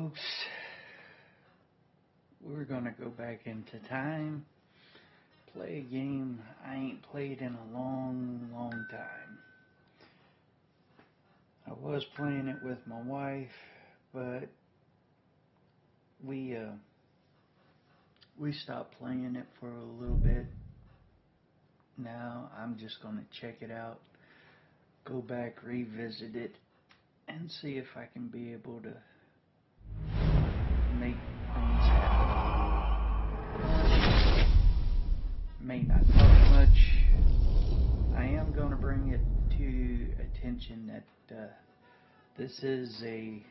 folks, we're gonna go back into time, play a game I ain't played in a long time. I was playing it with my wife, but we stopped playing it for a little bit. Now I'm just gonna check it out, go back, revisit it, and see if I can be able to make things happen. May not talk much. I am going to bring it to attention that this is a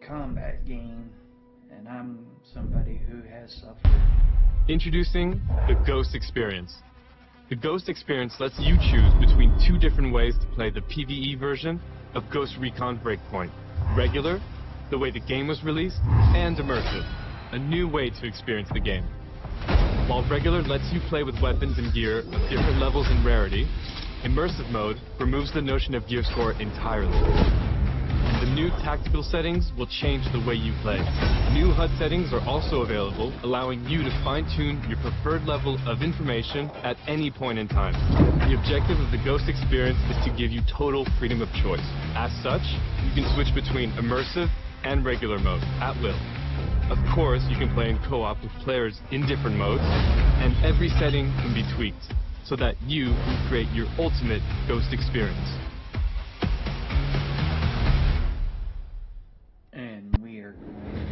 combat game, and I'm somebody who has suffered. Introducing the Ghost Experience. The Ghost Experience lets you choose between two different ways to play the PvE version of Ghost Recon Breakpoint. Regular, the way the game was released, and immersive, a new way to experience the game. While regular lets you play with weapons and gear of different levels and rarity, immersive mode removes the notion of gear score entirely. The new tactical settings will change the way you play. New HUD settings are also available, allowing you to fine-tune your preferred level of information at any point in time. The objective of the Ghost Experience is to give you total freedom of choice. As such, you can switch between immersive and regular mode at will. Of course, you can play in co-op with players in different modes, and every setting can be tweaked so that you can create your ultimate Ghost Experience. And we are going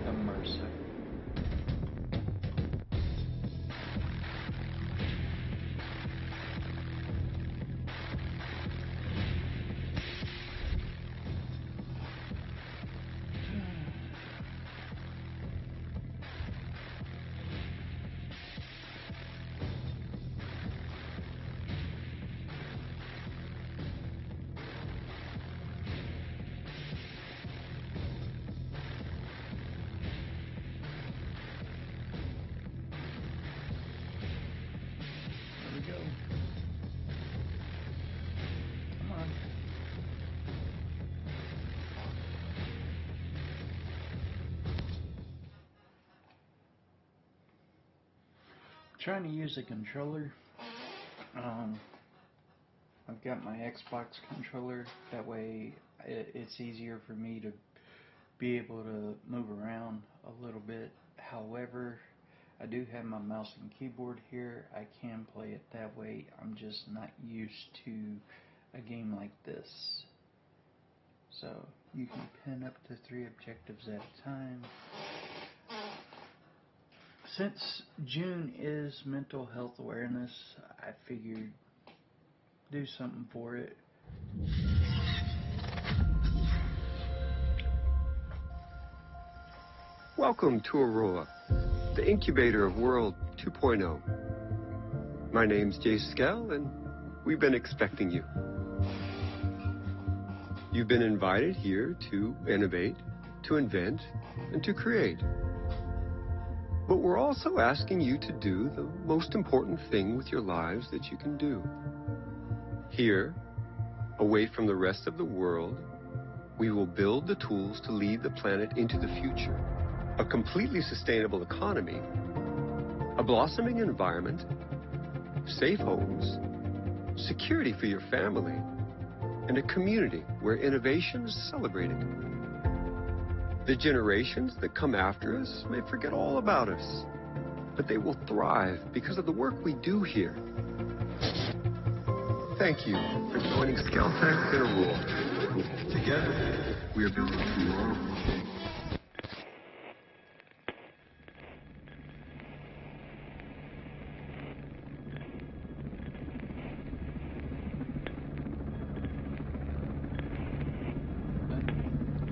immersive. Trying to use a controller. I've got my Xbox controller, that way it's easier for me to be able to move around a little bit. However, I do have my mouse and keyboard here. I can play it that way. I'm just not used to a game like this. So you can pin up to 3 objectives at a time. Since June is Mental Health Awareness, I figured do something for it. Welcome to Aurora, the incubator of World 2.0. My name's Jay Skell, and we've been expecting you. You've been invited here to innovate, to invent, and to create. But we're also asking you to do the most important thing with your lives that you can do. Here, away from the rest of the world, we will build the tools to lead the planet into the future. A completely sustainable economy, a blossoming environment, safe homes, security for your family, and a community where innovation is celebrated. The generations that come after us may forget all about us, but they will thrive because of the work we do here. Thank you for joining Skeltech and Aurora. Together, we are building tomorrow.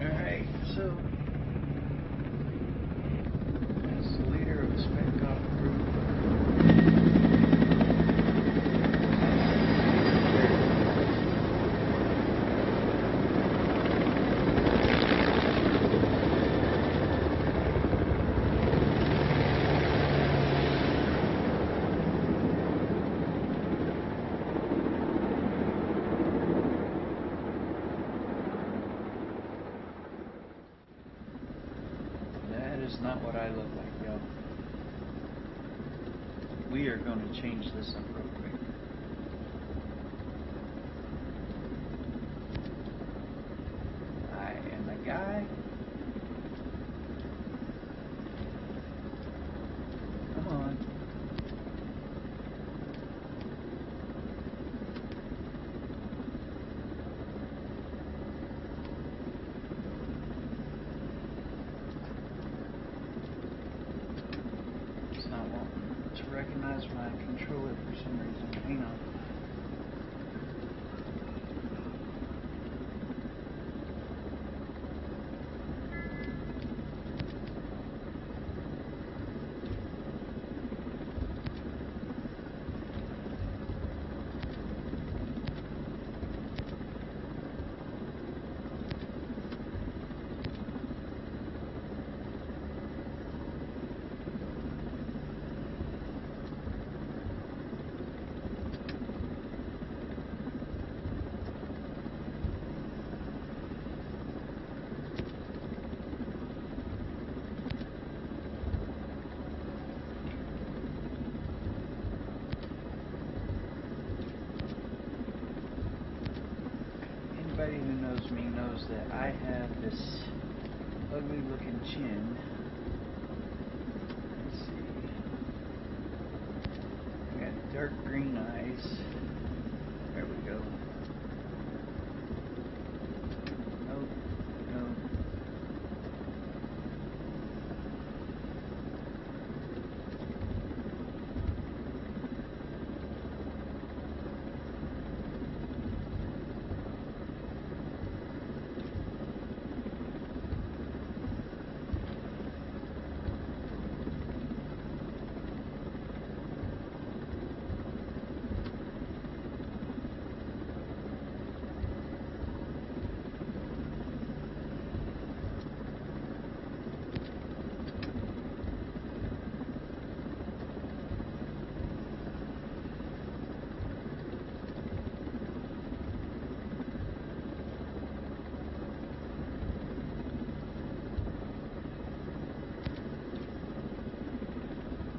Alright, so as the leader of the Spec Op group, not what I look like, y'all. We are going to change this up real quick. I am a guy. Come on. It's not wanting to recognize my controller for some reason. Hang on. Anybody who knows me knows that I have this ugly looking chin. Let's see. I got dark green eyes. There we go. Nope. Nope.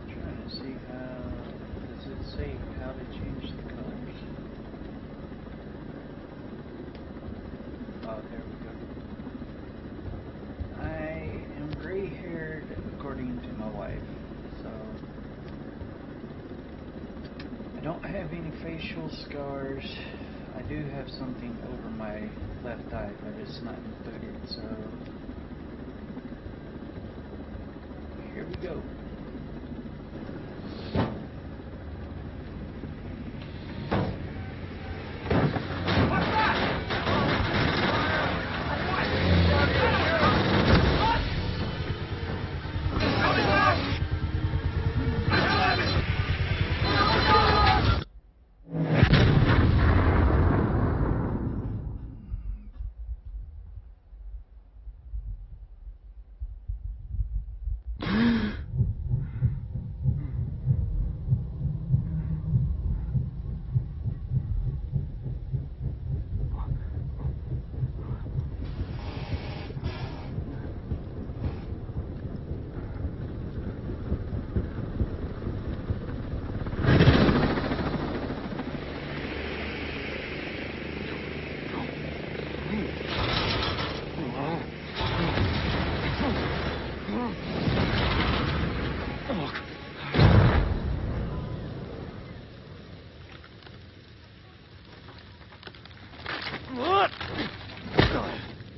Trying to see how, does it say how to change the colors? Oh, there we go. I am gray haired according to my wife, so I don't have any facial scars. I do have something over my left eye, but it's not included, so here we go.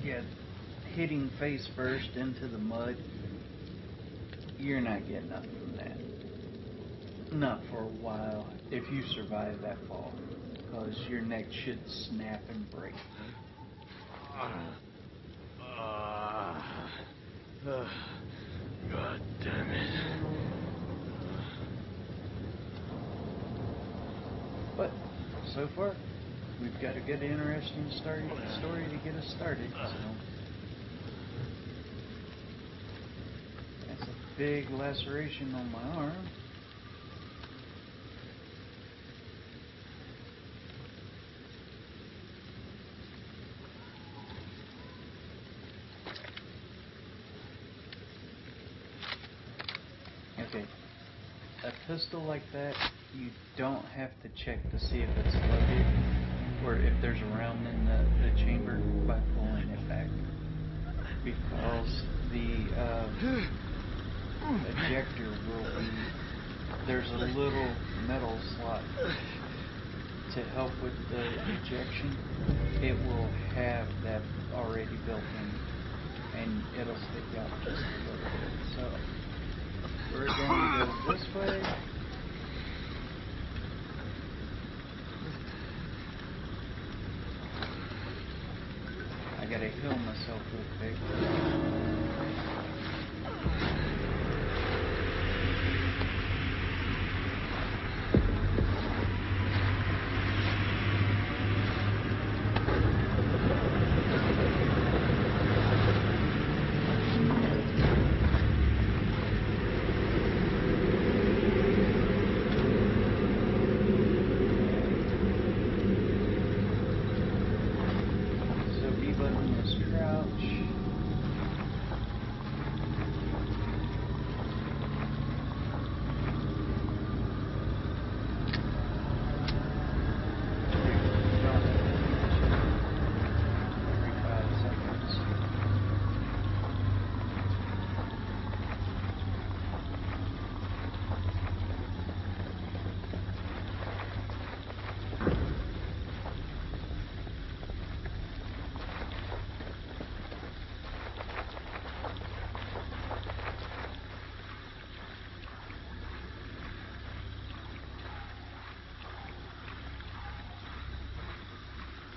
Yeah, hitting face first into the mud, you're not getting up from that. Not for a while, if you survive that fall, because your neck should snap and break. God damn it. But so far, we've got a good, interesting story to get us started. So that's a big laceration on my arm. Okay. A pistol like that, you don't have to check to see if it's loaded or if there's a round in the chamber by pulling it back. Because the ejector will be, there's a little metal slot to help with the ejection. It will have that already built in, and it'll stick out just a little bit. So we're going to go this way. I gotta heal myself real quick.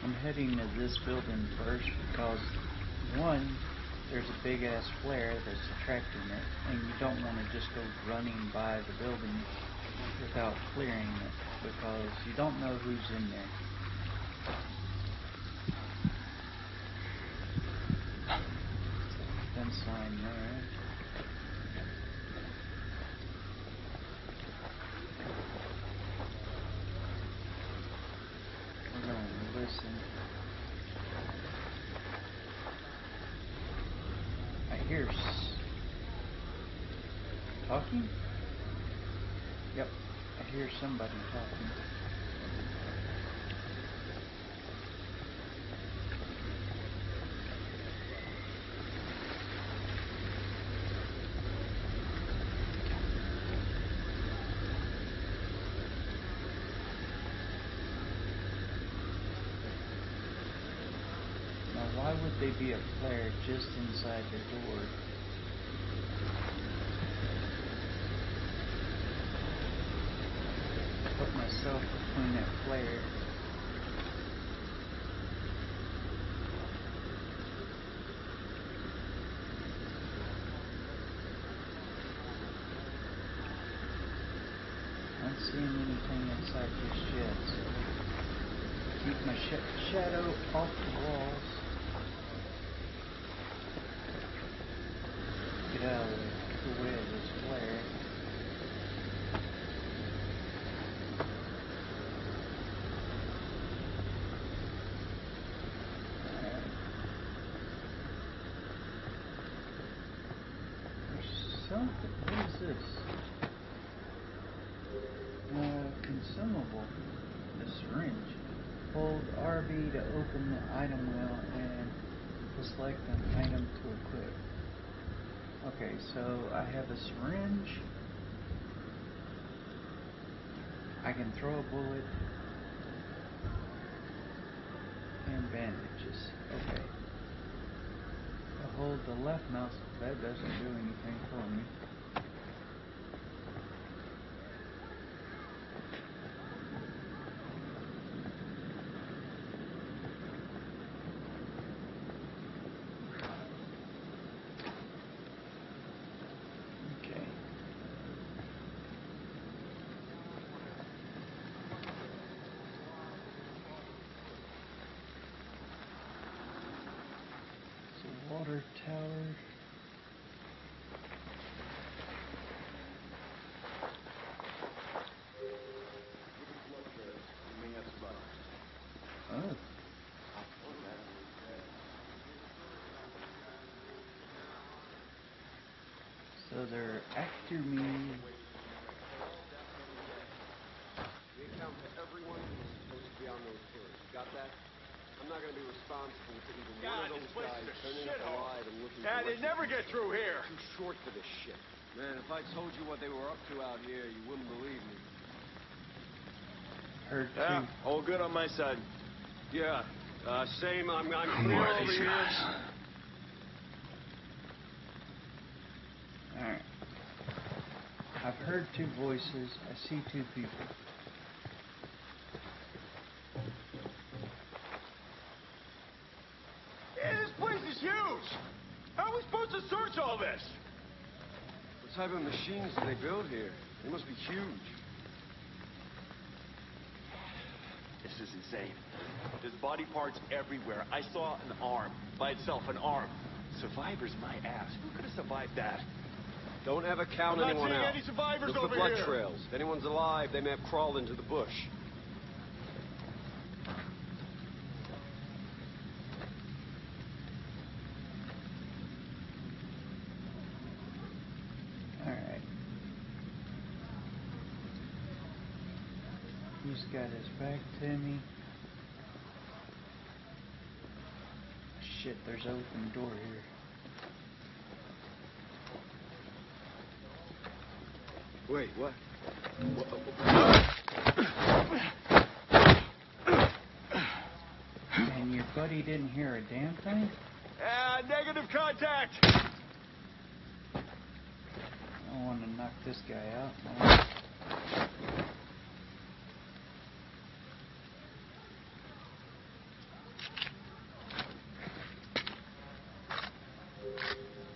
I'm heading to this building first because, one, there's a big ass flare that's attracting it, and you don't want to just go running by the building without clearing it because you don't know who's in there. Fence line there. We're going to listen. I hear talking? Yep, I hear somebody talking. Why would they be a flare just inside the door? Put myself between that flare. Not seeing anything inside just yet, so keep my shadow off the walls. Get out of the way of this flare. There's something. What is this? Consumable. The syringe. Hold RB to open the item well and to select an item to equip. Okay, so I have a syringe. I can throw a bullet and bandages. Okay. I hold the left mouse. That doesn't do anything for me. Water tower. Oh. So So they're after me. We account for everyone who's supposed to be on those tours. Got that? I'm not going to be responsible for even one of those guys turning up alive and looking for they never get through here. Too short for this shit. Man, if I told you what they were up to out here, you wouldn't believe me. Heard too. Yeah, all good on my side. Yeah, same. I'm clear over here. Alright. I've heard two voices. I see two people. Yeah, this place is huge. How are we supposed to search all this? What type of machines do they build here? They must be huge. This is insane. There's body parts everywhere. I saw an arm. By itself, an arm. Survivors, my ass. Who could have survived that? Don't ever count anyone out. I'm not seeing any survivors Look over for blood here. trails. If anyone's alive, they may have crawled into the bush. Alright. He's got his back to me. Shit, there's an open door here. Wait, what? And your buddy didn't hear a damn thing? Negative contact. I want to knock this guy out.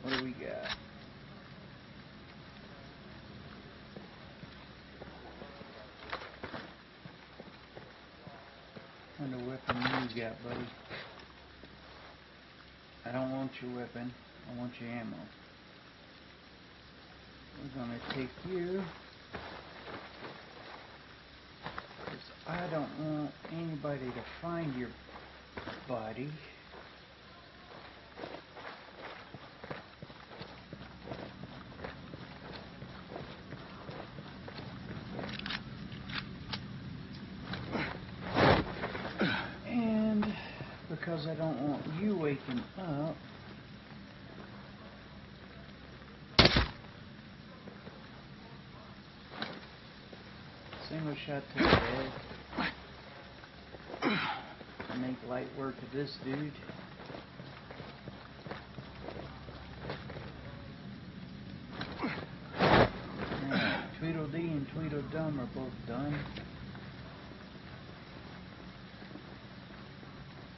What do we got? What kind of weapon you got, buddy? I don't want your weapon. I want your ammo. We're gonna take you. 'Cause I don't want anybody to find your body. And because I don't want you waking up, single shot to the head. Make light work of this dude. Alright, Tweedledee and Tweedledum are both done.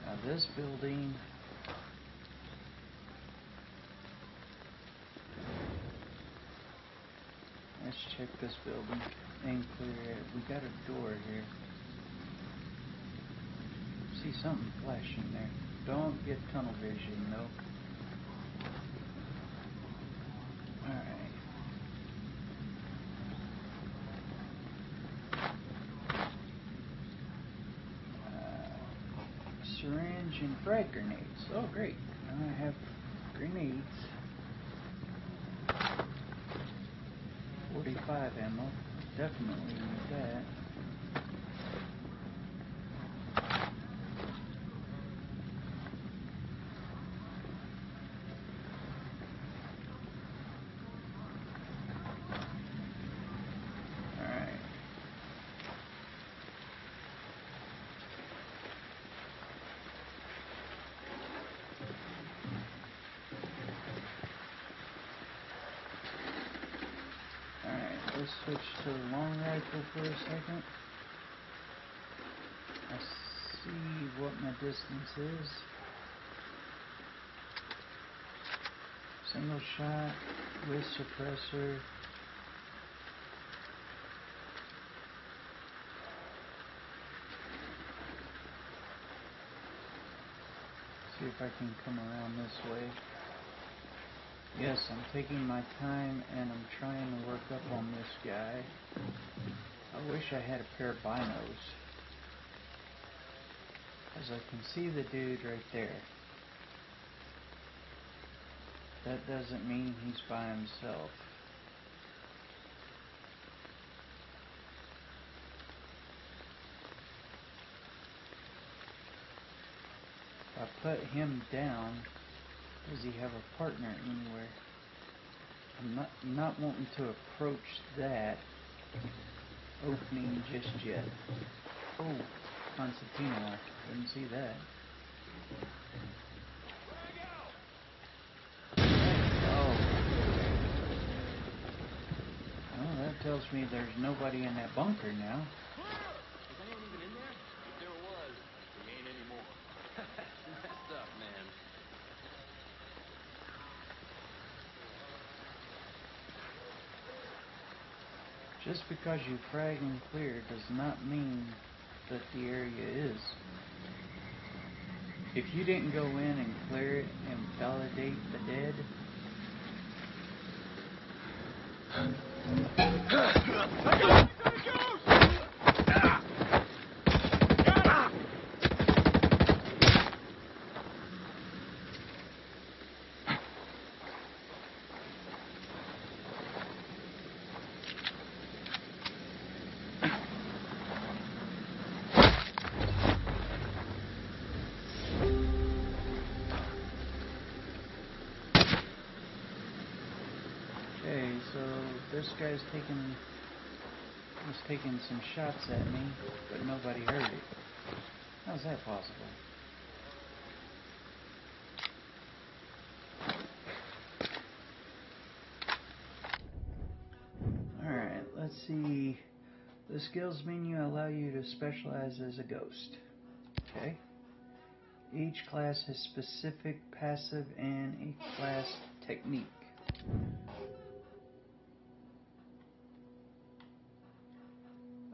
Now this building, let's check this building and clear it. We got a door here. See something flashing there. Don't get tunnel vision though. Alright. Syringe and frag grenades. Oh great. Now I have grenades. 45 ammo. Definitely need that. Alright. Let's switch to the long rifle for a second. I see what my distance is. Single shot with suppressor. See if I can come around this way. Yes, I'm taking my time and I'm trying to work up on this guy. I wish I had a pair of binos, because I can see the dude right there. That doesn't mean he's by himself. put him down. Does he have a partner anywhere? I'm not wanting to approach that opening just yet. Oh, Constantino. Didn't see that. Oh. Well, that tells me there's nobody in that bunker now. Is anyone even in there? If there was, there ain't anymore. Messed up, man. Just because you frag and clear does not mean that the area is. If you didn't go in and clear it and validate the dead, this guy's was taking some shots at me, but nobody heard it. How's that possible? Alright, let's see. The skills menu allow you to specialize as a ghost. Okay. Each class has specific passive and a class technique.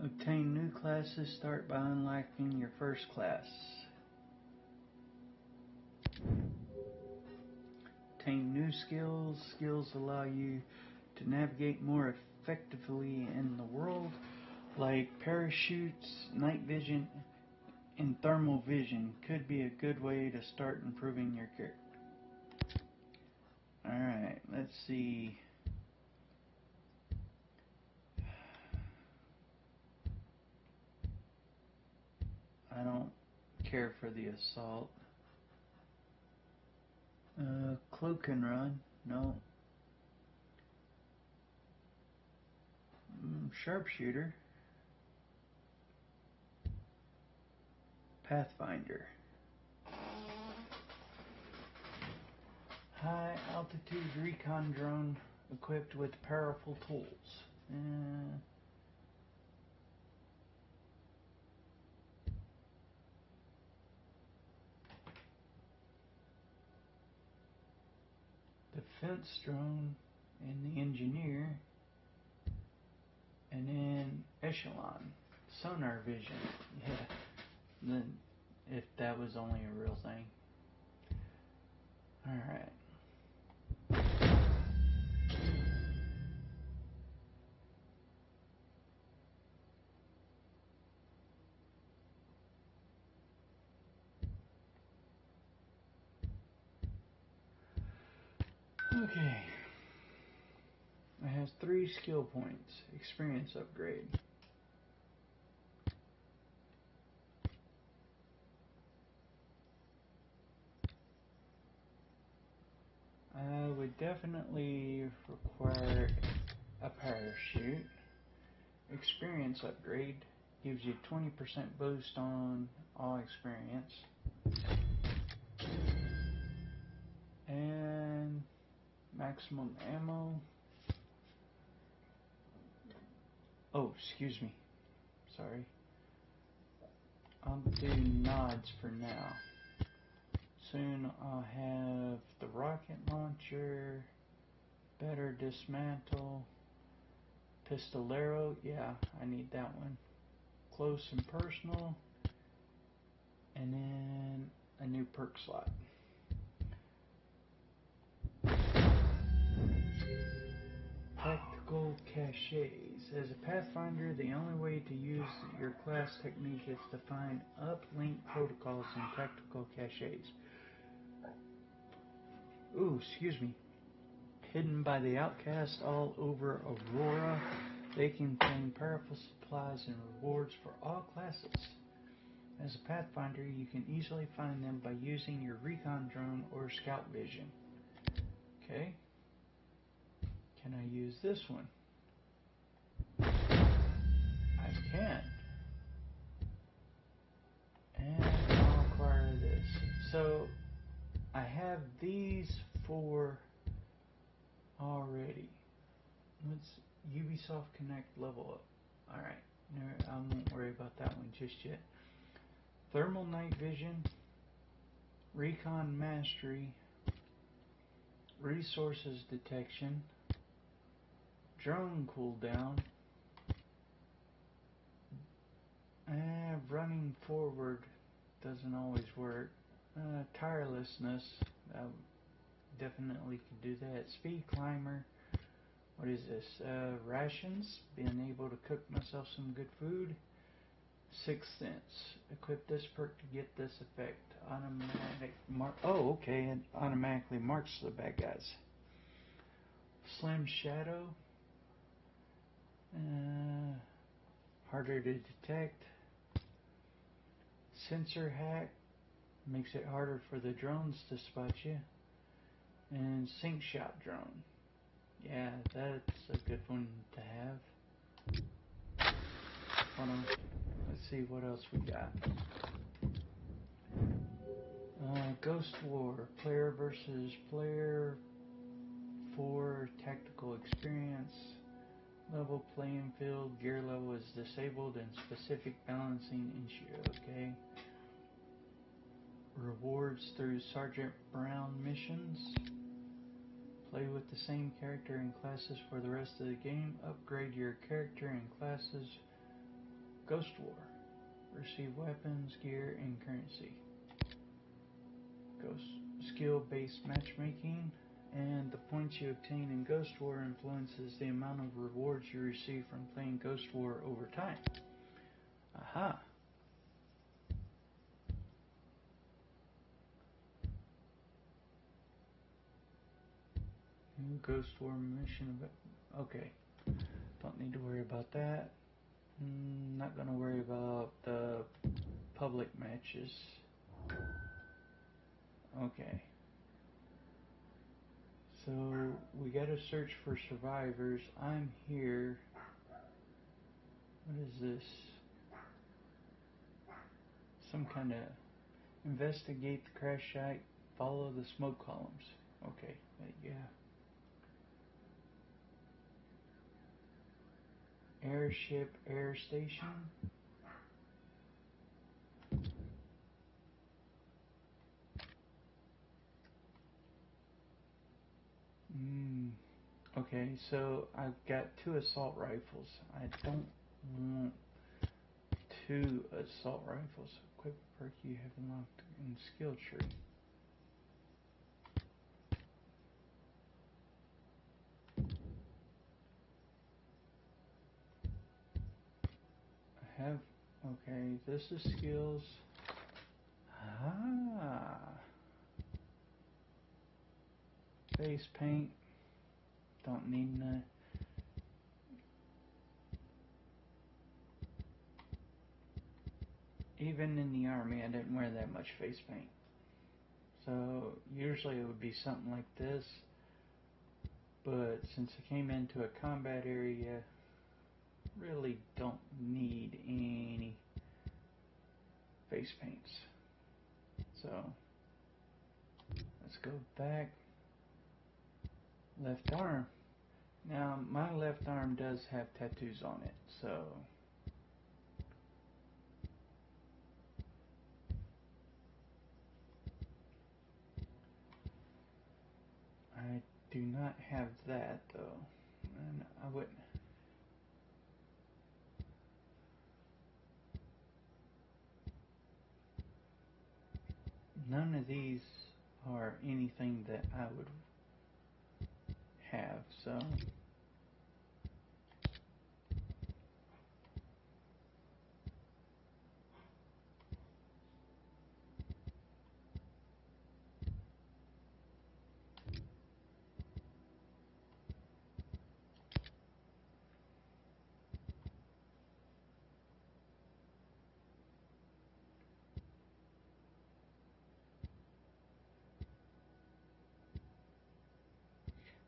Obtain new classes. Start by unlocking your first class. Obtain new skills. Skills allow you to navigate more effectively in the world, like parachutes, night vision, and thermal vision. Could be a good way to start improving your character. Alright, let's see. I don't care for the assault. Cloak and run. No. Sharpshooter. Pathfinder. High altitude recon drone equipped with powerful tools. Defense drone and the engineer, and then echelon sonar vision. Yeah, then if that was only a real thing. All right. Okay. It has 3 skill points. Experience upgrade. I would definitely require a parachute. Experience upgrade gives you 20% boost on all experience. And maximum ammo. Oh, excuse me. Sorry. I'll do nods for now. Soon I'll have the rocket launcher, better dismantle, pistolero, yeah, I need that one. Close and personal, and then a new perk slot. Tactical caches. As a Pathfinder, the only way to use your class technique is to find uplink protocols and tactical caches. Ooh, excuse me. Hidden by the outcast all over Aurora, they contain powerful supplies and rewards for all classes. As a Pathfinder, you can easily find them by using your recon drone or scout vision. Okay. Can I use this one? I can. And I'll acquire this. So I have these 4 already. Let's Ubisoft Connect level up. Alright. I won't worry about that one just yet. Thermal night vision, recon mastery, resources detection, drone cooldown, running forward doesn't always work. Tirelessness, I definitely could do that. Speed climber, what is this? Rations, being able to cook myself some good food. Sixth sense, equip this perk to get this effect. Automatic mark. Oh, okay, it automatically marks the bad guys. Slim shadow, harder to detect. Sensor hack, makes it harder for the drones to spot you. And sync shot drone, yeah, that's a good one to have. Hold on. Let's see what else we got. Ghost War, player versus player, 4 tactical experience, level playing field, gear level is disabled, and specific balancing issue. Okay. Rewards through Sergeant Brown missions. Play with the same character and classes for the rest of the game. Upgrade your character and classes. Ghost War. Receive weapons, gear, and currency. Ghost skill-based matchmaking. And the points you obtain in Ghost War influences the amount of rewards you receive from playing Ghost War over time. Aha. New Ghost War mission. Okay. Don't need to worry about that. Not gonna worry about the public matches. Okay. So we gotta search for survivors. I'm here. What is this? Some kind of investigate the crash site. Follow the smoke columns. Okay. Yeah. Airship air station. Okay, so I've got 2 assault rifles. I don't want 2 assault rifles. Equip perk you have unlocked in skill tree. I have, okay, this is skills. Face paint. Don't need none. Even in the army, I didn't wear that much face paint. So usually it would be something like this. But since I came into a combat area, really don't need any face paints. So let's go back. Left arm. Now my left arm does have tattoos on it, so I do not have that though, and I wouldn't. None of these are anything that I would have, so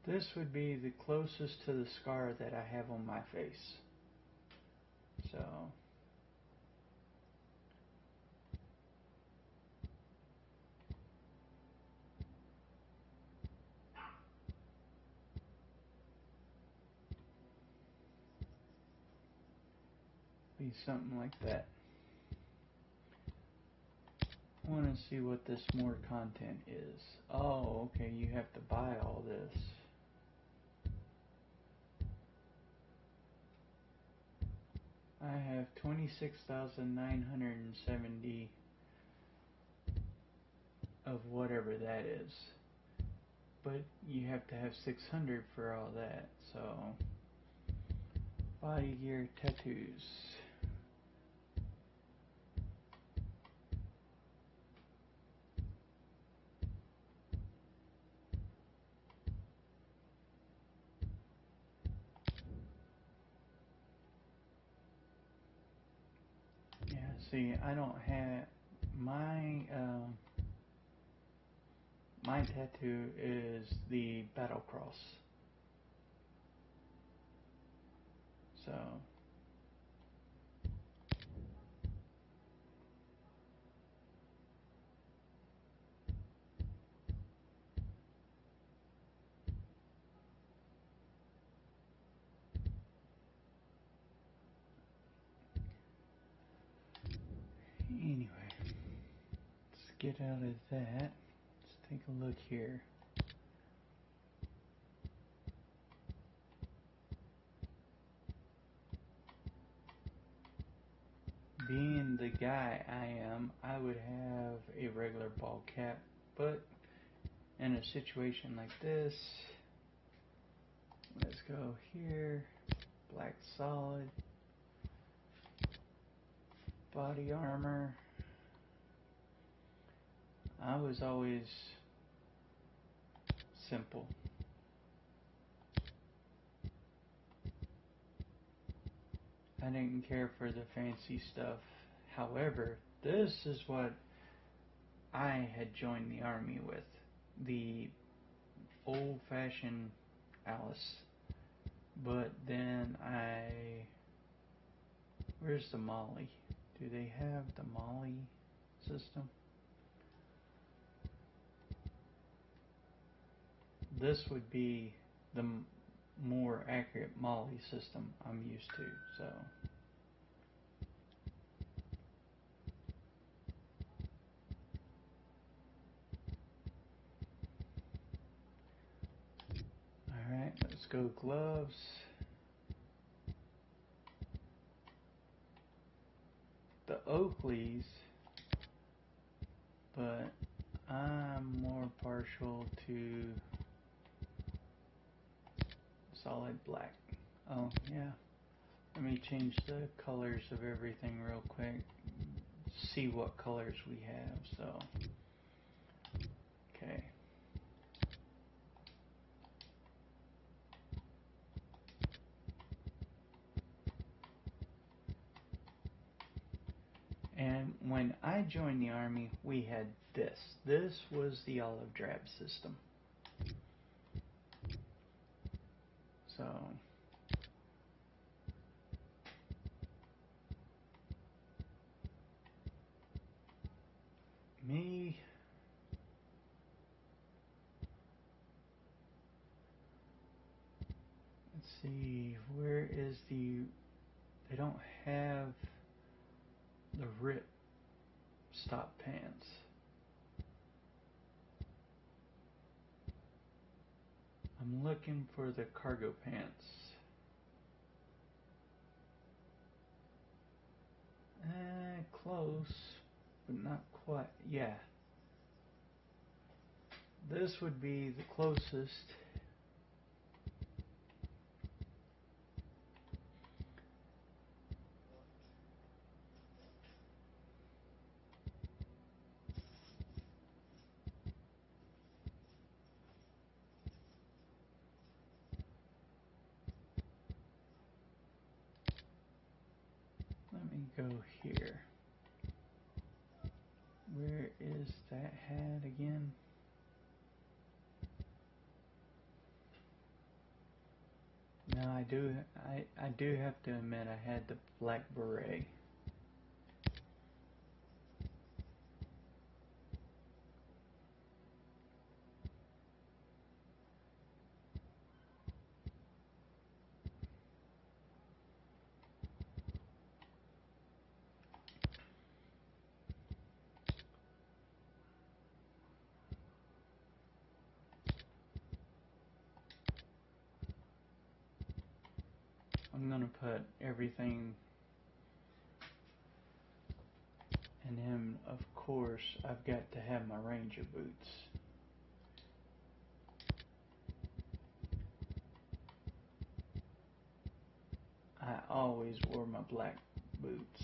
This would be the closest to the scar that I have on my face. So be something like that. I want to see what this more content is. Oh, okay, you have to buy all this. I have 26,970 of whatever that is. But you have to have 600 for all that, so body gear, tattoos. Yeah, see, I don't have my my tattoo is the battle cross. So anyway, let's get out of that. Let's take a look here. Being the guy I am, I would have a regular ball cap, but in a situation like this, let's go here, black solid, body armor. I was always simple. I didn't care for the fancy stuff. However, this is what I had joined the army with. The old-fashioned Alice. But then where's the Molly? Do they have the Molly system? This would be the more accurate Molly system I'm used to, so. Alright, let's go gloves. The Oakleys, but I'm more partial to solid black. Oh, yeah. Let me change the colors of everything real quick. See what colors we have, so. Okay. And when I joined the army, we had this. This was the olive drab system. So. Me. Let's see, where is the, they don't have the rip stop pants. I'm looking for the cargo pants. Close, but not quite. Yeah. This would be the closest. Let me go here. Where is that hat again? Now I do have to admit I had the black beret. I'm gonna put everything, and then of course I've got to have my Ranger boots. I always wore my black boots.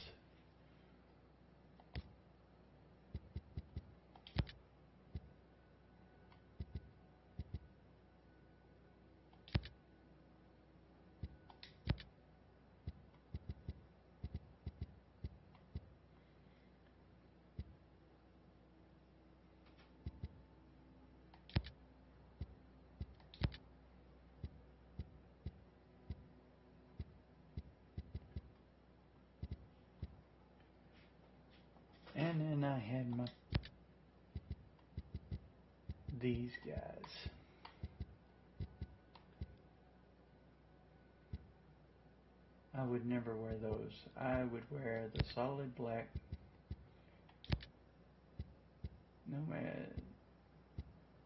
And then I had these guys. I would never wear those. I would wear the solid black. No man.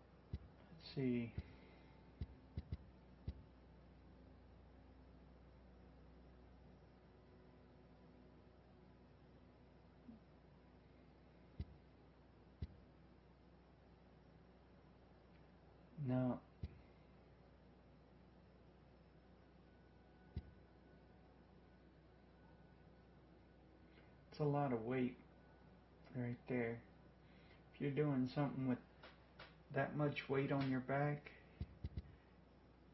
Let's see. No. It's a lot of weight right there. If you're doing something with that much weight on your back,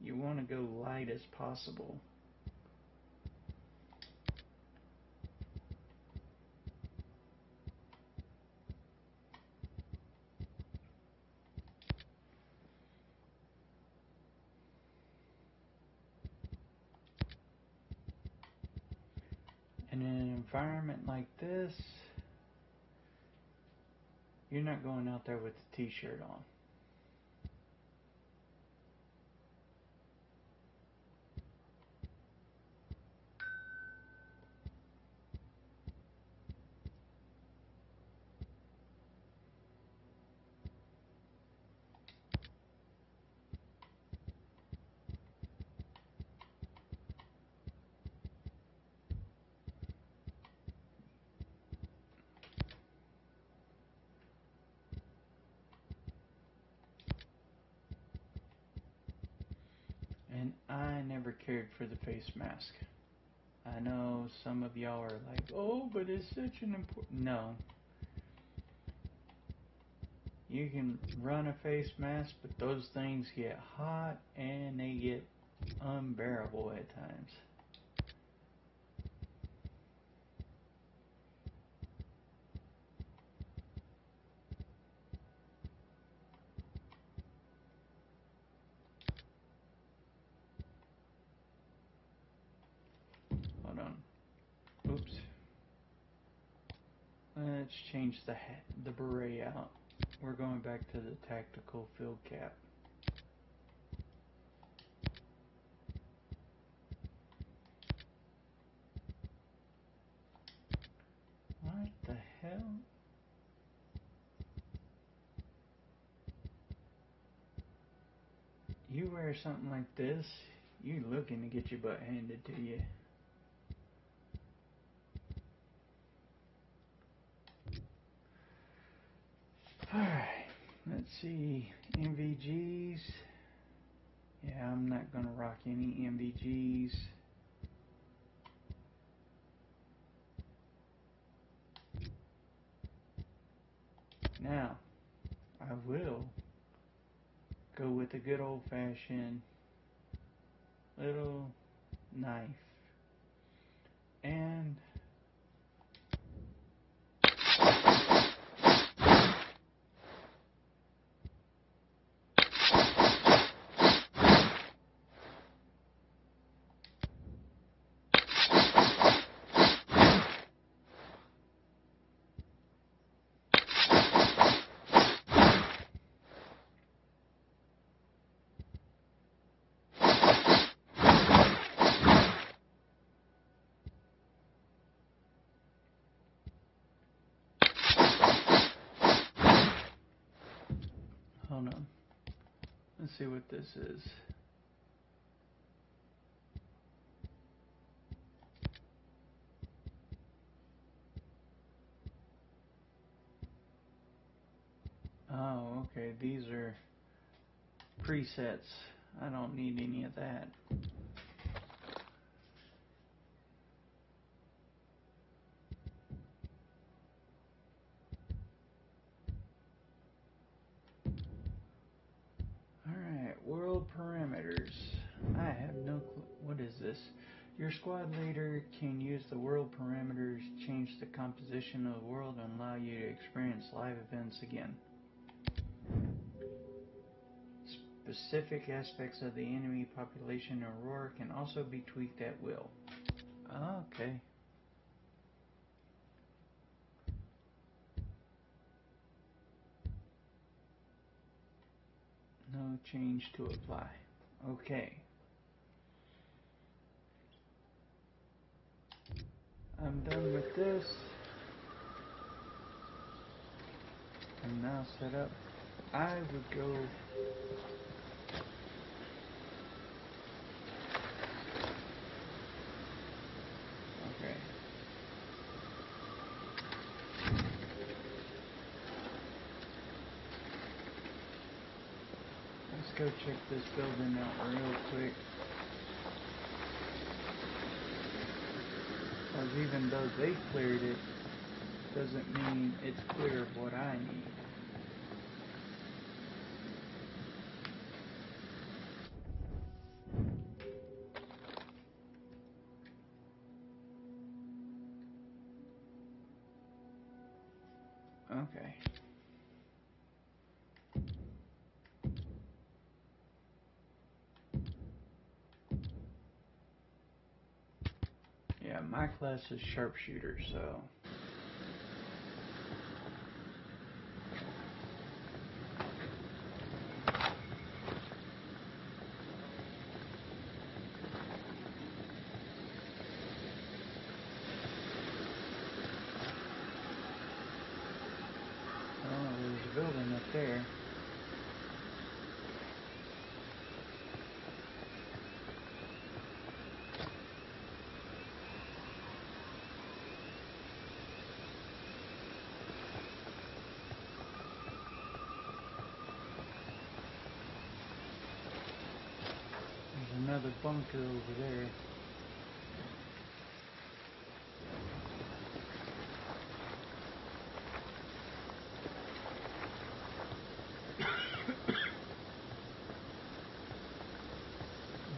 you want to go light as possible. And in an environment like this, you're not going out there with a t-shirt on. And I never cared for the face mask. I know some of y'all are like, oh, but it's such an important... No. You can run a face mask, but those things get hot and they get unbearable at times. Hold on. Oops. Let's change the beret out. We're going back to the tactical field cap. What the hell? You wear something like this, you looking to get your butt handed to you. Alright, let's see. MVGs. Yeah, I'm not gonna rock any MVGs. Now, I will go with a good old-fashioned little knife. And Hold on. Let's see what this is. Oh, okay. These are presets. I don't need any of that. Alright, world parameters. I have no clue. What is this? Your squad leader can use the world parameters, change the composition of the world, and allow you to experience live events again. Specific aspects of the enemy population in Aurora can also be tweaked at will. Okay. No change to apply. Okay. I'm done with this. I'm now set up. I would go. Okay. Let's go check this building out real quick. Because even though they cleared it, doesn't mean it's clear of what I need. Okay. Yeah, my class is sharpshooter, so. Oh, there's a building up there. There's another bunker over there.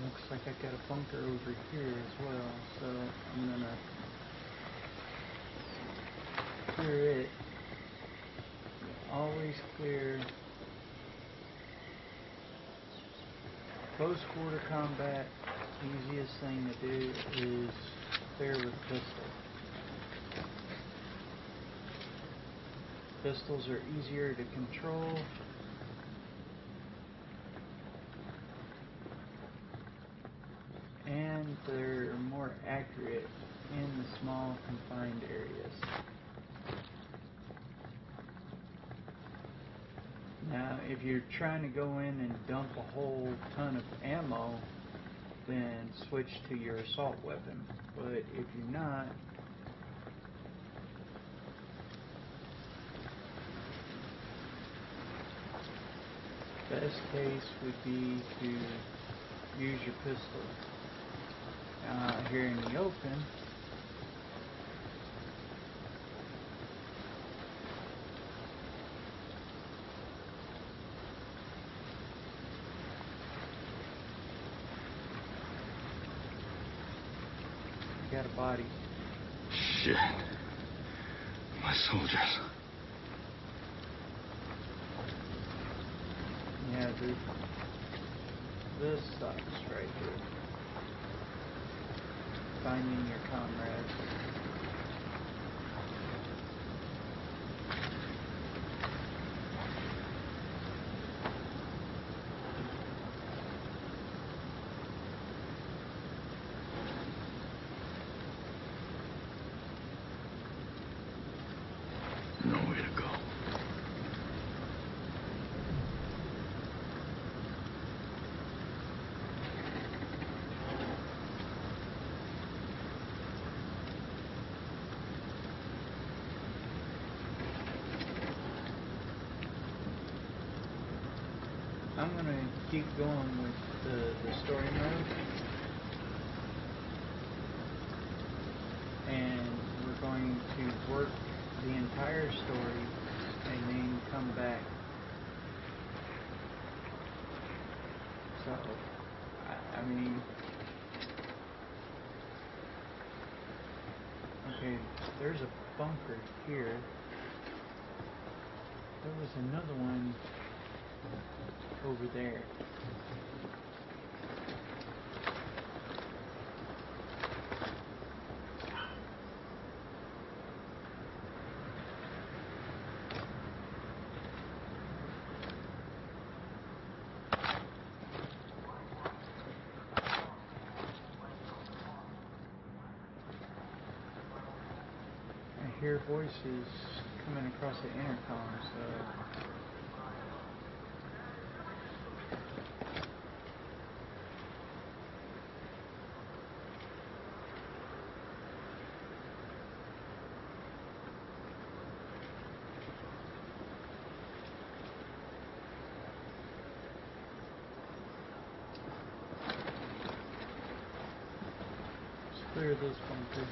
Looks like I got a bunker over here as well, so I'm gonna clear it. Always clear. Close quarter combat, easiest thing to do is clear with pistol. Pistols are easier to control. And they're more accurate in the small confined areas. Now, if you're trying to go in and dump a whole ton of ammo, then switch to your assault weapon. But if you're not, best case would be to use your pistol. Here in the open, got a body. Shit. My soldiers. Yeah, dude. This sucks right here. Finding your comrades. Nowhere to go. I'm gonna keep going with the story mode, and we're going to work the entire story and then come back. So, I mean, okay, there's a bunker here. There was another one over there. I hear voices coming across the intercom, so let's clear this bunker.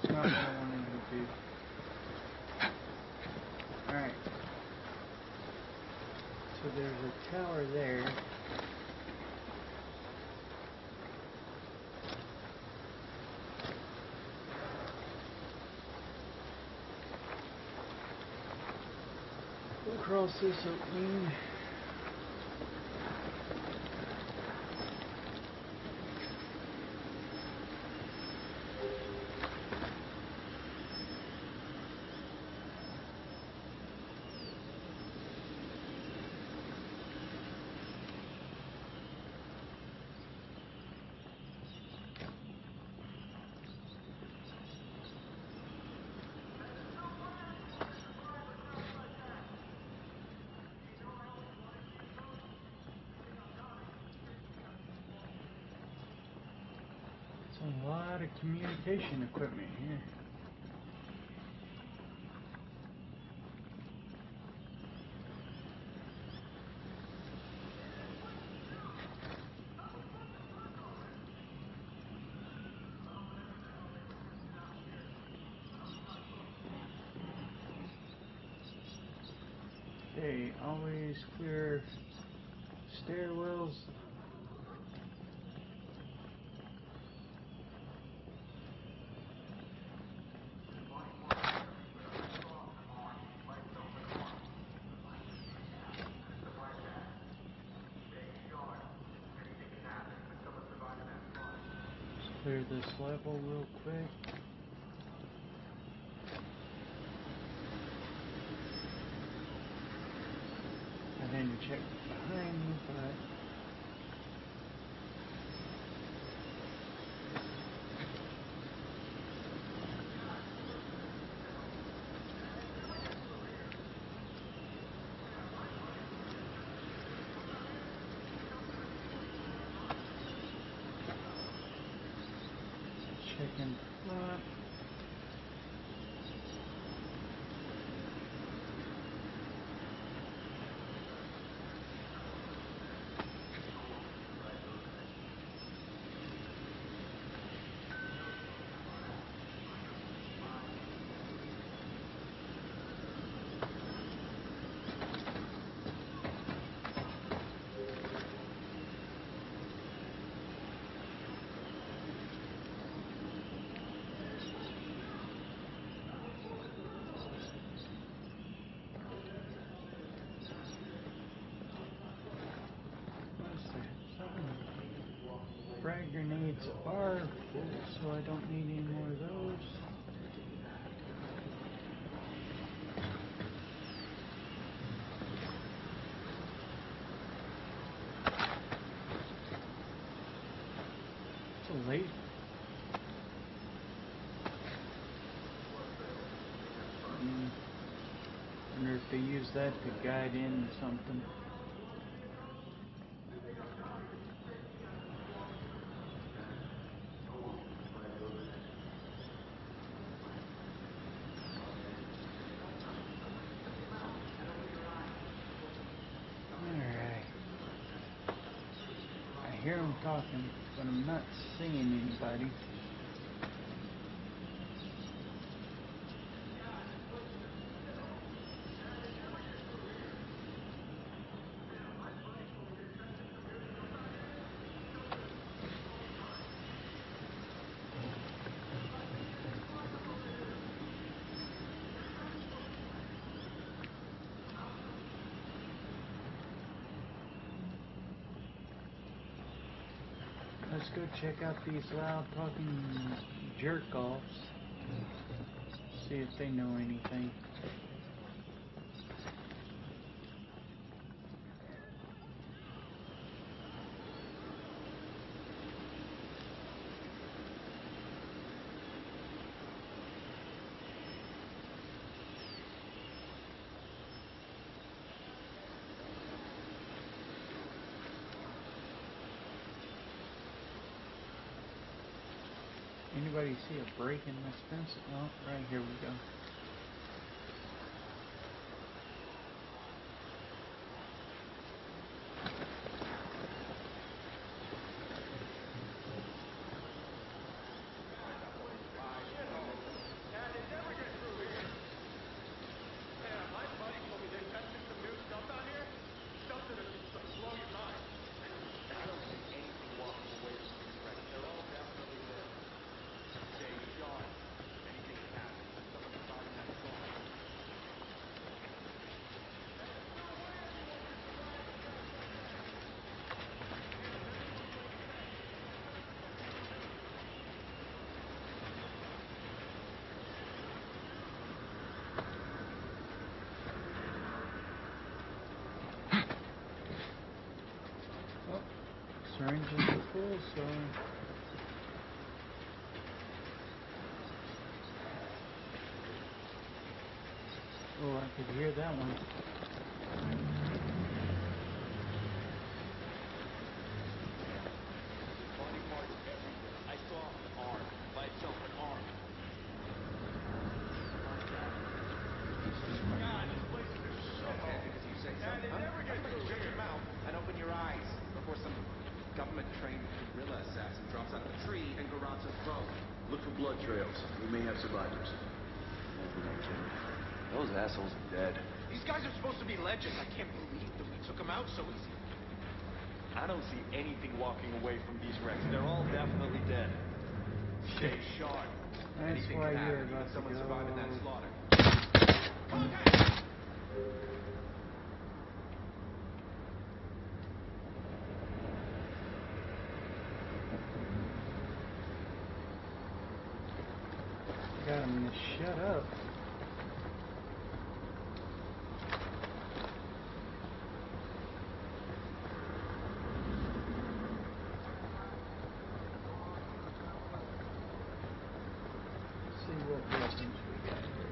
It's not what I wanted to do. Alright. So there's a tower there. Across this opening. A lot of communication equipment here. Okay, always clear stairwells. Clear this level real quick. I didn't check behind me, but check in front. frag grenades are full, so I don't need any more of those. It's a late. Wonder if they use that to guide in something. Alright. I hear them talking, but I'm not seeing anybody. Let's go check out these loud talking jerk-offs. See if they know anything. Anybody see a break in this fence? Oh, right here we go. Syringes are full, so oh, I could hear that one. Body parts everywhere. I saw an arm. By itself, an arm. God, this place is a shithole. Because you say so. Yeah, they never get through Shut here. your mouth and open your eyes before some government-trained guerrilla assassin drops out of a tree and garrots a throne. Look for blood trails. We may have survivors. Those assholes are dead. These guys are supposed to be legends. I can't believe that we took them out so easy. I don't see anything walking away from these wrecks. They're all definitely dead. Stay sharp. That's Anything why can you're happen, about even to someone go. surviving that slaughter. Got him to shut up. Let's see what weapons we got here.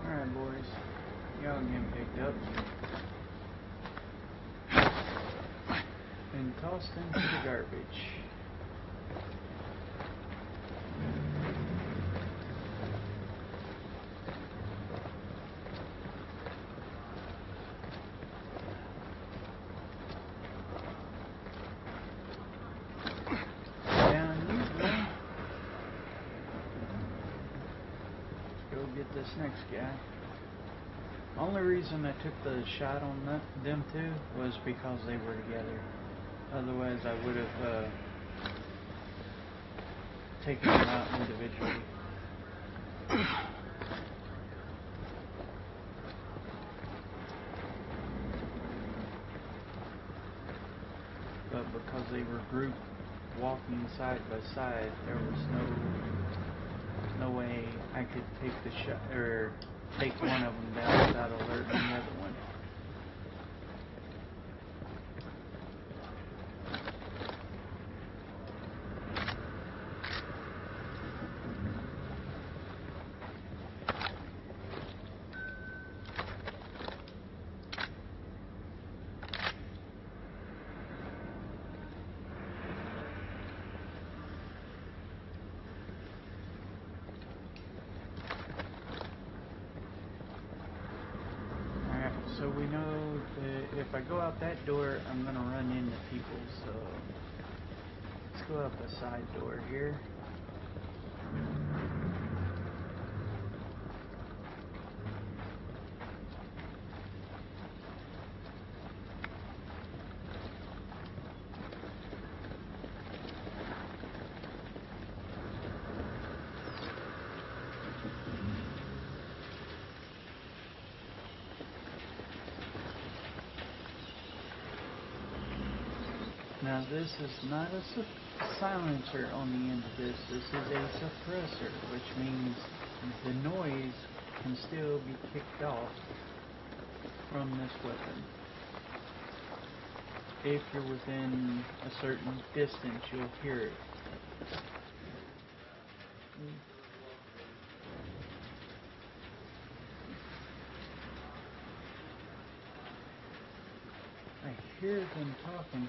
Alright, boys. Y'all getting picked up and tossed into the garbage. Down you go. go get this next guy. Only reason I took the shot on them two was because they were together. Otherwise, I would have taken them out individually. But because they were grouped walking side by side, there was no way I could take the shot or take one of them down without alerting the other one. So we know that if I go out that door, I'm going to run into people, so let's go out the side door here. Now this is not a silencer on the end of this. This is a suppressor, which means the noise can still be kicked off from this weapon. If you're within a certain distance, you'll hear it. I hear them talking.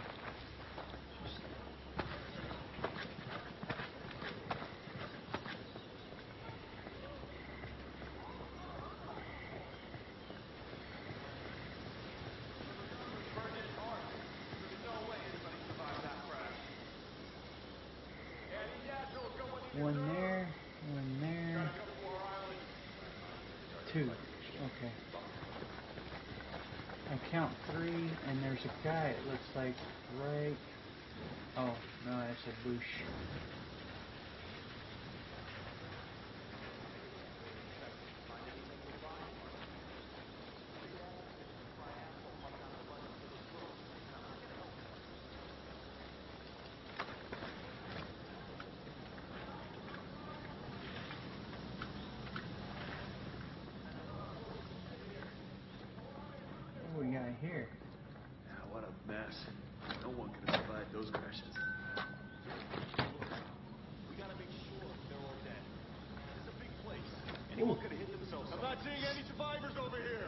One there, one there. Two. Okay. I count three, and there's a guy, it looks like, right... Oh, no, that's a bush. What we got here? What a mess. No one could have survived those crashes. We gotta make sure they're all dead. This is a big place. Anyone could have hit themselves. I'm not seeing any survivors over here.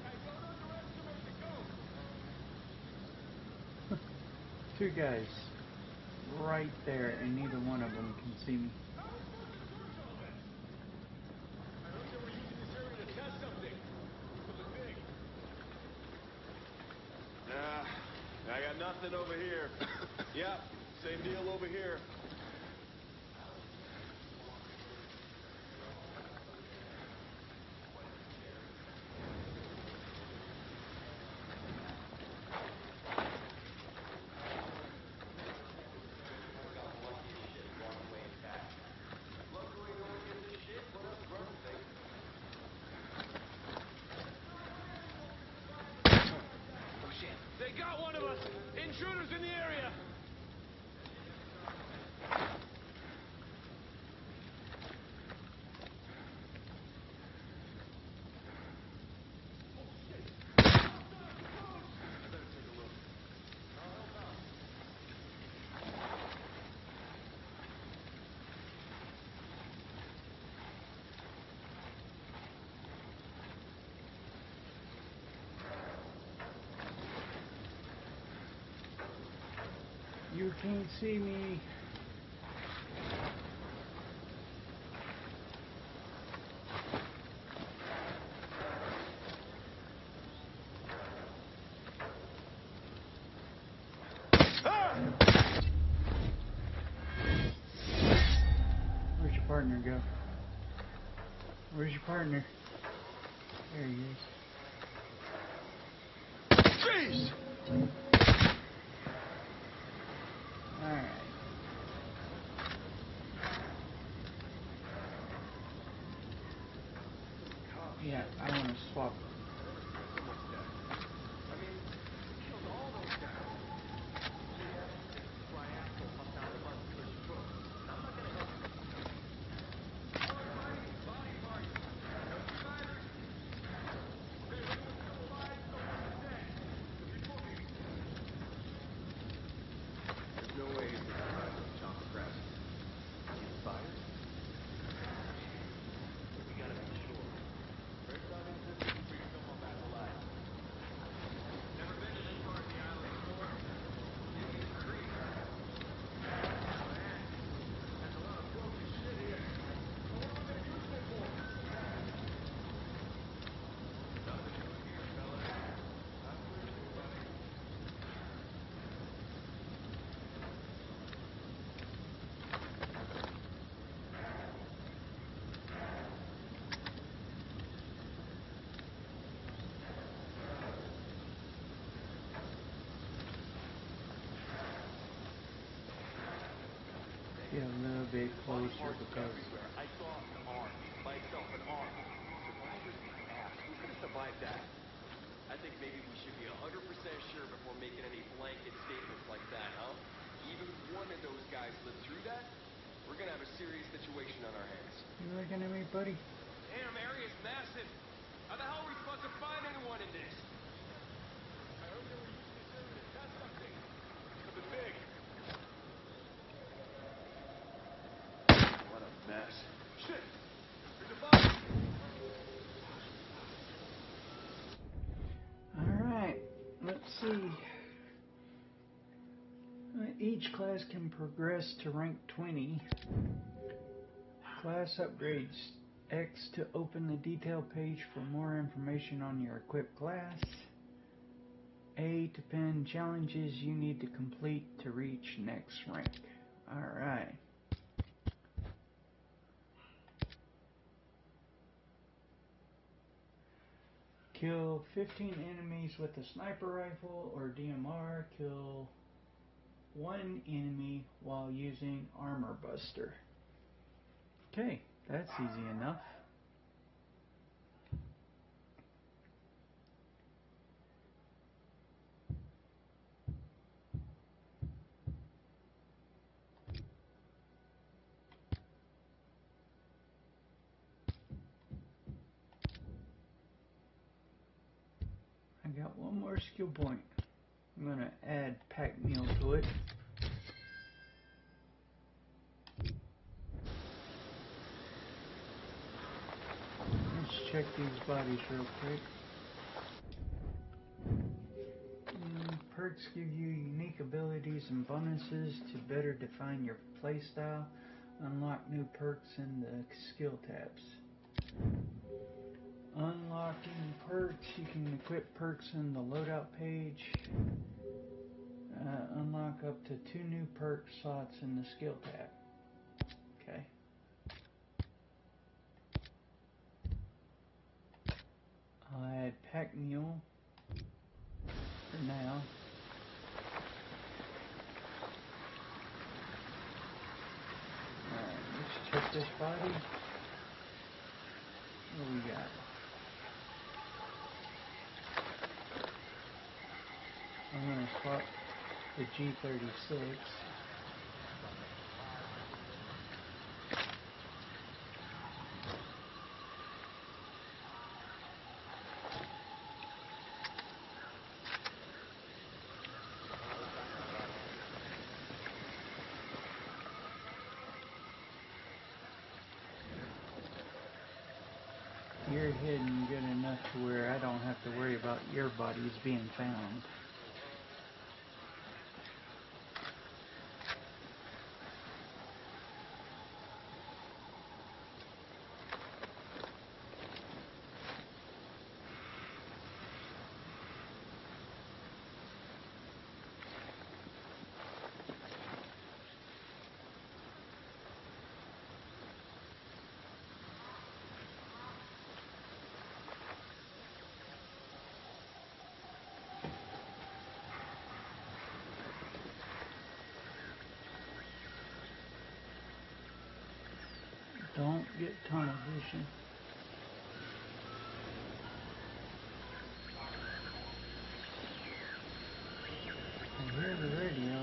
Hey, don't underestimate the ghost. Two guys right there, and neither one of them can see me. I got nothing over here. Yep, same deal over here. They got one of us! Intruders in the area! You can't see me. Where'd your partner go? Where's your partner? There he is. Jeez! Alright. Yeah, I want to swap. There's no way he's gonna survive those chomp scratches. He's fired? We gotta be sure. First time in system to bring someone back alive. Never been to this part of the island before. Indian Creek. Man, that's a lot of broken shit here. So what am I gonna use it for? Nothing doing here, fella. I'm with you, buddy. Get a little bit Body closer parts because everywhere. I saw an arm. By itself, an arm. Survivor's my ass. Who could have survived that? I think maybe we should be 100% sure before making any blanket statements like that, huh? Even one of those guys lived through that, we're gonna have a serious situation on our hands. you looking at me, buddy? Damn, area's massive. How the hell are we supposed to find anyone in this? I heard they were using this area to test something. Something big. What a mess. Shit! There's a body! Alright, let's see. Each class can progress to rank 20. Class upgrades. X to open the detail page for more information on your equipped class. A to pin challenges you need to complete to reach next rank. Alright. Kill 15 enemies with a sniper rifle or DMR. Kill 1 enemy while using Armor Buster. Okay, that's easy enough. I got one more skill point. I'm going to add pack meal to it. Let's check these bodies real quick. Perks give you unique abilities and bonuses to better define your playstyle. Unlock new perks in the skill tabs. Unlocking perks, you can equip perks in the loadout page. Unlock up to 2 new perk slots in the skill tab. Okay. I'll add pack mule for now. Alright, let's check this body. What do we got? I'm going to swap the G36. You're hidden good enough to where I don't have to worry about your bodies being found. Don't get tunnel vision. I hear the radio.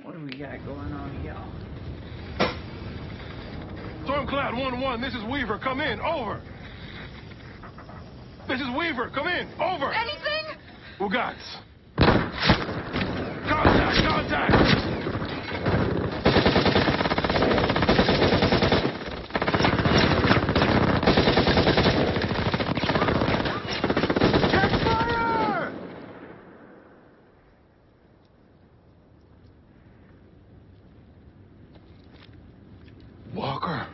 What do we got going on, y'all? Stormcloud 1-1, this is Weaver. Come in. Over. This is Weaver. Come in. Over. Anything? Ugats. Contact! Contact! Catch fire! Walker.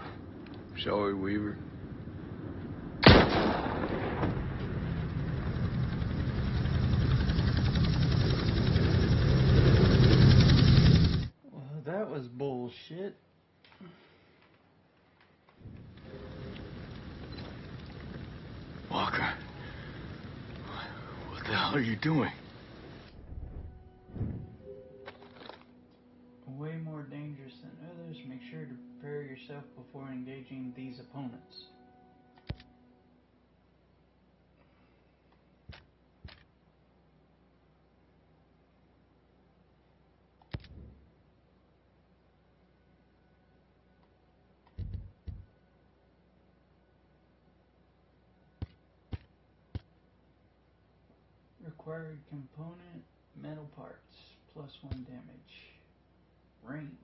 Shall we, Weaver? Well, that was bullshit. Walker. What the hell are you doing? Way more dangerous than others. Make sure to prepare yourself before engaging these opponents. Required component, metal parts, +1 damage. Range.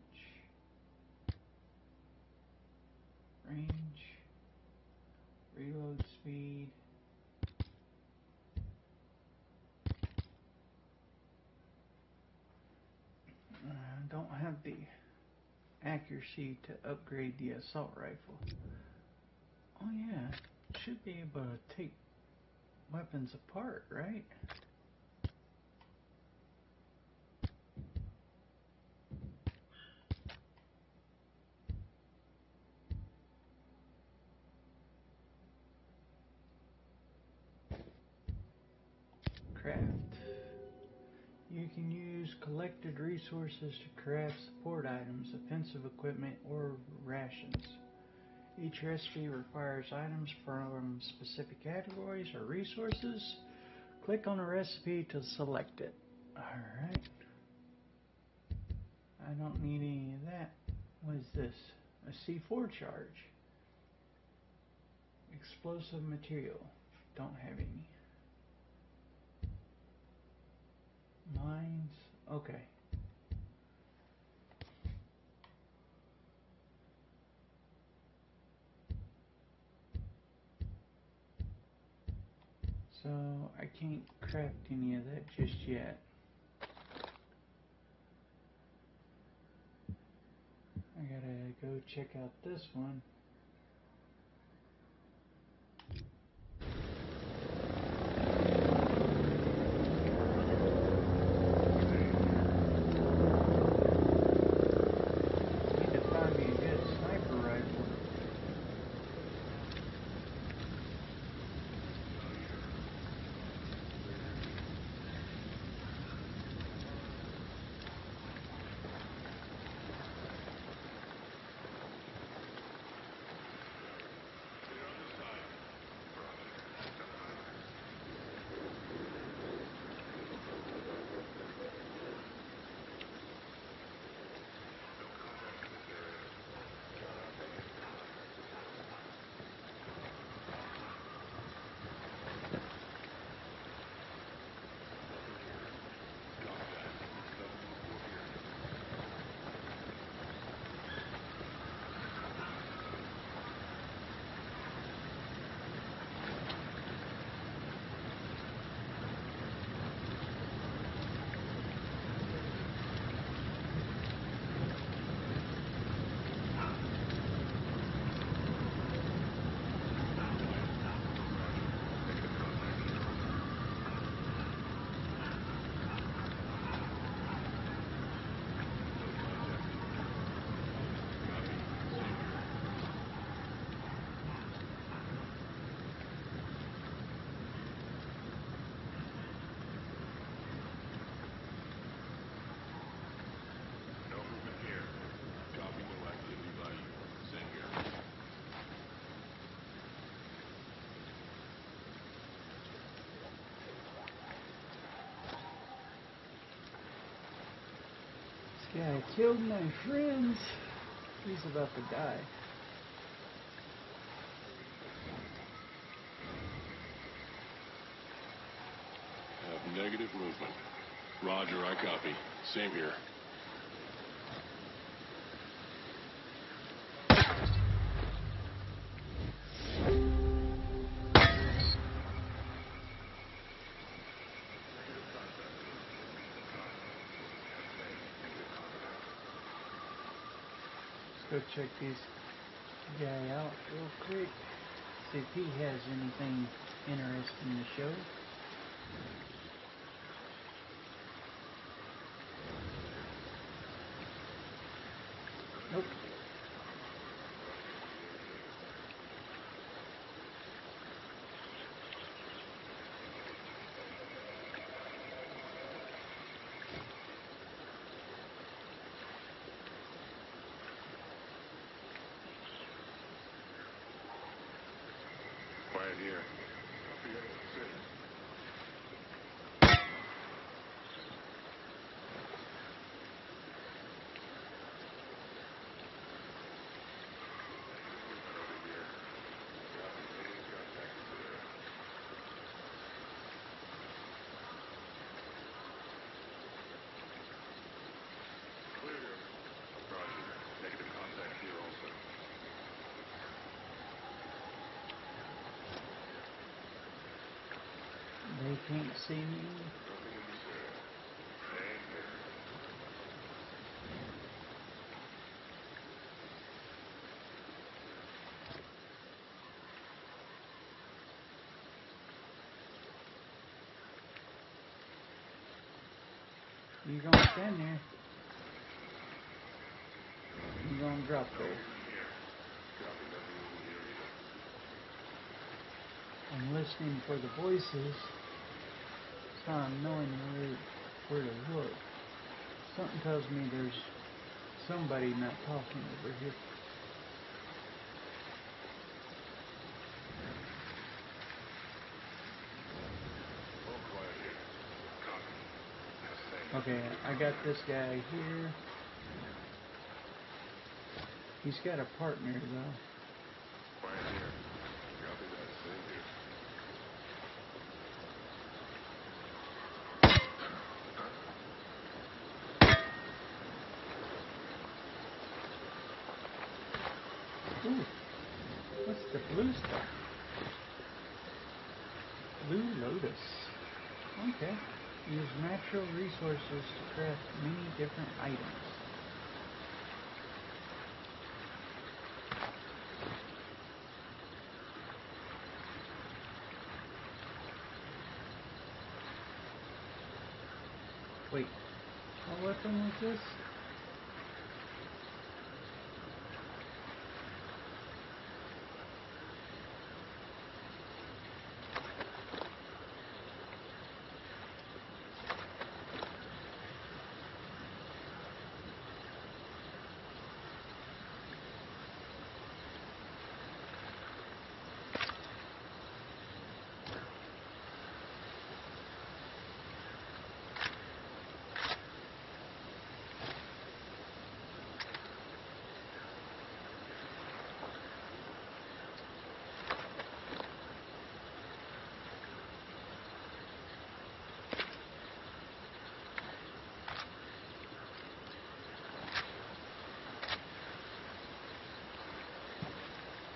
Reload speed. Don't have the accuracy to upgrade the assault rifle. Oh yeah, should be able to take weapons apart, right? Craft. You can use collected resources to craft support items, offensive equipment, or rations. Each recipe requires items from specific categories or resources. Click on a recipe to select it. Alright. I don't need any of that. What is this? A C4 charge. Explosive material. Don't have any. Mines. Okay. So I can't craft any of that just yet. I gotta go check out this one. Need to find me a good sniper rifle. Yeah, I killed my friends. He's about to die. Have negative movement. Roger, I copy. Same here. Let's go check this guy out real quick. See if he has anything interesting to show. Nope. Quiet here. They can't see me. You gonna stand there? You gonna drop there? I'm listening for the voices. It's not knowing where to look. Something tells me there's somebody not talking over here. Okay, I got this guy here. He's got a partner though. Ooh, what's the blue stuff? Blue Lotus. Okay. Use natural resources to craft many different items. Wait, what weapon was this?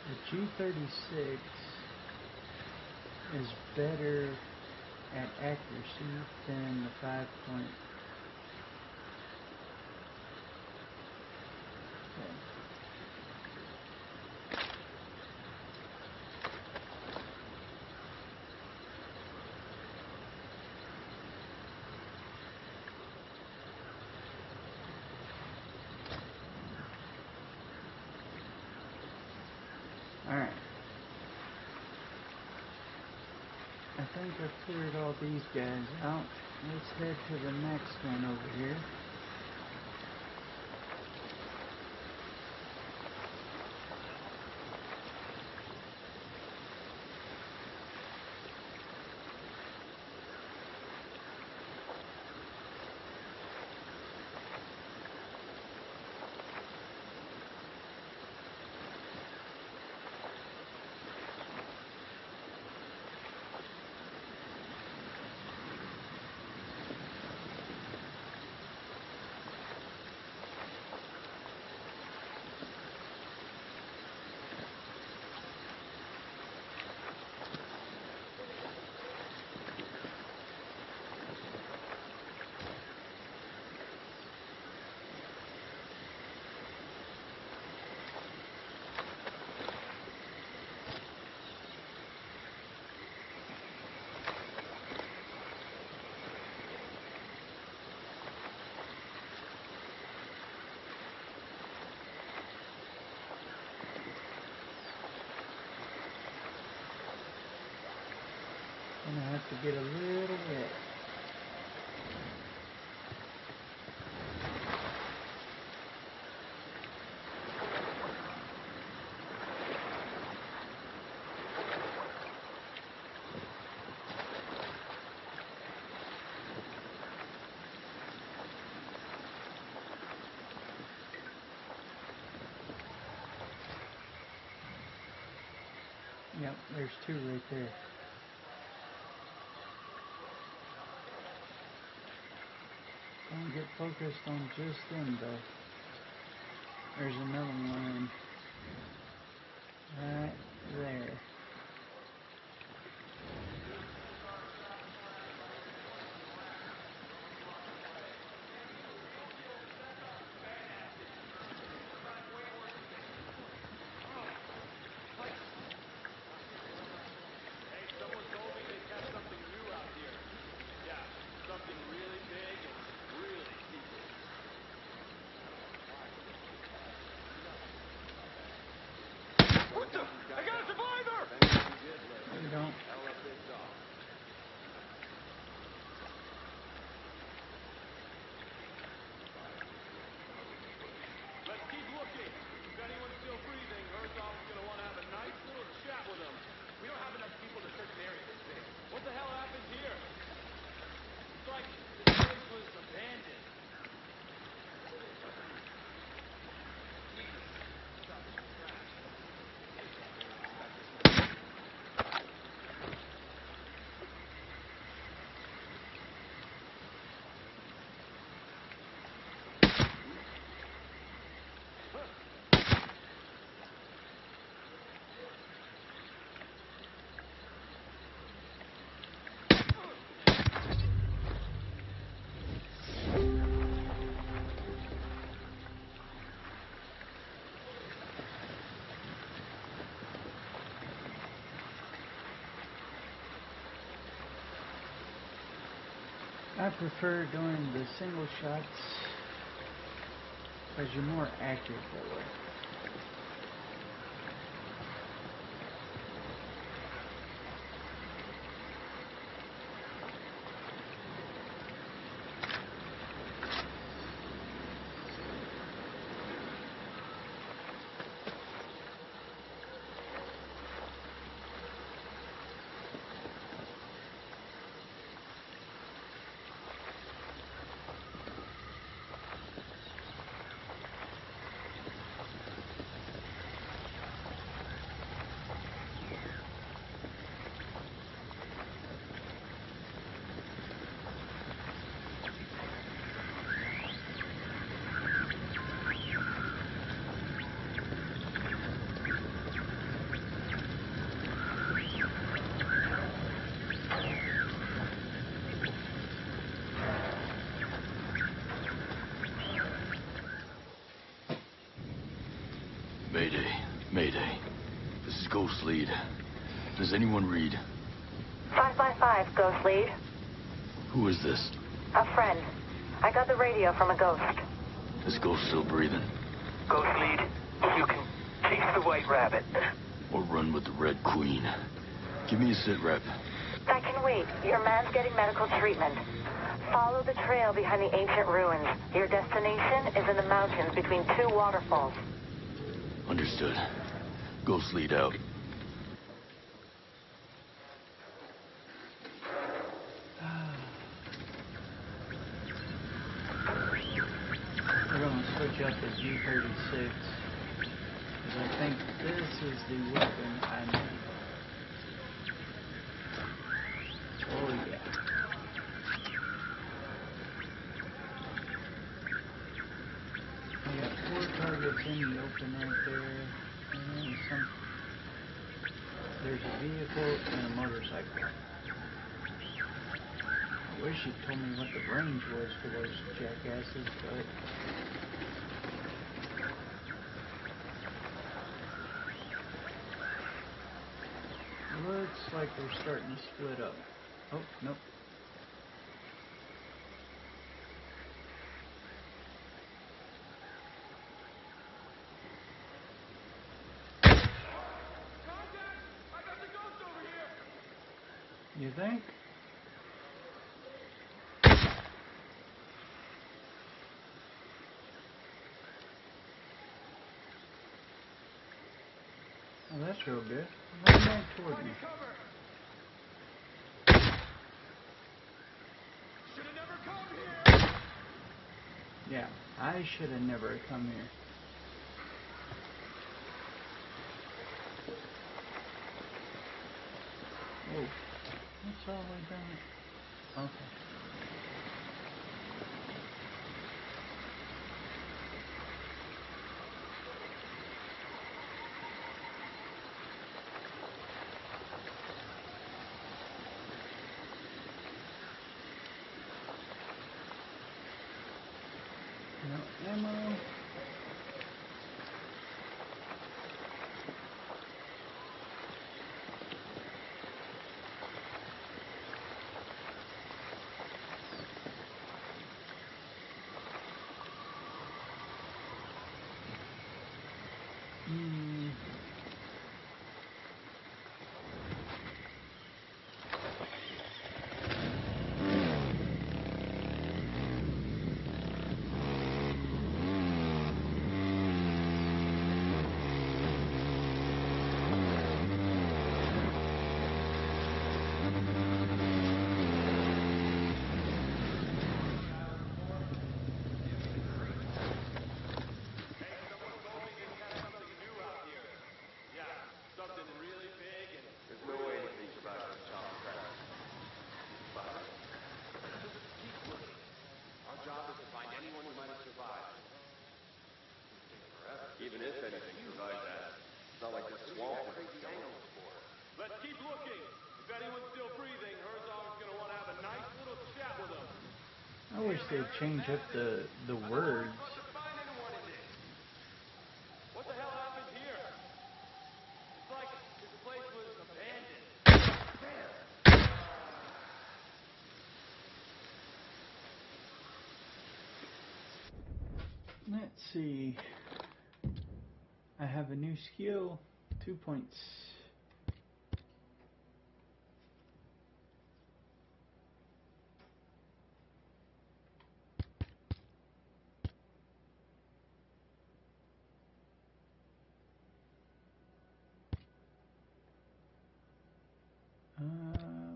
The G36 is better at accuracy than the 5. Alright. I think I've cleared all these guys out. Let's head to the next one over here. Gonna have to get a little wet. Yep, there's two right there. Don't get focused on just them though. There's another one right there. Hey, someone told me they kept something new out here. Yeah, something really big and really secret. What the? I got a survivor! You don't. Hella pissed off. Let's keep looking. If anyone's still breathing, Herzog's gonna want to have a nice little chat with them. We don't have enough people to search an area this big. What the hell happened here? It's like this place was abandoned. I prefer doing the single shots because you're more accurate that way. Mayday. Mayday. This is Ghost Lead. Does anyone read? 555, Ghost Lead. Who is this? A friend. I got the radio from a ghost. Is Ghost still breathing? Ghost Lead, you can chase the White Rabbit. Or run with the Red Queen? Give me a sit rep. I can wait. Your man's getting medical treatment. Follow the trail behind the ancient ruins. Your destination is in the mountains between two waterfalls. Understood. Ghost Lead out. We're going to switch out the G36 because I think this is the weapon I need. Oh yeah. I got 4 targets in the open right there, and then there's a vehicle and a motorcycle. I wish you'd told me what the range was for those jackasses, but looks like they're starting to split up. Oh, nope. You think? Oh, that's real good. Run back toward me. Should have never come here. Yeah, I should have never come here. Oh, that's all the way down. Okay. No ammo. Even if anything survived that, it's not like this swamp was crazy animals for. Let's keep looking. If anyone's still breathing, Herzog's gonna want to have a nice little chat with them. I wish they'd change up the words. What the hell happened here? It's like this place was abandoned. Let's see. I have a new skill, 2 points.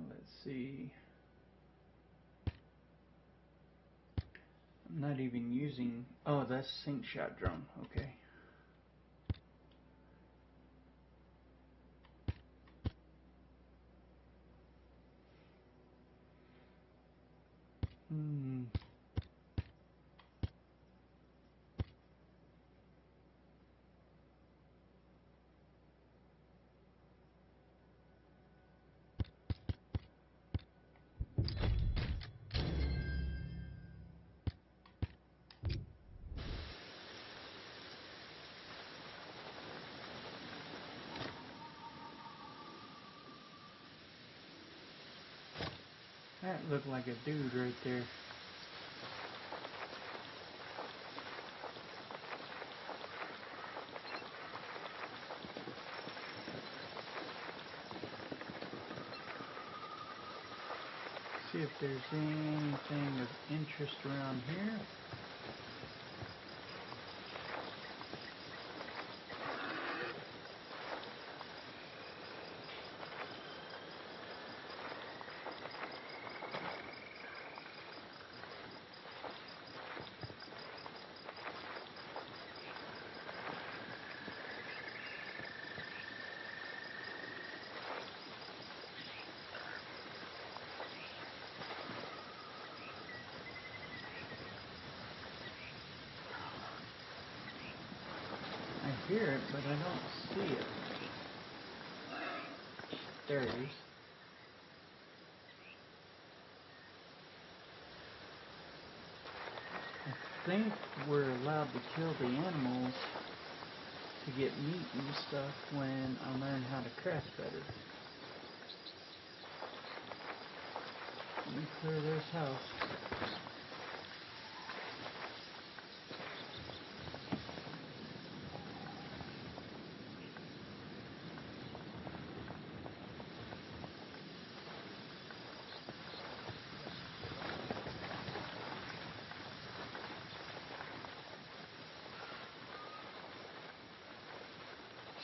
Let's see. I'm not even using. Oh, that's sync shot drone. Okay. That looked like a dude right there. See if there's anything of interest around here. I hear it, but I don't see it. There it is. I think we're allowed to kill the animals to get meat and stuff when I learn how to craft better. Let me clear this house.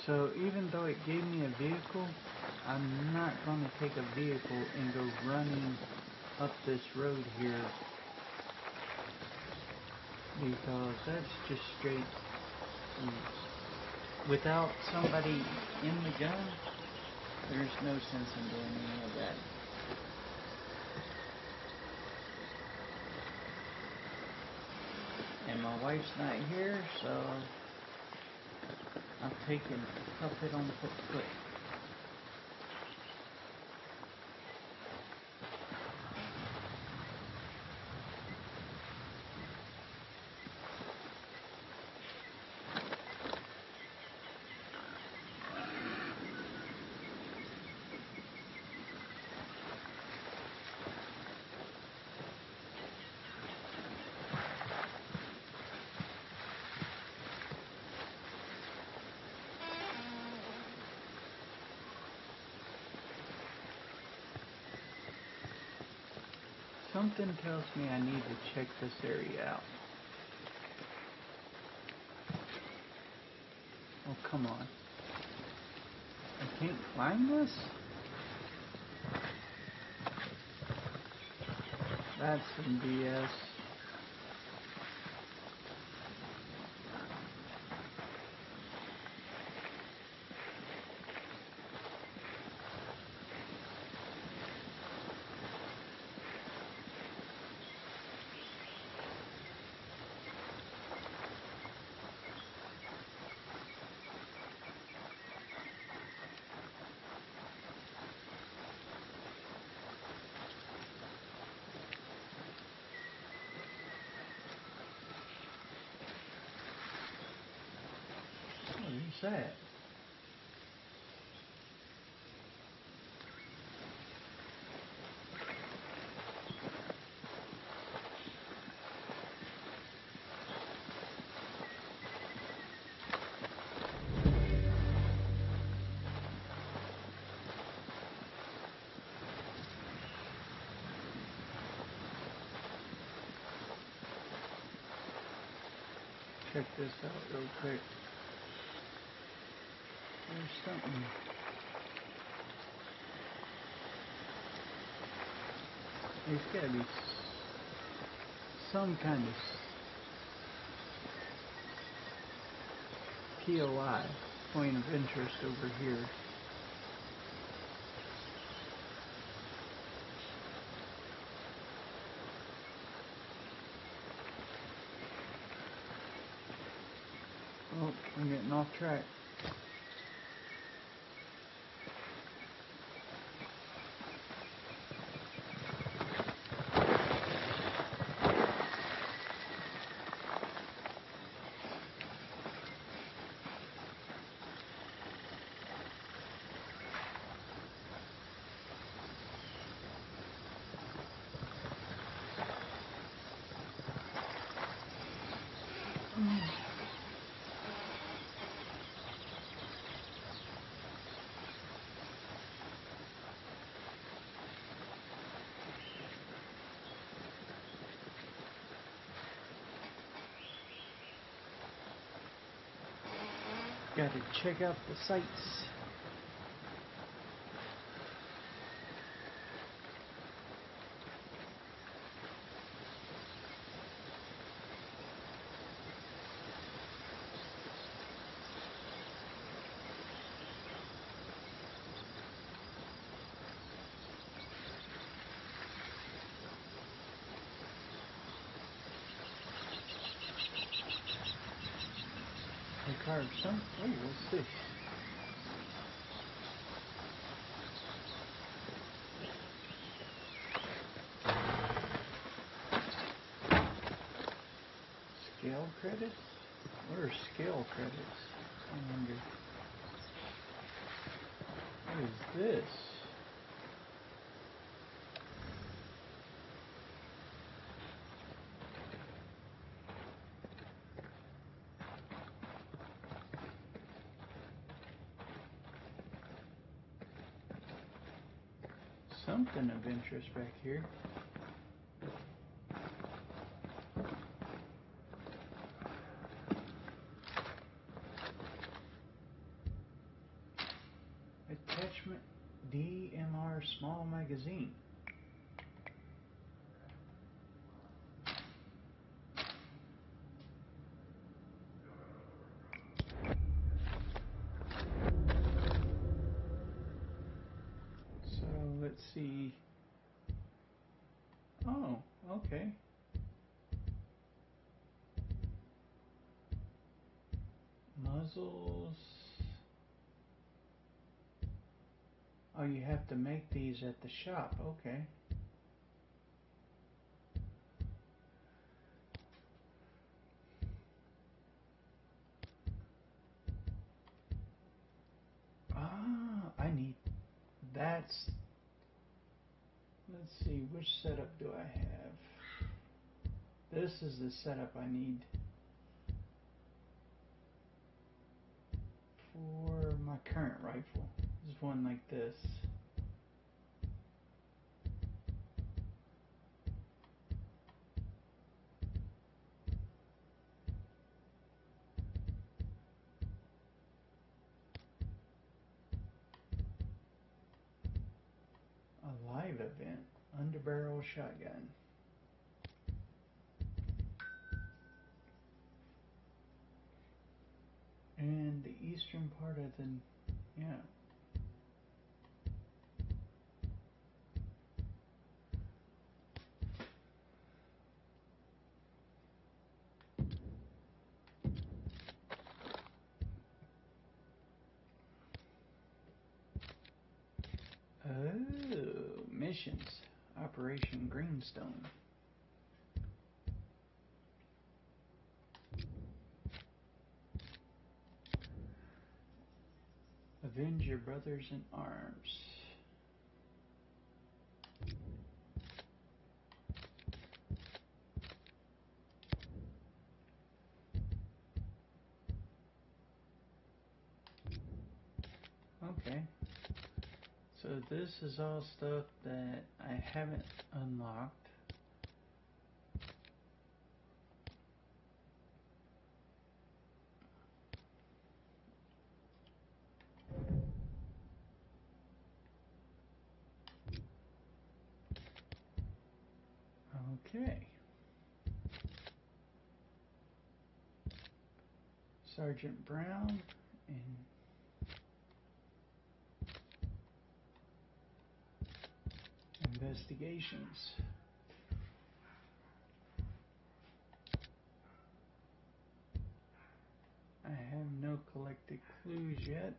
So even though it gave me a vehicle, I'm not going to take a vehicle and go running up this road here, because that's just straight. Without somebody in the gun, there's no sense in doing any of that. And my wife's not here, so I've taken tough it on foot. Something tells me I need to check this area out. Oh, come on. I can't climb this? That's some BS. What is that? Check this out real quick. There's something. There's gotta be some kind of POI, point of interest, over here. Oh, I'm getting off track. Got to check out the sights. Carve some. Oh, what's this? Scale credits? What are scale credits? I wonder. What is this? Something of interest back here. Attachment DMR small magazine. So let's see. Oh, okay. Muzzles. Oh, you have to make these at the shop. Okay. Ah, I need. That's. Let's see, which setup do I have? This is the setup I need for my current rifle. This is one like this. A live event, underbarrel shotgun. And the eastern part of the, yeah. Oh, missions. Operation Greenstone. Avenge your brothers in arms. Okay. So this is all stuff that I haven't unlocked. Okay. Sergeant Brown and investigations. I have no collected clues yet.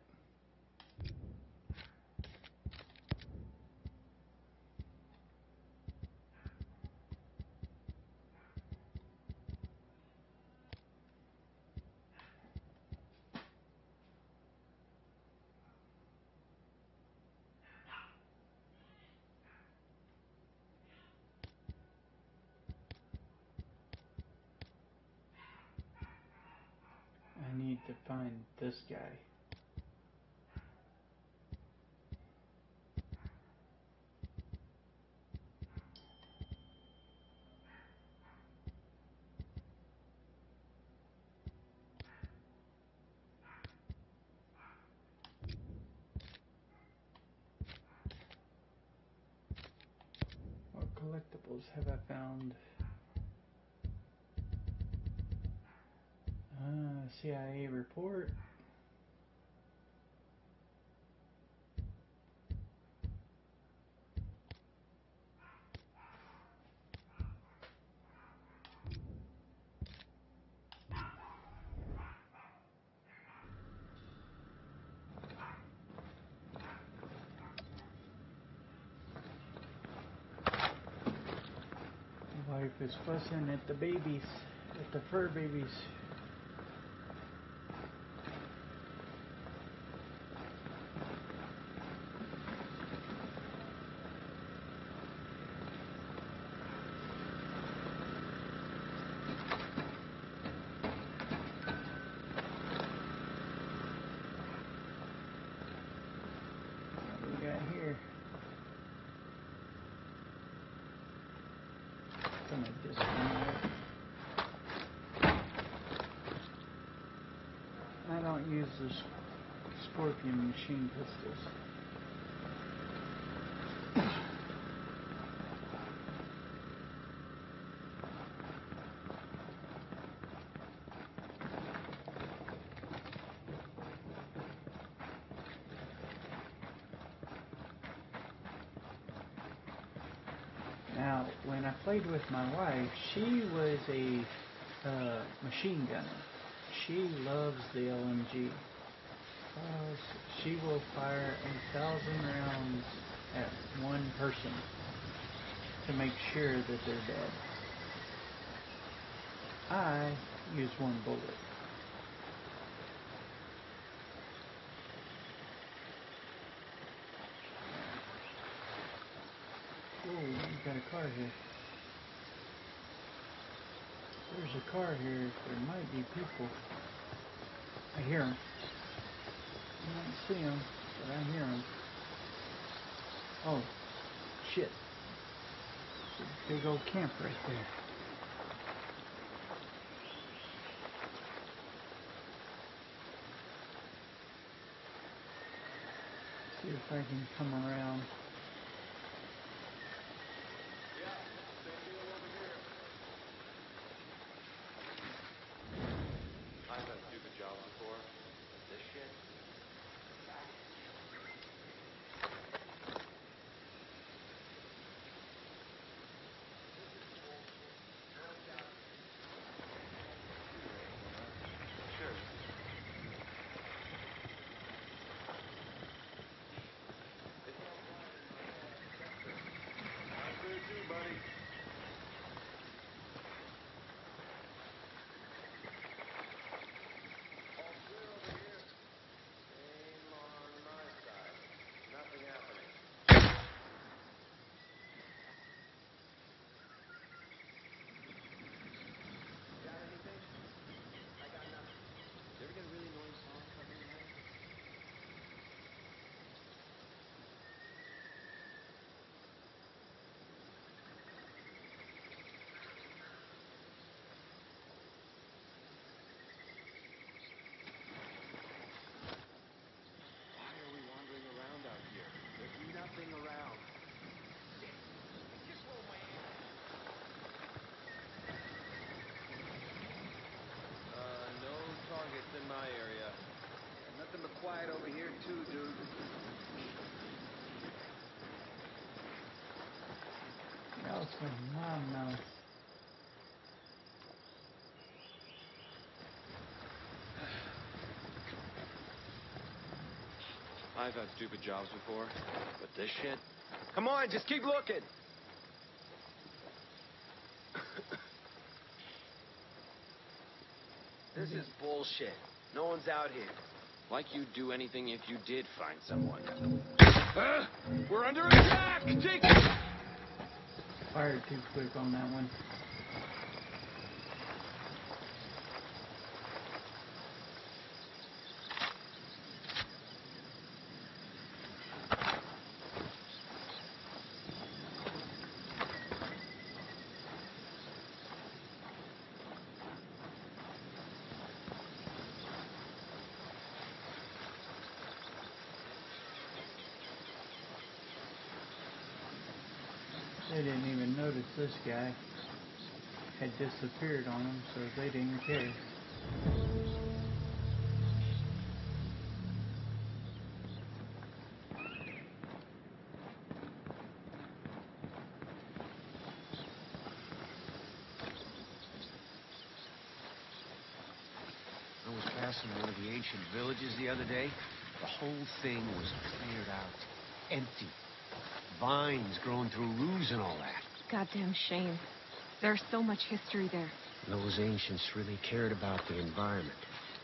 I need to find this guy. What collectibles have I found? CIA report. Wife is fussing at the babies, at the fur babies. What we got here? Gonna disconnect. I don't use this Scorpion machine pistols. Now, when I played with my wife, she was a machine gunner. She loves the LMG. She will fire 1,000 rounds at one person to make sure that they're dead. I use one bullet. Oh, we got a car here. There's a car here. There might be people. I hear them. I don't see them, but I hear them. Oh, shit. It's a big old camp right there. See if I can come around. I've done stupid jobs before. This shit. Sure. I'm clear too, buddy. All clear over here. Same on my side. Nothing happening. Got anything? I got nothing. You ever get a really annoying song stuck in your head? Why are we wandering around out here? There's nothing around. Shit. Just roll my ass. No targets in my area. Nothing but quiet over here too, dude. Nelson, Mama. I've had stupid jobs before, but this shit? Come on, just keep looking. This is bullshit. No one's out here. Like you'd do anything if you did find someone. We're under attack! Take it! Fired too quick on that one. They didn't even notice this guy had disappeared on them, so they didn't care. I was passing one of the ancient villages the other day. The whole thing was cleared out. Empty. Vines growing through roofs and all that. Goddamn shame. There's so much history there. Those ancients really cared about the environment.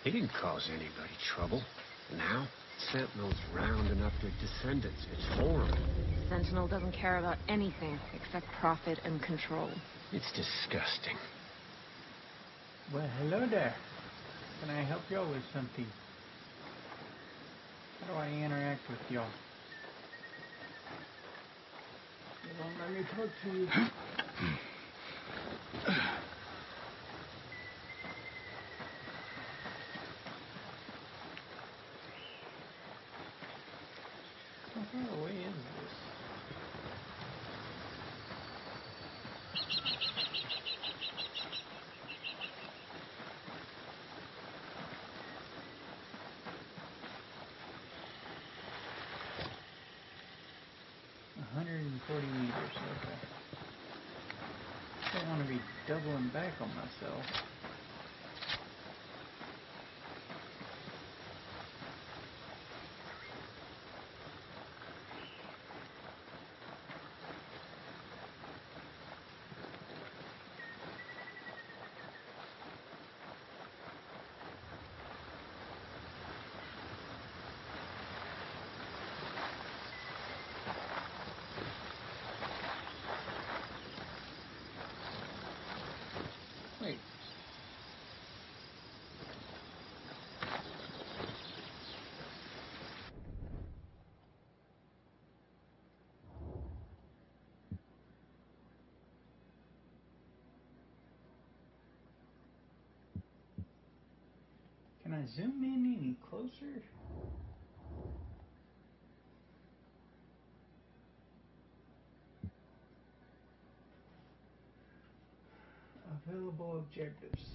They didn't cause anybody trouble. Now, Sentinel's rounding up their descendants. It's horrible. Sentinel doesn't care about anything except profit and control. It's disgusting. Well, hello there. Can I help y'all with something? How do I interact with y'all? You won't let me talk to you. How far away is this? $140 meters, okay. Don't want to be doubling back on myself. Wait. Can I zoom in any closer? Available objectives.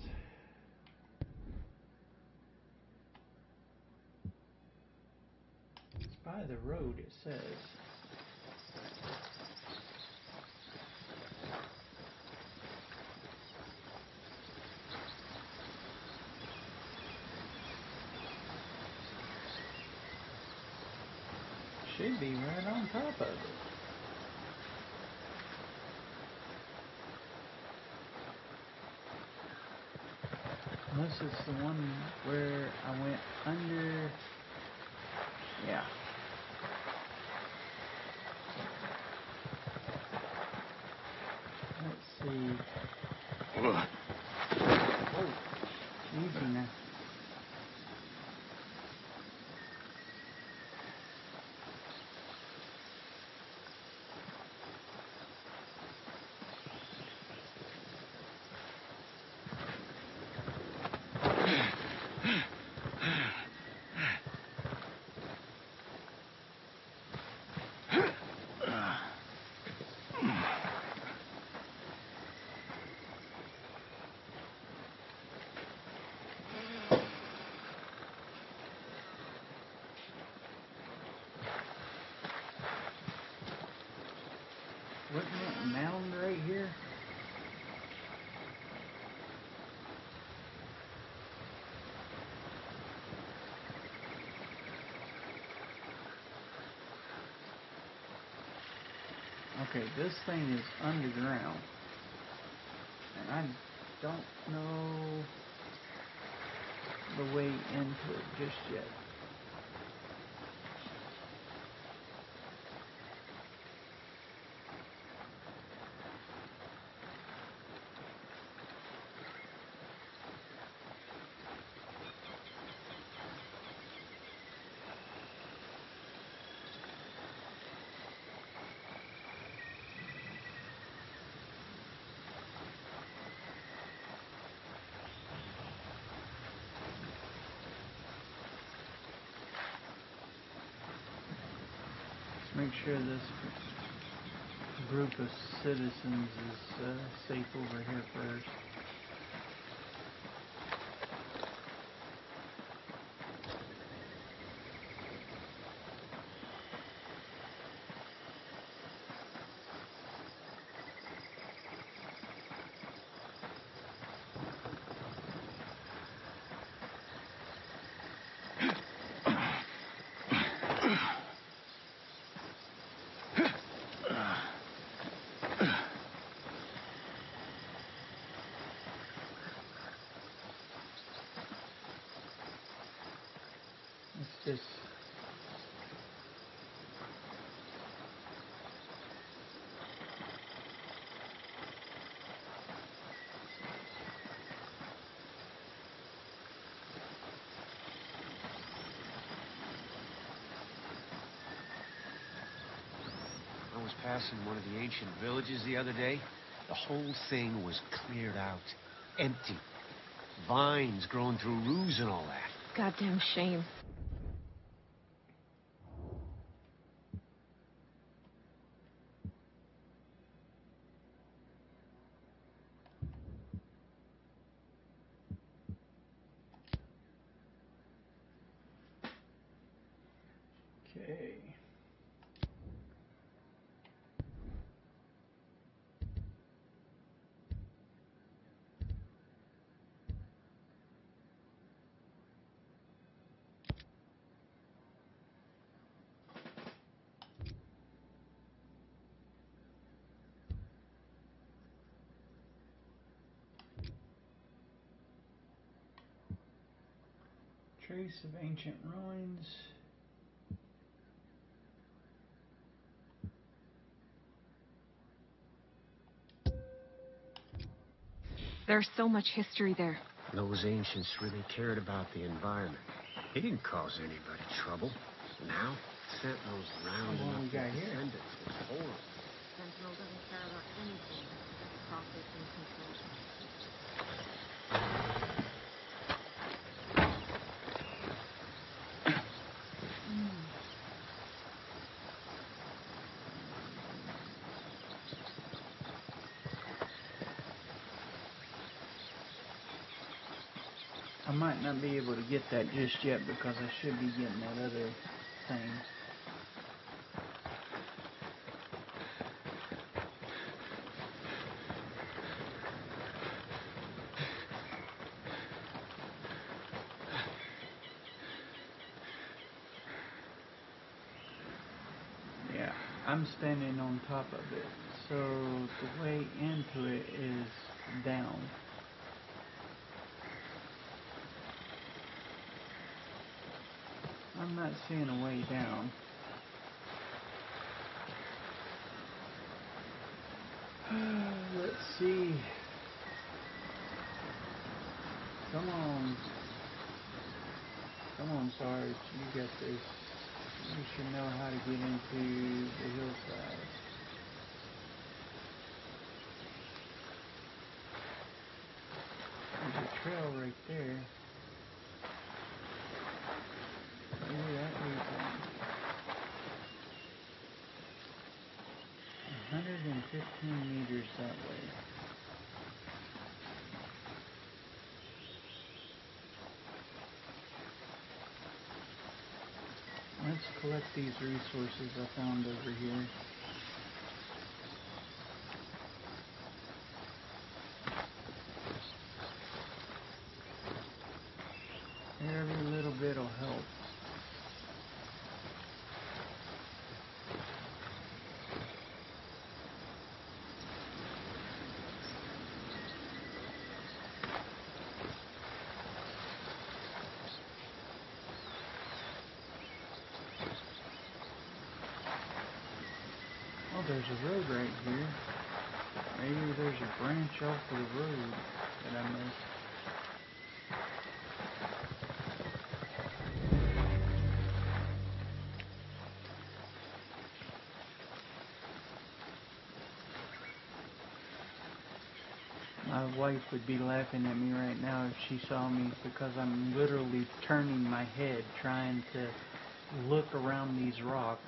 It's by the road, it says. Should be right on top of it. Unless it's the one where I went under. Yeah. Let's see. Oh, easy now. Wasn't that mound right here? Okay, this thing is underground. And I don't know the way into it just yet. Make sure this group of citizens is safe over here first. It's just I was passing one of the ancient villages the other day. The whole thing was cleared out. Empty. Vines growing through roofs and all that. Goddamn shame. Okay. Trace of ancient ruins. There's so much history there. Those ancients really cared about the environment. They didn't cause anybody trouble. Now, Sentinels rounding what we up their got here? descendants. It's horrible. Sentinel doesn't care about anything except profit and control. I might not be able to get that just yet because I should be getting that other thing. Yeah, I'm standing on top of it, so the way into it is down. I'm not seeing a way down. Let's see. Come on. Come on, Sarge. You got this. You should know how to get into the hillside. There's a trail right there. Maybe that leads on. 115 meters that way. Let's collect these resources I found over here. Every little bit will help. Oh, there's a road right here. Maybe there's a branch off of the road that I missed. My wife would be laughing at me right now if she saw me because I'm literally turning my head trying to look around these rocks.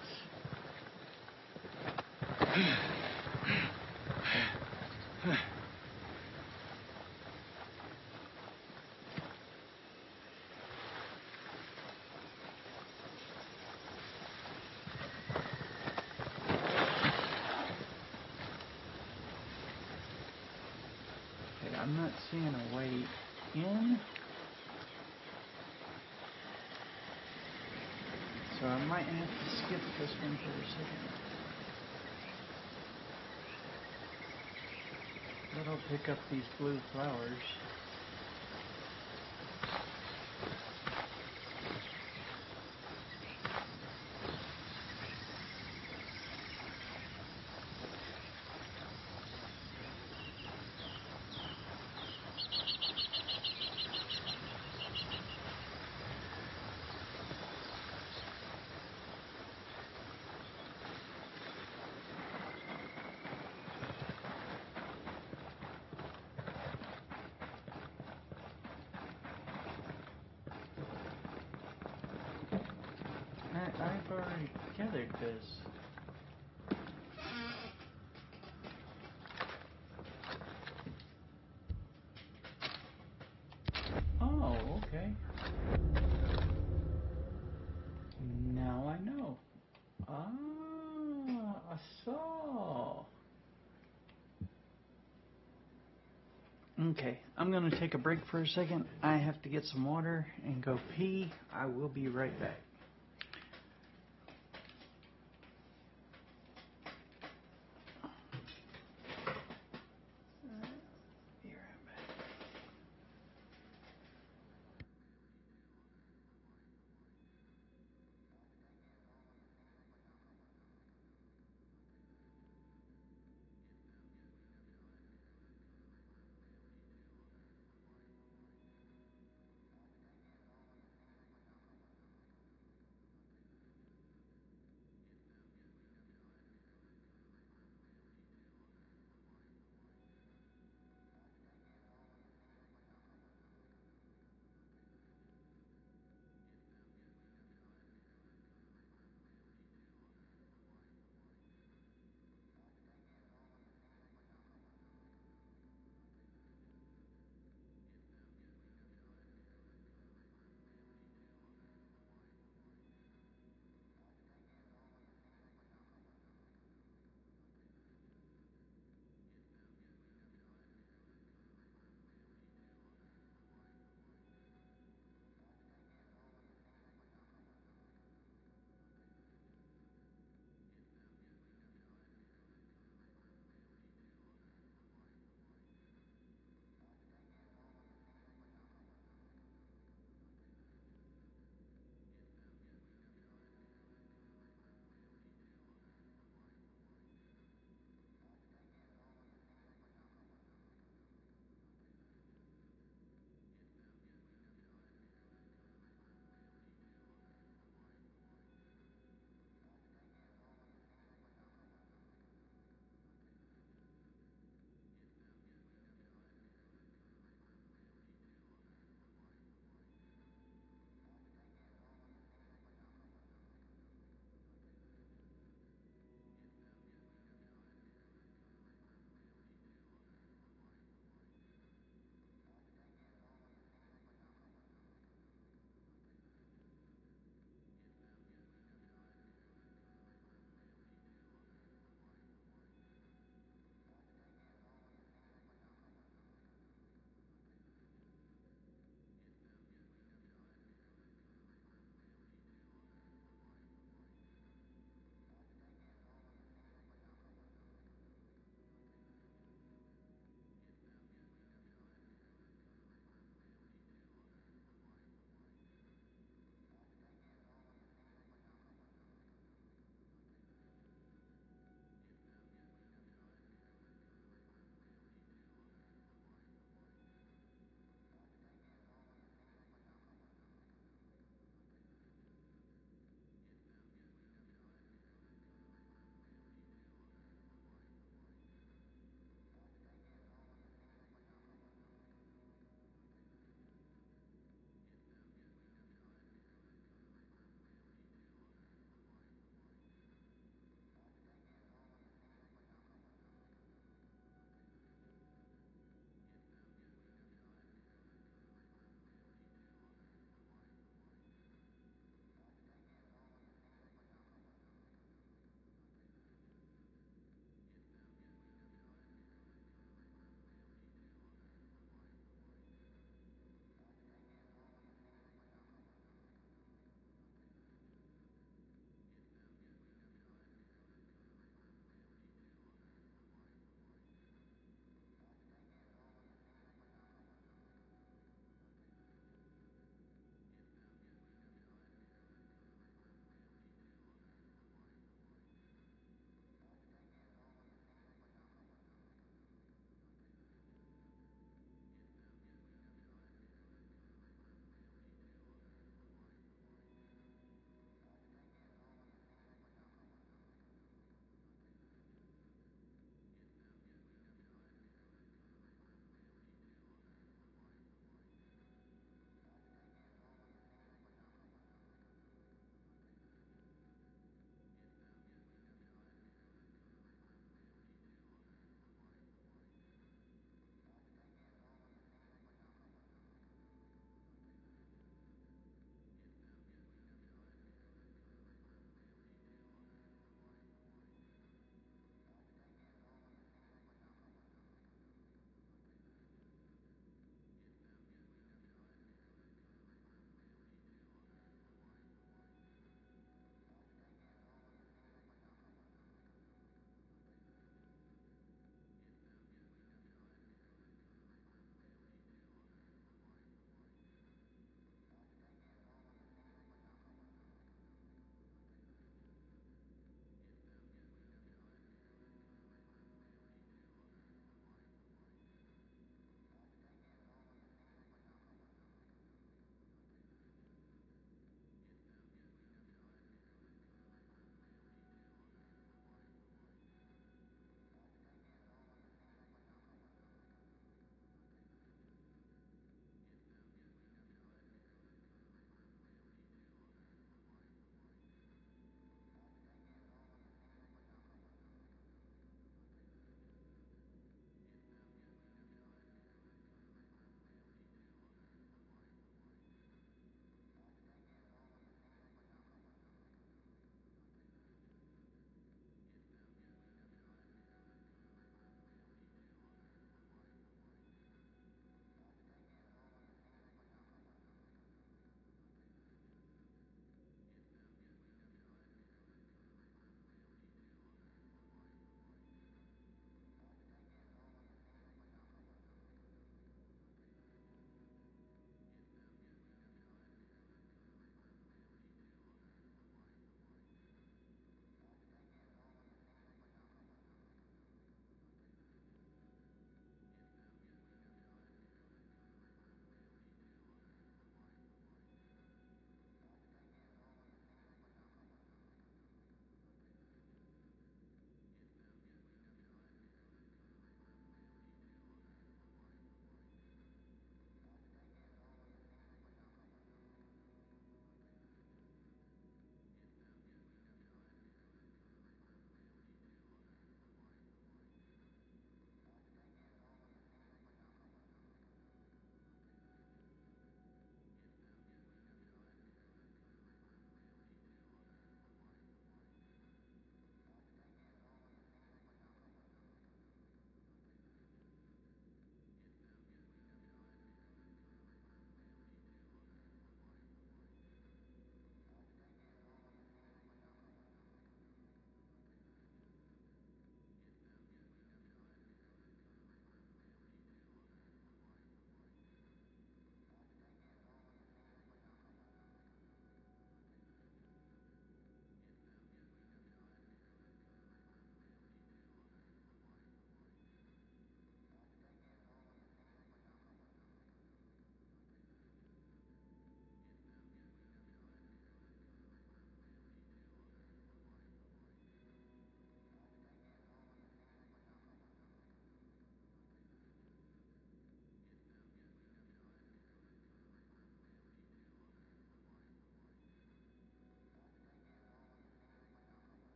Okay, I'm not seeing a way in. So I might have to skip this one for a second. But I'll pick up these blue flowers. I've already gathered this. Oh, okay. Now I know. Okay, I'm going to take a break for a second. I have to get some water and go pee. I will be right back.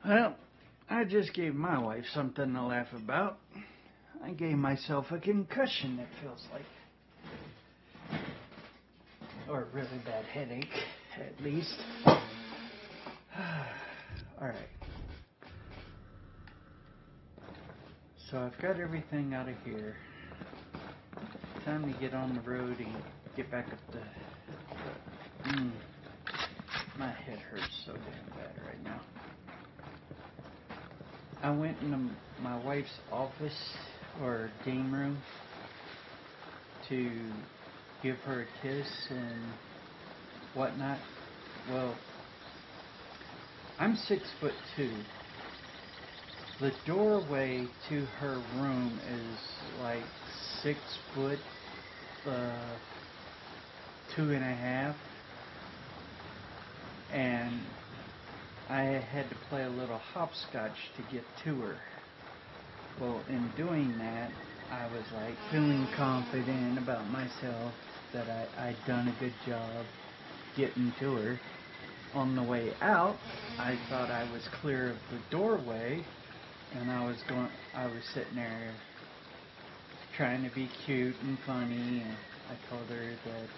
Well, I just gave my wife something to laugh about. I gave myself a concussion, it feels like. Or a really bad headache, at least. Alright. So I've got everything out of here. Time to get on the road and get back up the... My head hurts so damn bad right now. I went into my wife's office or game room to give her a kiss and whatnot. Well, I'm 6'2". The doorway to her room is like 6 foot 2.5, and I had to play a little hopscotch to get to her. Well, in doing that, I was like feeling confident about myself that I'd done a good job getting to her. On the way out, I thought I was clear of the doorway, and I was sitting there trying to be cute and funny, and I told her that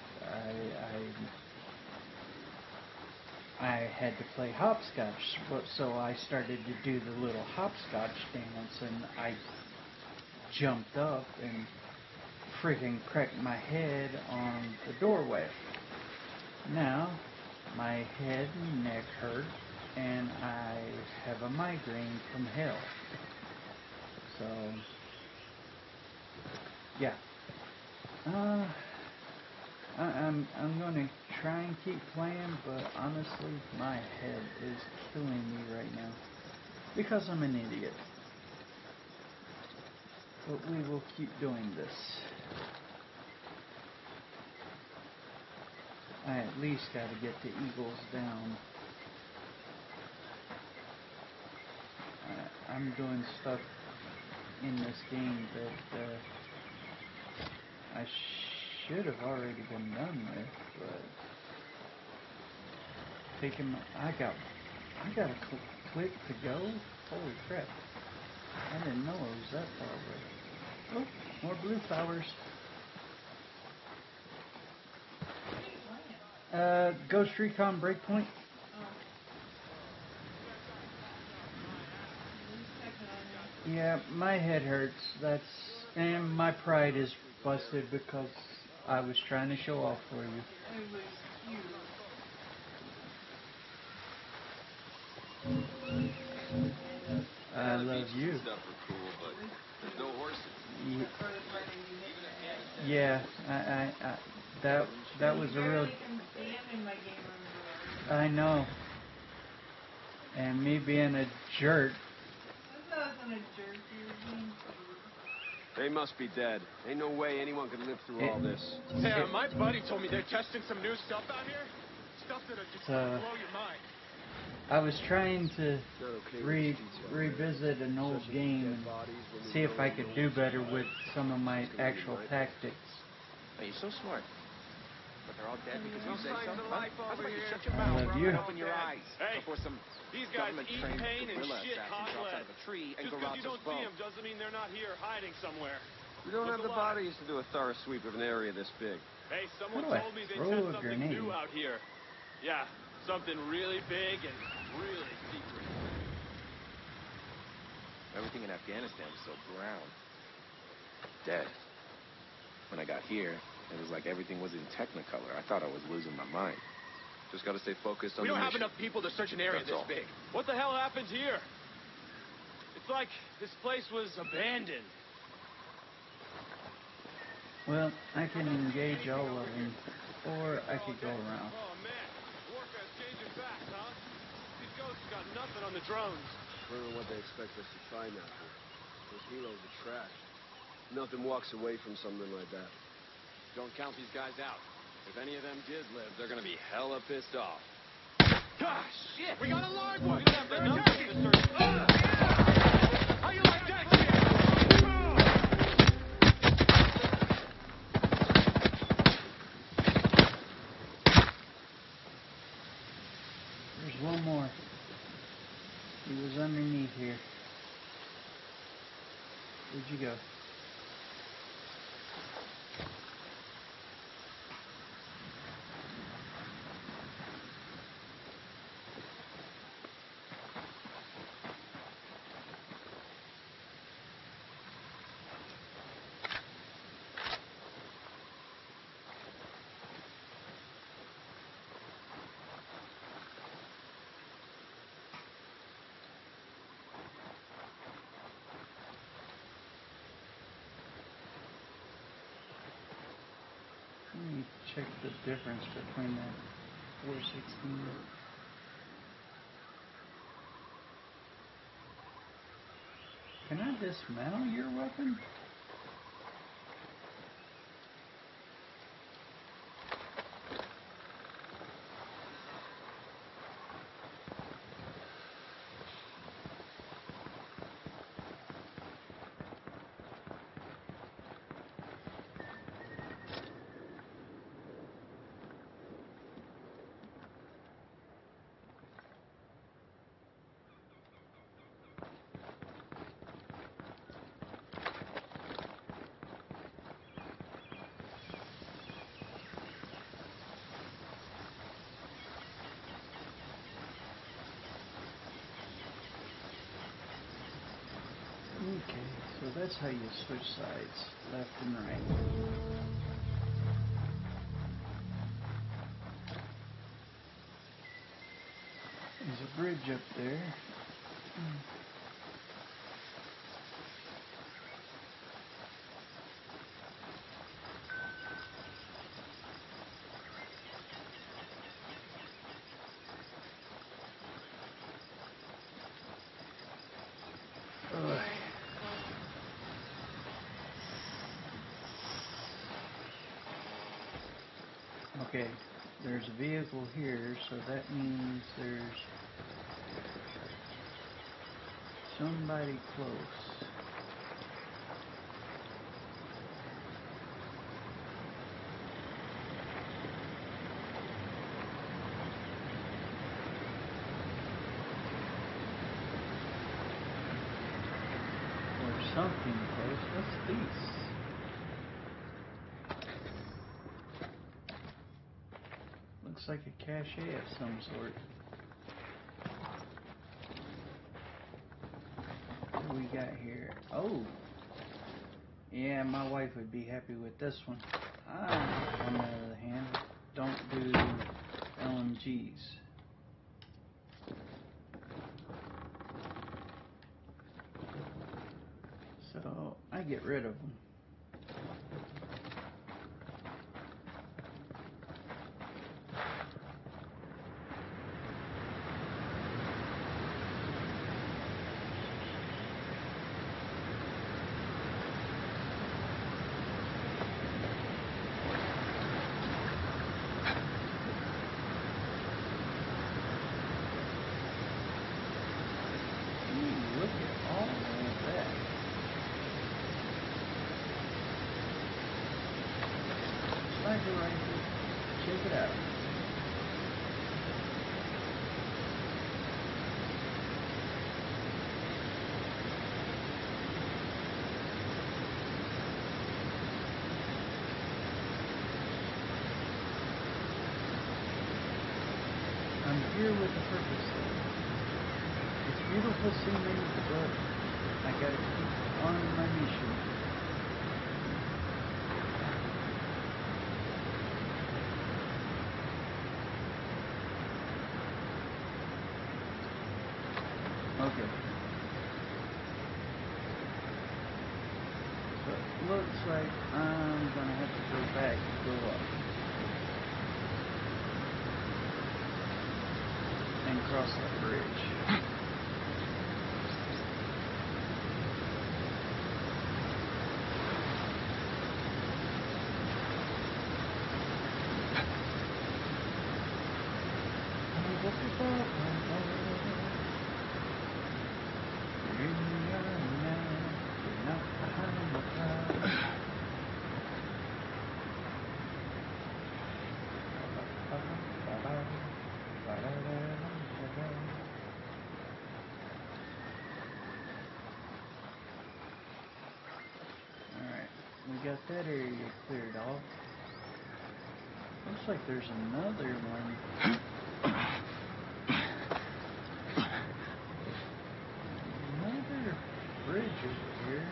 I had to play hopscotch, so I started to do the little hopscotch dance, and I jumped up and friggin' cracked my head on the doorway. Now, my head and neck hurt, and I have a migraine from hell. So, yeah. I'm going to try and keep playing, but honestly, my head is killing me right now. Because I'm an idiot. But we will keep doing this. I at least got to get the Eagles down. I'm doing stuff in this game that I should have already been done with, but I got a click to go. Holy crap! I didn't know it was that far away. Oh, more blue flowers. Ghost Recon Breakpoint. Yeah, my head hurts. And my pride is busted because I was trying to show off for you. I love you. Stuff are cool, but there's no horses. Yeah, that was a real. I know. And me being a jerk. They must be dead. Ain't no way anyone could live through all this. Yeah, my buddy told me they're testing some new stuff out here. Stuff that'll just blow your mind. I was trying to revisit an old game and see if I could do better with some of my actual tactics. Hey, you're so smart. But they're all dead because you say so? Shut your I mouth, love bro, you. and open your eyes. Hey, before some these guys eat government-trained pain and gorilla shit assassin hot drops lead. out of a tree and Just because you garrotes don't bow. see them doesn't mean they're not here hiding somewhere. We don't What's have the lie? bodies to do a thorough sweep of an area this big. Hey, someone How do I told me they throw test a something grenade? new out here. Yeah, something really big and really secret. Everything in Afghanistan was so brown. Dead. When I got here, it was like everything was in Technicolor. I thought I was losing my mind. Just gotta stay focused on We the don't have mission. enough people to search an area That's this all. big. What the hell happened here? It's like this place was abandoned. Well, I can engage all of them, or I could go around. Oh man, warfare's changing fast, huh? These ghosts got nothing on the drones. I don't know what they expect us to try now. Those heroes are trash. Nothing walks away from something like that. Don't count these guys out. If any of them did live, they're gonna be hella pissed off. Ah, shit! We got a live one! We don't have the numbers to search. How you like that, shit? There's one more. He was check the difference between that 416. Can I dismantle your weapon? Okay, so that's how you switch sides, left and right. There's a bridge up there. Okay, there's a vehicle here, so that means there's somebody close. Or something close. What's these? Looks like a cache of some sort. What do we got here? Oh! Yeah, my wife would be happy with this one. I, on the other hand, don't do LMGs. So, I get rid of them. Look at all of that. Sniper rifle. Check it out. I'm here with a purpose, though. It's beautiful scenery, but I gotta keep on my mission. Okay. So it looks like I'm gonna have to go back and go up. And cross that bridge. Alright, we got that area cleared off. Looks like there's another one. Another bridge over here.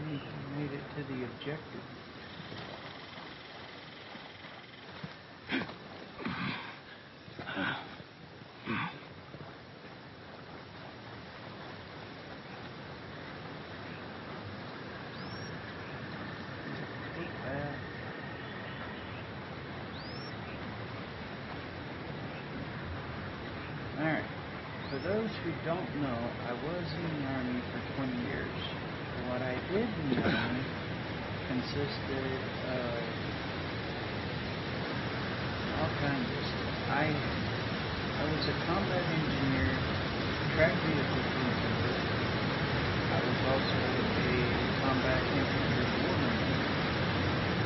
We made it to the objective. for those who don't know, I was in the Army for 20 years. What I did in the Army consisted of all kinds of stuff. I was a combat engineer, track vehicle trooper. I was also a combat infantry warrior.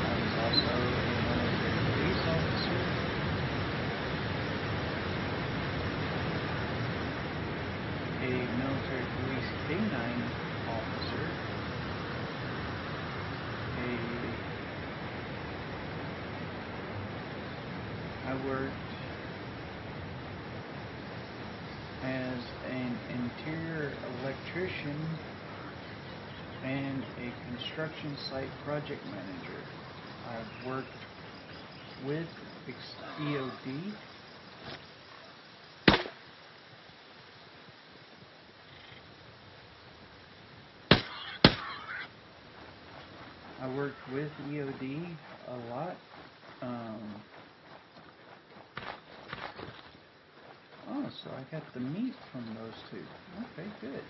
I was also a military police officer. A military police canine officer. I worked as an interior electrician and a construction site project manager. I've worked with EOD. I worked with EOD a lot. So I got the meat from those two. Okay, good.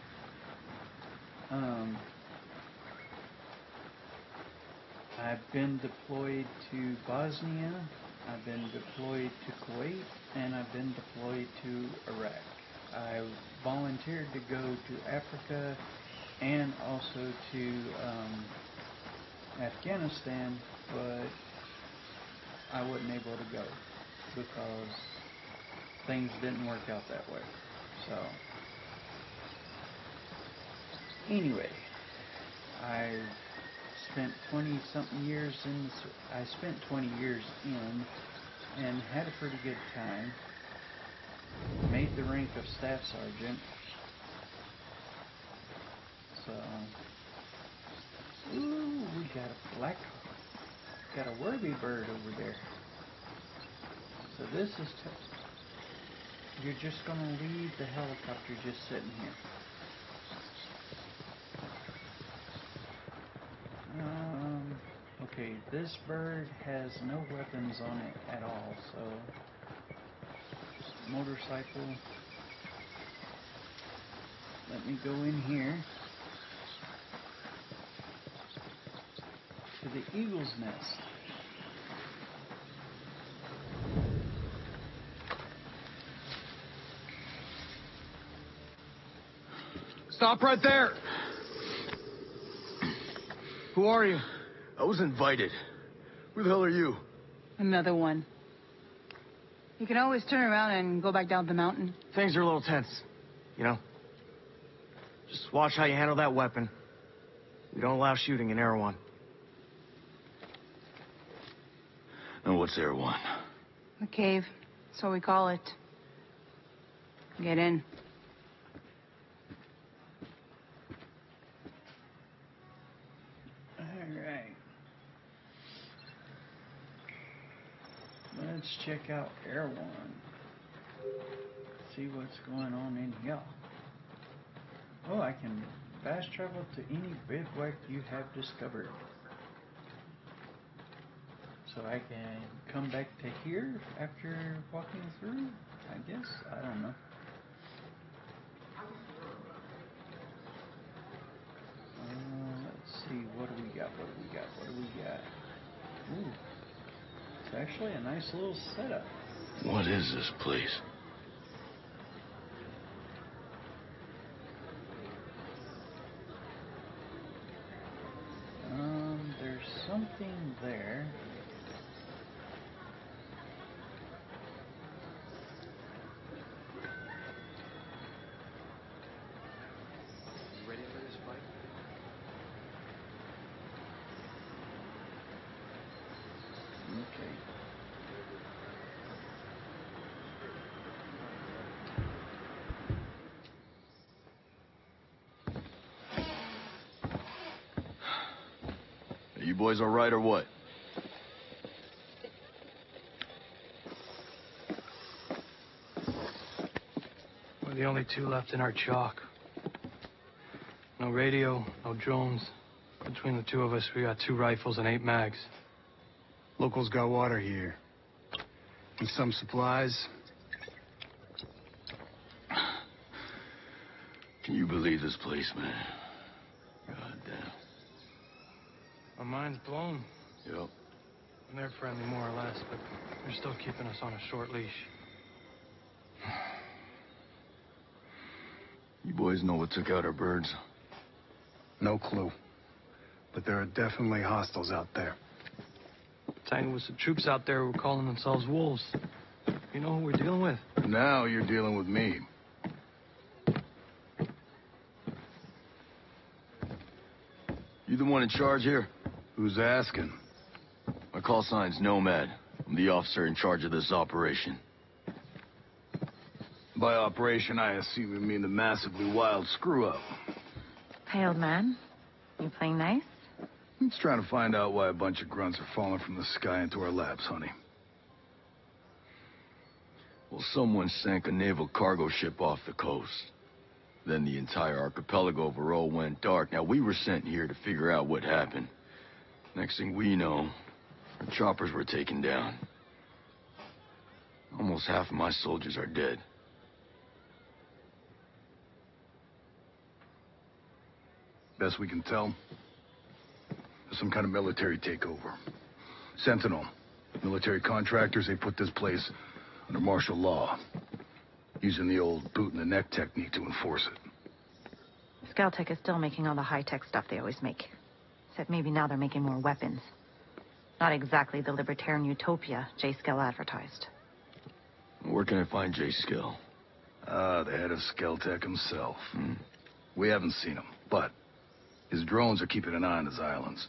I've been deployed to Bosnia, I've been deployed to Kuwait, and I've been deployed to Iraq. I volunteered to go to Africa and also to Afghanistan, but I wasn't able to go because things didn't work out that way. So, anyway, I spent 20-something years I spent 20 years in and had a pretty good time. Made the rank of staff sergeant. So, ooh, we got a worthy bird over there. So this is you're just gonna leave the helicopter just sitting here. Okay, this bird has no weapons on it at all, so motorcycle. Let me go in here to the eagle's nest. Stop right there! Who are you? I was invited. Who the hell are you? Another one. You can always turn around and go back down the mountain. Things are a little tense, you know? Just watch how you handle that weapon. We don't allow shooting in Erewhon. And what's Erewhon? The cave. That's what we call it. Get in. Alright. Let's check out Erewhon. See what's going on in here. Oh, I can fast travel to any bivouac you have discovered. So I can come back to here after walking through, I guess. I don't know. Let's see, what do we got? Ooh, it's actually a nice little setup. What is this place? There's something there. You ready for this fight? Okay. Are you boys all right or what? We're the only two left in our chalk. No radio, no drones. Between the two of us, we got 2 rifles and 8 mags. Locals got water here. And some supplies. Can you believe this place, man? God damn. My mind's blown. Yep. And they're friendly, more or less, but they're still keeping us on a short leash. You boys know what took out our birds? No clue. But there are definitely hostiles out there. Tangled with some troops out there who were calling themselves wolves. You know who we're dealing with? Now you're dealing with me. You the one in charge here? Who's asking? My call sign's Nomad. I'm the officer in charge of this operation. By operation, I assume you mean the massively wild screw-up. Hey, old man. You playing nice? I'm just trying to find out why a bunch of grunts are falling from the sky into our laps, honey. Well, someone sank a naval cargo ship off the coast. Then the entire archipelago of Varol went dark. Now, we were sent here to figure out what happened. Next thing we know, the choppers were taken down. Almost half of my soldiers are dead. Best we can tell, there's some kind of military takeover. Sentinel, military contractors, they put this place under martial law, using the old boot-in-the-neck technique to enforce it. Scaltech is still making all the high-tech stuff they always make. Except maybe now they're making more weapons. Not exactly the libertarian utopia Jay Skell advertised. Where can I find Jay Skell? The head of Scaltech himself. We haven't seen him, but his drones are keeping an eye on his islands.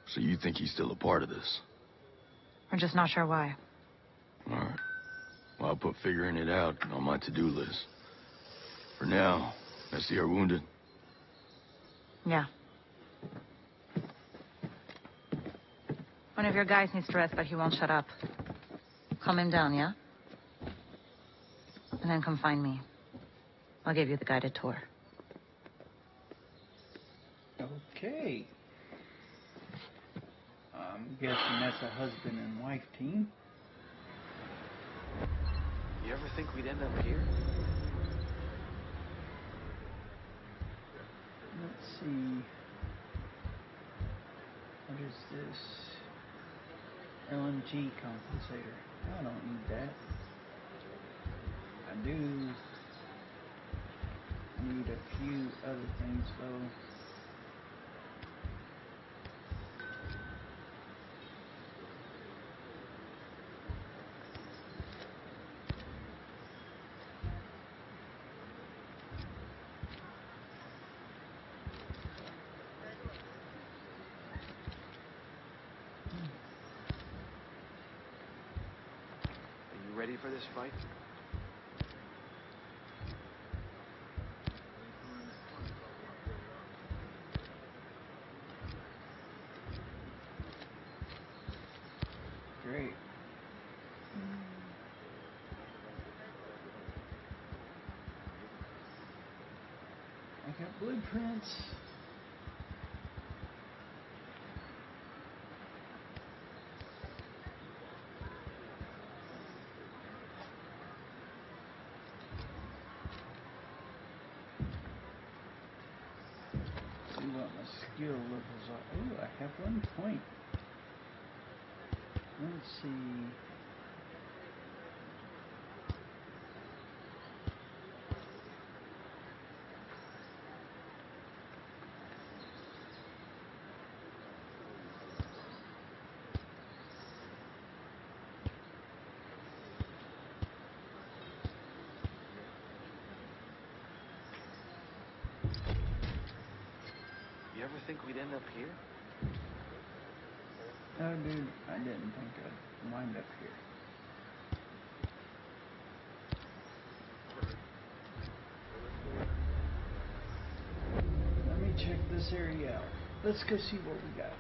So you think he's still a part of this? We're just not sure why. All right. Well, I'll put figuring it out on my to-do list. For now, let's see our wounded. Yeah. One of your guys needs to rest, but he won't shut up. Calm him down, yeah? And then come find me. I'll give you the guided tour. Okay. I'm guessing that's a husband and wife team. You ever think we'd end up here? Let's see. What is this? LNG compensator. I don't need that. I do need a few other things though. Ready for this fight? Great. I got blueprints. Skill levels are. Ooh, I have 1 point. Let's see. You ever think we'd end up here? No, dude, I didn't think I'd wind up here. Let me check this area out. Let's go see what we got.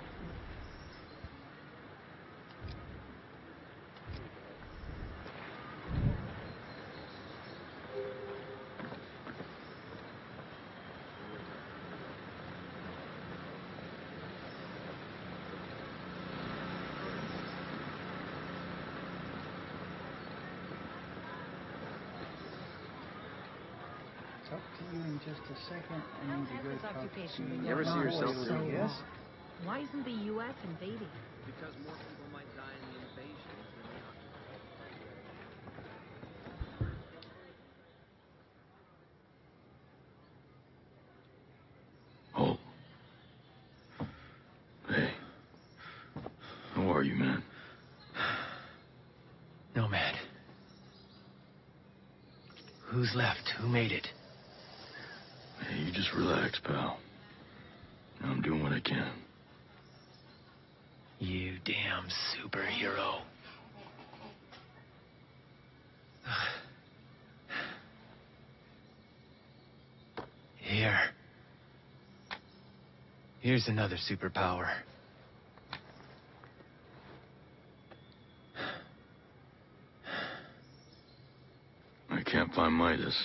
talk to you in just a second. I need to go This talk occupation to been You ever going see on yourself for there? so Yes. long? Why isn't the U.S. invading? Because more people might die in the invasions than the Oh. Hey. How are you, man? Nomad. Who's left? Who made it? Hey, you just relax, pal. I'm doing what I can. You damn superhero. Here's another superpower. I can't find Midas.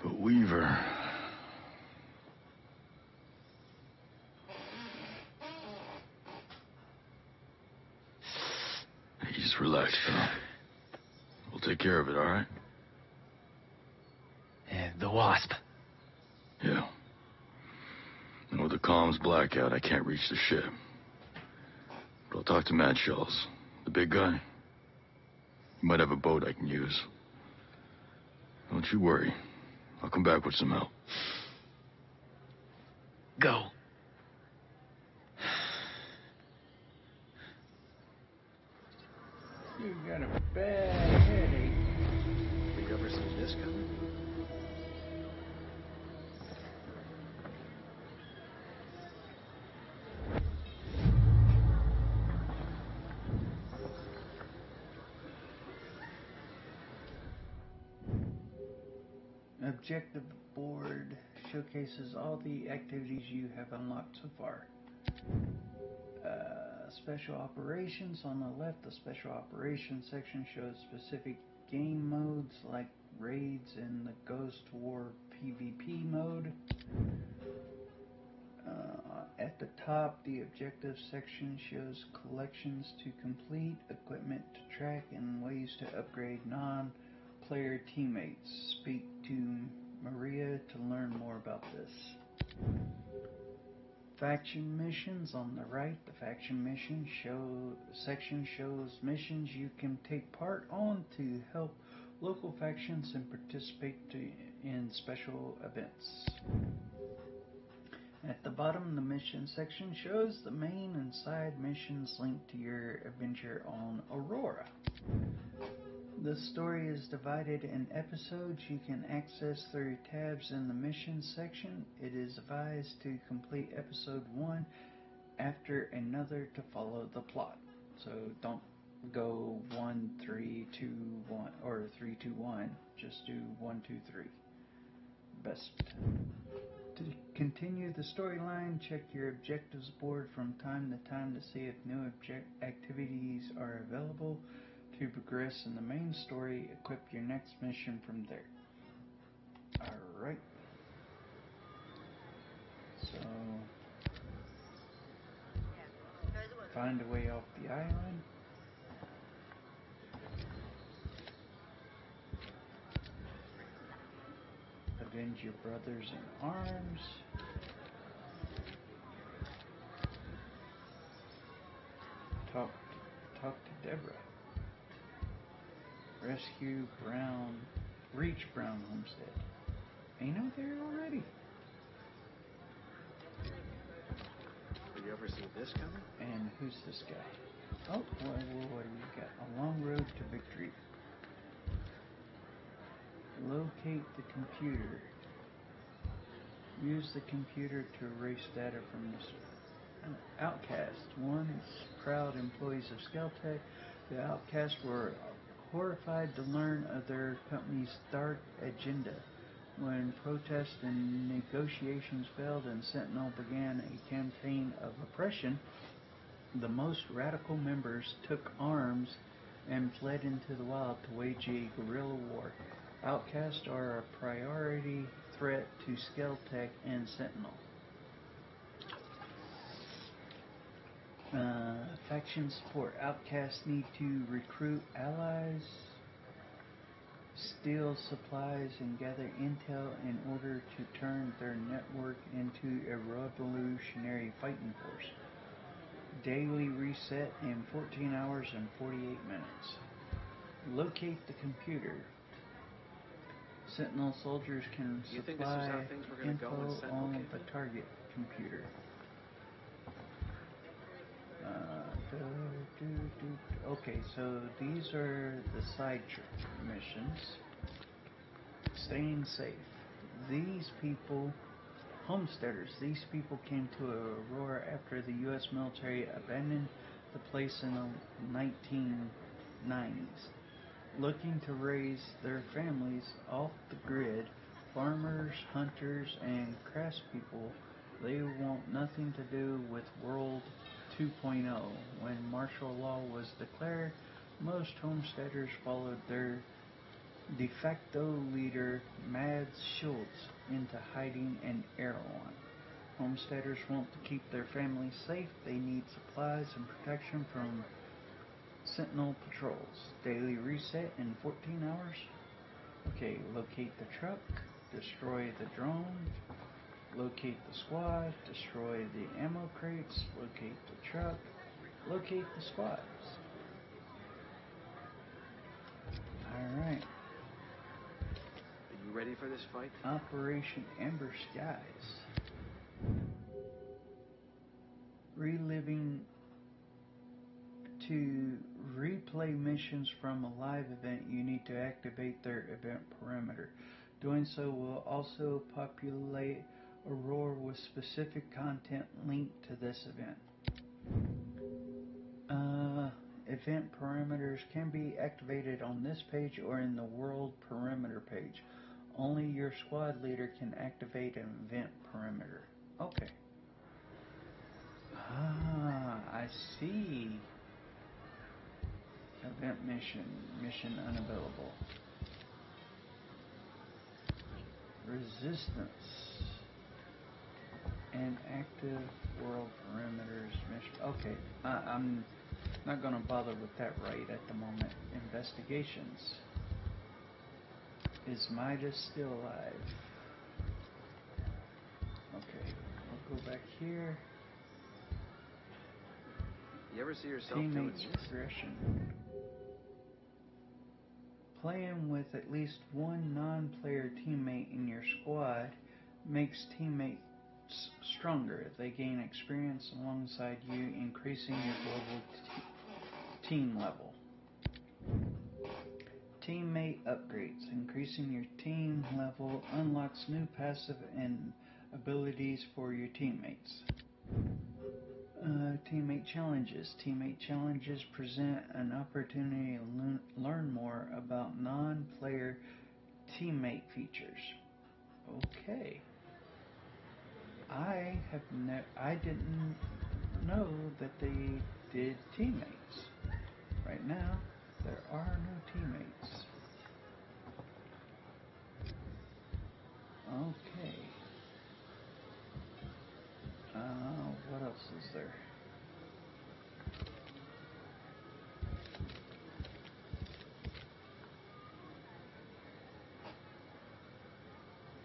But Weaver... Hey, just relax, pal. We'll take care of it, all right? And the Wasp. Yeah. And with the comms blackout, I can't reach the ship. But I'll talk to Matt Schultz, the big guy. He might have a boat I can use. Don't you worry. I'll come back with some help. Go. You got a bad headache. Have you ever seen this coming? Objective board showcases all the activities you have unlocked so far. Special operations on the left. The special operations section shows specific game modes like raids and the Ghost War PvP mode. At the top, the objective section shows collections to complete, equipment to track, and ways to upgrade non-player teammates. Speak to Maria to learn more about this. Faction missions on the right. The faction mission section shows missions you can take part on to help local factions and participate in special events. At the bottom, the mission section shows the main and side missions linked to your adventure on Aurora. The story is divided in episodes you can access through tabs in the missions section. It is advised to complete episode 1 after another to follow the plot. So don't go 1, 3, 2, 1 or 3, 2, 1. Just do 1, 2, 3. Best. To continue the storyline, check your objectives board from time to time to see if new activities are available. To progress in the main story, equip your next mission from there. Alright. So, find a way off the island. Avenge your brothers in arms. Talk to Deborah. Rescue Reach Brown Homestead. Ain't out there already? Have you ever seen this coming? And who's this guy? Oh, what do we got? A long road to victory. Locate the computer. Use the computer to erase data from the Outcast. Once proud employees of Skeltec, the Outcast were horrified to learn of their company's dark agenda. When protests and negotiations failed and Sentinel began a campaign of oppression, the most radical members took arms and fled into the wild to wage a guerrilla war. Outcasts are a priority threat to Skeltec and Sentinel. Faction support. Outcasts need to recruit allies. steal supplies and gather intel in order to turn their network into a revolutionary fighting force. Daily reset in 14 hours and 48 minutes. Locate the computer. Sentinel soldiers can You think this was supply how things were gonna go when info Sentinel on came the in? target computer. Okay, so these are the side missions. Staying safe. These people, homesteaders, these people came to Aurora after the U.S. military abandoned the place in the 1990s. Looking to raise their families off the grid, farmers, hunters, and craftspeople, they want nothing to do with World 2.0. When martial law was declared, most homesteaders followed their de facto leader, Mads Schultz, into hiding in Erewhon. Homesteaders want to keep their families safe. They need supplies and protection from Sentinel patrols. Daily reset in 14 hours. Okay, locate the truck, destroy the drone, locate the squad, destroy the ammo crates, locate the truck, locate the squads. Alright. Are you ready for this fight? Operation Amber Skies. Reliving to replay missions from a live event, you need to activate their event perimeter. Doing so will also populate Aurora with specific content linked to this event. Event perimeters can be activated on this page or in the world perimeter page. Only your squad leader can activate an event perimeter. Okay. I see. Event mission unavailable. Resistance. And active world perimeters mission. Okay, I'm not going to bother with that right at the moment. Investigations. Is Midas still alive? Okay, we'll go back here. You ever see yourself doing Teammates this? progression. Playing with at least one non-player teammate in your squad makes teammates stronger. They gain experience alongside you, increasing your global team level. Teammate upgrades. Increasing your team level unlocks new passive and abilities for your teammates. Teammate challenges. Teammate challenges present an opportunity to learn more about non-player teammate features. Okay. I didn't know that they did teammates. Right now, there are no teammates. Okay. What else is there?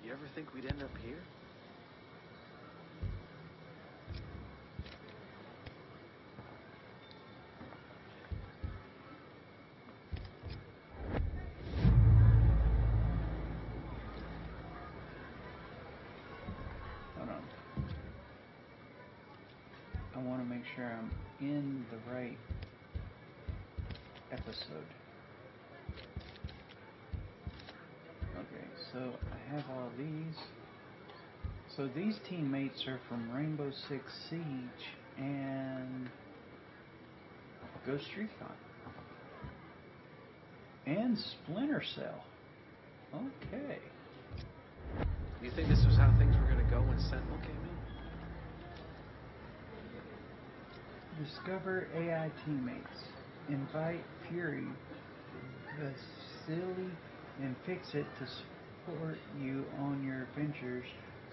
You ever think we'd end up here? Hold on. I want to make sure I'm in the right episode. Okay, so I have all these. So these teammates are from Rainbow Six Siege and Ghost Recon. And Splinter Cell. Okay. You think this was how things were going to go when Sentinel came in? Discover AI teammates. Invite Fury, Vasily, and Fix-It to support you on your adventures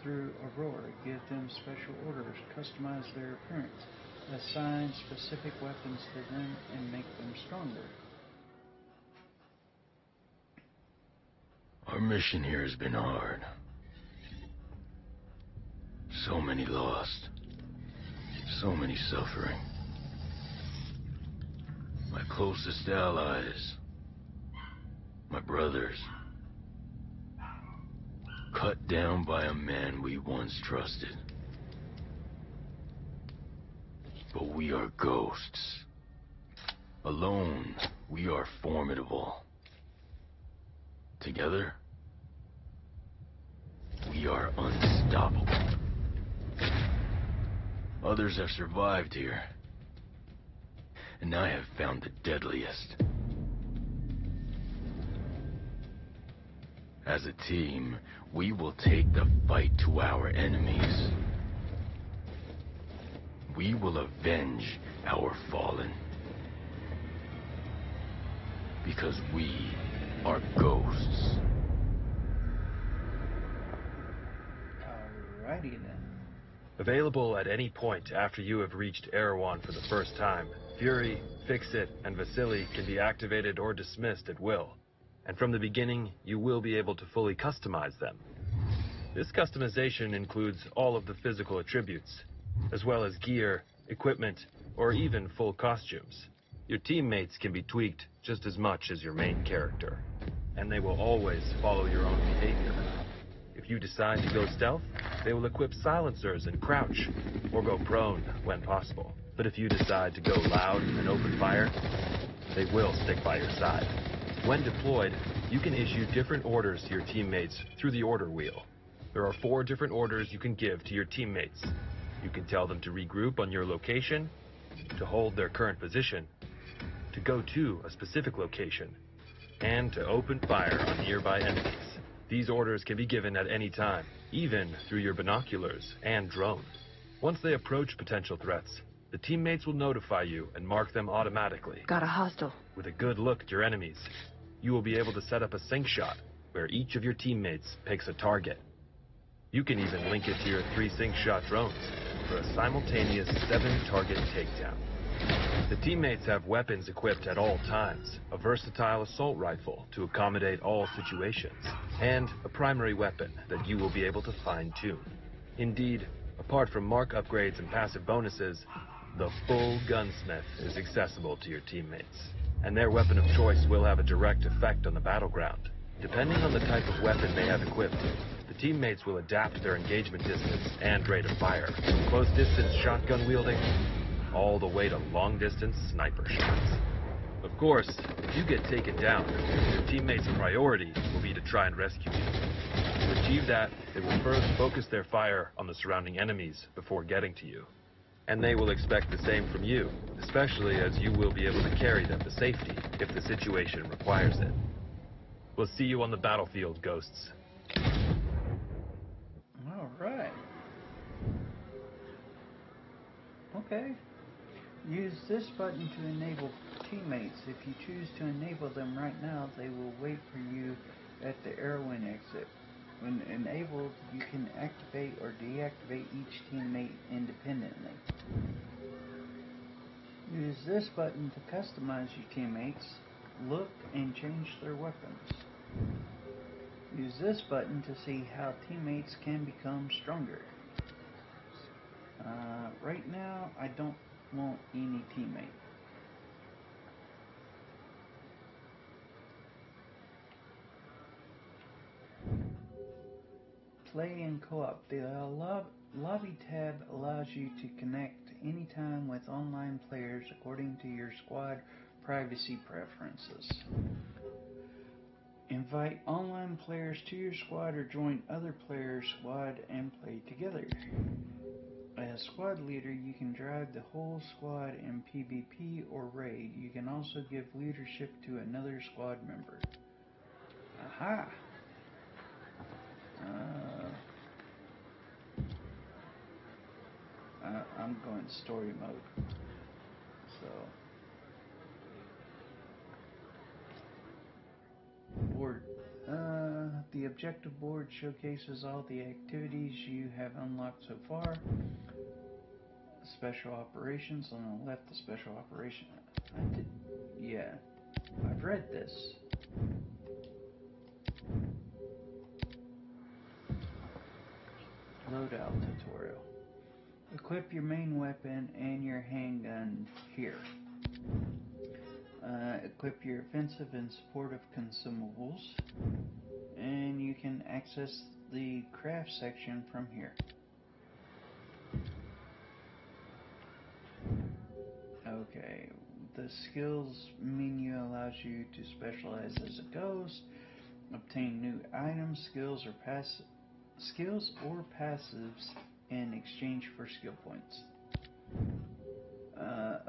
through Aurora. Give them special orders. Customize their appearance. Assign specific weapons to them and make them stronger. Our mission here has been hard. So many lost. So many suffering. My closest allies. My brothers. Cut down by a man we once trusted. But we are ghosts. Alone, we are formidable. Together, we are unstoppable. Others have survived here, and I have found the deadliest. As a team, we will take the fight to our enemies. We will avenge our fallen. Because we are ghosts. Alrighty then. Available at any point after you have reached Erewhon for the first time, Fury, Fix-It, and Vasily can be activated or dismissed at will. And from the beginning, you will be able to fully customize them. This customization includes all of the physical attributes, as well as gear, equipment, or even full costumes. Your teammates can be tweaked just as much as your main character, and they will always follow your own behavior. If you decide to go stealth, they will equip silencers and crouch, or go prone when possible. But if you decide to go loud and open fire, they will stick by your side. When deployed, you can issue different orders to your teammates through the order wheel. There are 4 different orders you can give to your teammates. You can tell them to regroup on your location, to hold their current position, to go to a specific location, and to open fire on nearby enemies. These orders can be given at any time, even through your binoculars and drone. Once they approach potential threats, the teammates will notify you and mark them automatically. Got a hostile. With a good look at your enemies, you will be able to set up a sync shot where each of your teammates picks a target. You can even link it to your 3 sync shot drones for a simultaneous 7-target takedown. The teammates have weapons equipped at all times, a versatile assault rifle to accommodate all situations, and a primary weapon that you will be able to fine-tune. Indeed, apart from mark upgrades and passive bonuses, the full gunsmith is accessible to your teammates, and their weapon of choice will have a direct effect on the battleground. Depending on the type of weapon they have equipped, the teammates will adapt their engagement distance and rate of fire, from close-distance shotgun wielding all the way to long-distance sniper shots. Of course, if you get taken down, your teammates' priority will be to try and rescue you. To achieve that, they will first focus their fire on the surrounding enemies before getting to you. And they will expect the same from you, especially as you will be able to carry them to safety if the situation requires it. We'll see you on the battlefield, Ghosts. Alright. Okay. Use this button to enable teammates. If you choose to enable them right now, they will wait for you at the Erewhon exit. When enabled, you can activate or deactivate each teammate independently. Use this button to customize your teammates, look and change their weapons. Use this button to see how teammates can become stronger. Right now, I don't want any teammate. Play in co-op. The lobby tab allows you to connect anytime with online players according to your squad privacy preferences. Invite online players to your squad or join other players' squad and play together. As squad leader, you can drive the whole squad in PvP or raid. You can also give leadership to another squad member. Aha! I'm going story mode. So, board. The objective board showcases all the activities you have unlocked so far. Special operations on the left. The special operation. Yeah, I've read this. loadout tutorial. Equip your main weapon and your handgun here. Equip your offensive and supportive consumables, and you can access the craft section from here. Okay, the skills menu allows you to specialize as a ghost, obtain new items, skills or passives in exchange for skill points.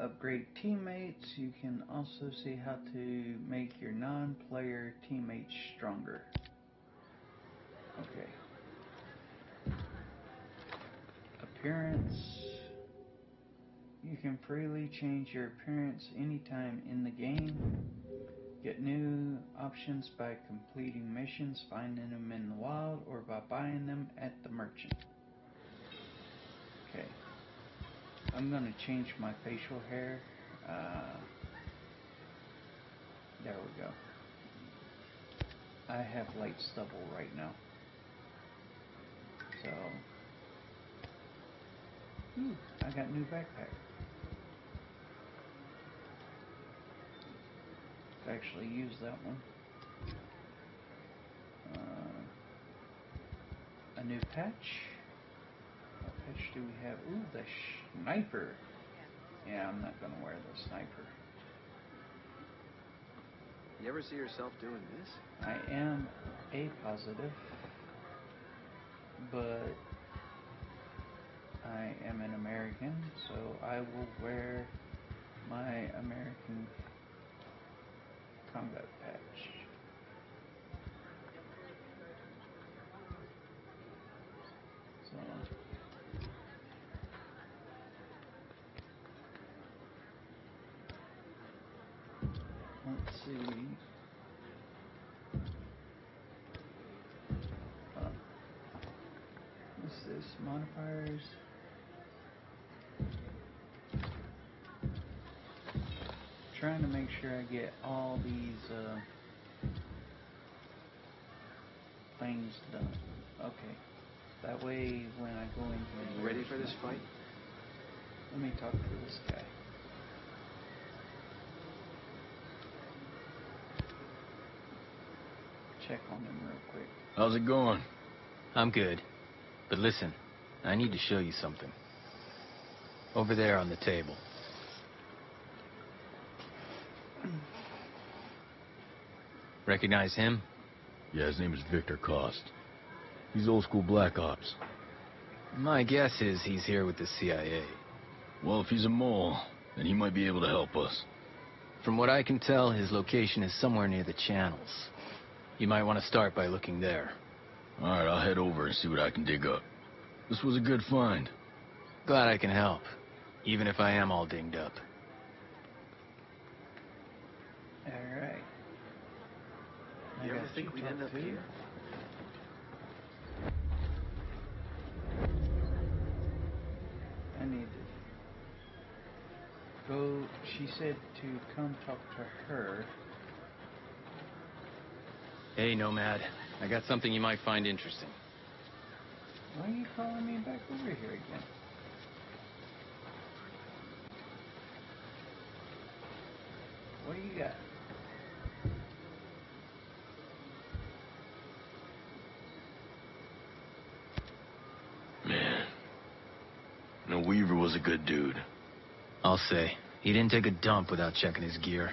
Upgrade teammates. You can also see how to make your non-player teammates stronger. Okay. Appearance. You can freely change your appearance anytime in the game. Get new options by completing missions, finding them in the wild, or by buying them at the merchant. Okay. I'm going to change my facial hair. There we go. I have light stubble right now. So, ooh, I got a new backpack. Actually use that one. A new patch. What patch do we have? Ooh, the sniper. Yeah, I'm not gonna wear the sniper. You ever see yourself doing this? I am A positive, but I am an American, so I will wear my American combat patch. So let's see. What's this? Modifiers. Trying to make sure I get all these things done. Okay. That way when I go into Are you ready for this fight? Let me talk to this guy. Check on him real quick. How's it going? I'm good. But listen, I need to show you something. Over there on the table. Recognize him? Yeah, his name is Victor Cost. He's old school Black Ops. My guess is he's here with the CIA. Well, if he's a mole, then he might be able to help us. From what I can tell, his location is somewhere near the channels. You might want to start by looking there. Alright, I'll head over and see what I can dig up. This was a good find. Glad I can help, even if I am all dinged up. Alright. You ever think we'd end up here? I need to go. She said to come talk to her. Hey, Nomad. I got something you might find interesting. Why are you calling me back over here again? What do you got? Man. No, Weaver was a good dude. I'll say. He didn't take a dump without checking his gear.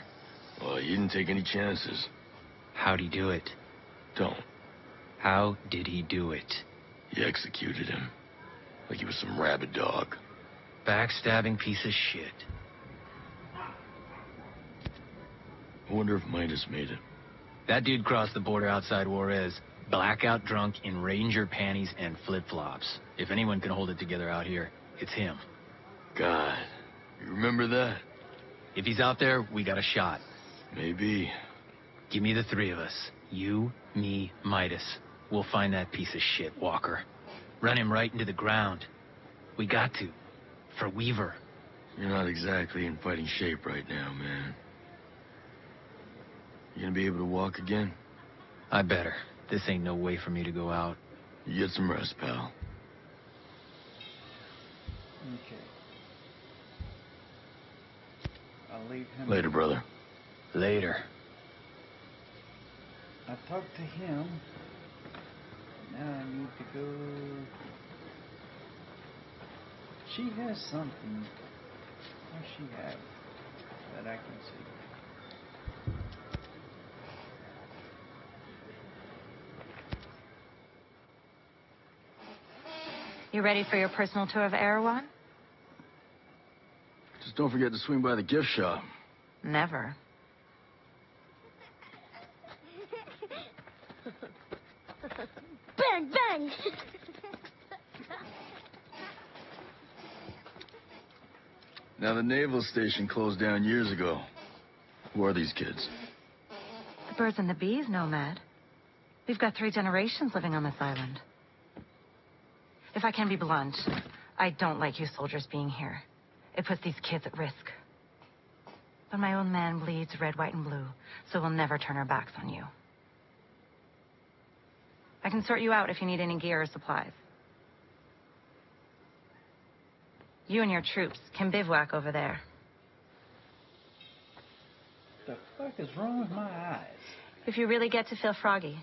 Well, he didn't take any chances. How'd he do it? Don't. How did he do it? He executed him. Like he was some rabid dog. Backstabbing piece of shit. I wonder if Midas made it. That dude crossed the border outside Juarez, blackout drunk in Ranger panties and flip-flops. If anyone can hold it together out here, it's him. God, you remember that? If he's out there, we got a shot. Maybe. Give me the three of us. You, me, Midas. We'll find that piece of shit, Walker. Run him right into the ground. We got to. For Weaver. You're not exactly in fighting shape right now, man. You gonna be able to walk again? I better. This ain't no way for me to go out. You get some rest, pal. Okay. I'll leave him. Later, brother. Later. I talked to him. Now I need to go. She has something. What does she have that I can see? You ready for your personal tour of Erewhon? Just don't forget to swing by the gift shop. Never. Bang, bang! Now, the naval station closed down years ago. Who are these kids? The birds and the bees, Nomad. We've got 3 generations living on this island. If I can be blunt, I don't like you soldiers being here. It puts these kids at risk. But my own man bleeds red, white, and blue, so we'll never turn our backs on you. I can sort you out if you need any gear or supplies. You and your troops can bivouac over there. The fuck is wrong with my eyes? If you really get to feel froggy,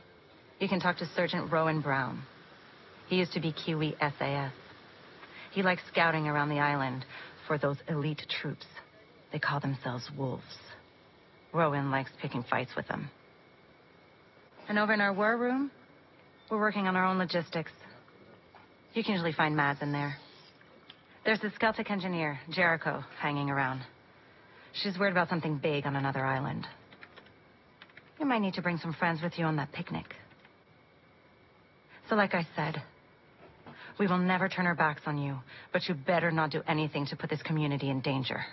you can talk to Sergeant Rowan Brown. He used to be Kiwi SAS. He likes scouting around the island for those elite troops. They call themselves wolves. Rowan likes picking fights with them. And over in our war room, we're working on our own logistics. You can usually find Mads in there. There's the Celtic engineer, Jericho, hanging around. She's worried about something big on another island. You might need to bring some friends with you on that picnic. So like I said, we will never turn our backs on you, but you better not do anything to put this community in danger.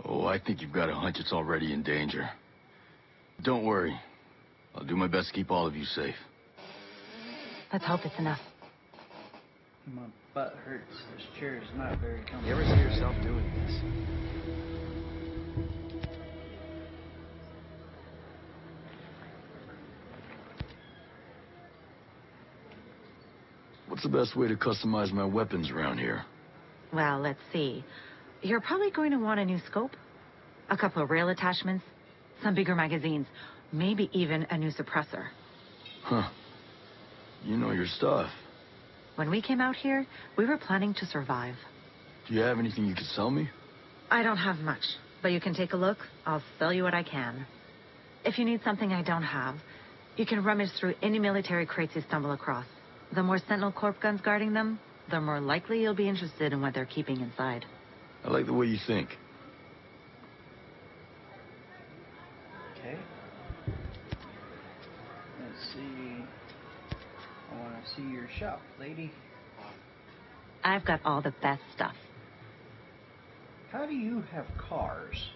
Oh, I think you've got a hunch it's already in danger. Don't worry. I'll do my best to keep all of you safe. Let's hope it's enough. My butt hurts. This chair is not very comfortable. You ever see yourself doing this? What's the best way to customize my weapons around here? Well, let's see. You're probably going to want a new scope, a couple of rail attachments, some bigger magazines, maybe even a new suppressor. Huh. You know your stuff. When we came out here, we were planning to survive. Do you have anything you could sell me? I don't have much, but you can take a look. I'll sell you what I can. If you need something I don't have, you can rummage through any military crates you stumble across. The more Sentinel Corp guns guarding them, the more likely you'll be interested in what they're keeping inside. I like the way you think. Okay. Let's see. I want to see your shop, lady. I've got all the best stuff. How do you have cars?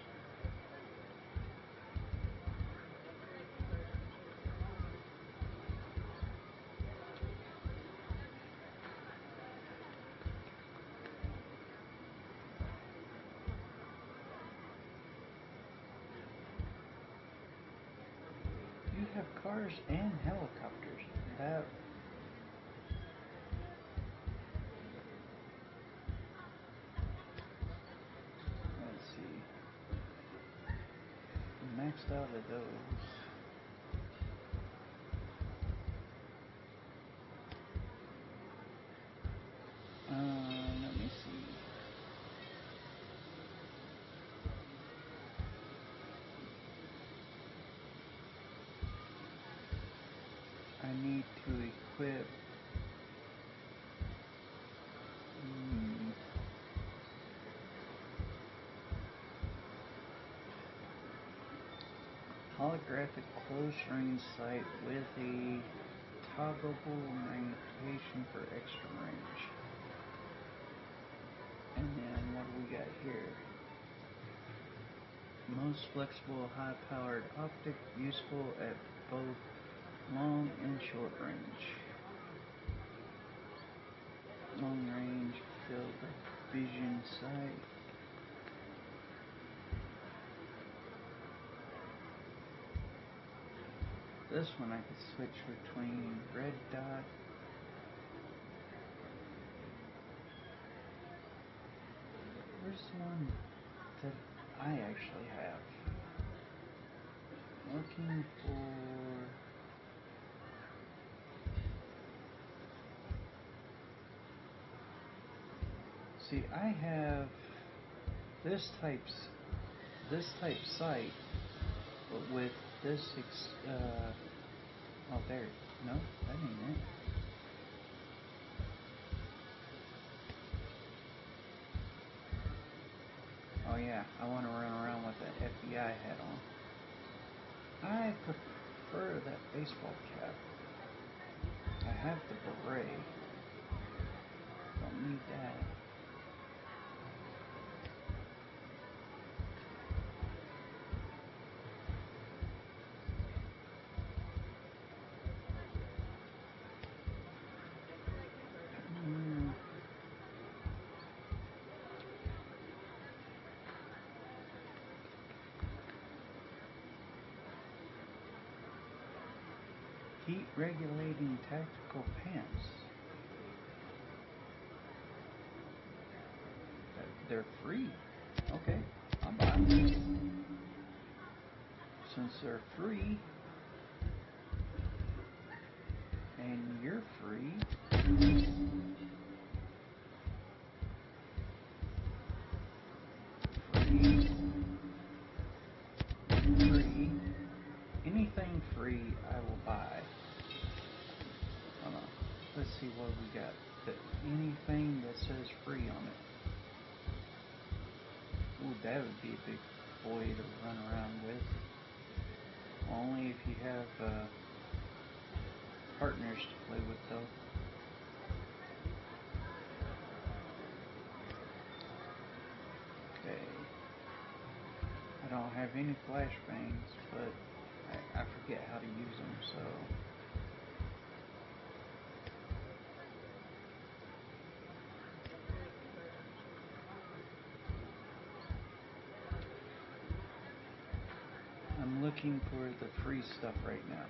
You have cars and helicopters. That... Let's see. Maxed out of those. Let me see. I need to equip holographic close range sight with a toggleable magnification for extra range. And then what do we got here? Most flexible, high-powered optic, useful at both long and short range. Long range field of vision sight. This one I could switch between red dot Where's the one that I actually have? Looking for... See, I have this type sight, but with this oh, there. No, that ain't it. Oh yeah, I want to run around with that FBI hat on. I prefer that baseball cap. I have the beret. Don't need that. Heat regulating tactical pants. They're free. Okay, I'll buy them. Since they're free, and you're free, free, anything free, I will buy. Hold on. Let's see what we got. Anything that says free on it. Ooh, that would be a big boy to run around with. Only if you have partners to play with, though. Okay. I don't have any flashbangs, but I forget how to use them, so... I'm looking for the free stuff right now.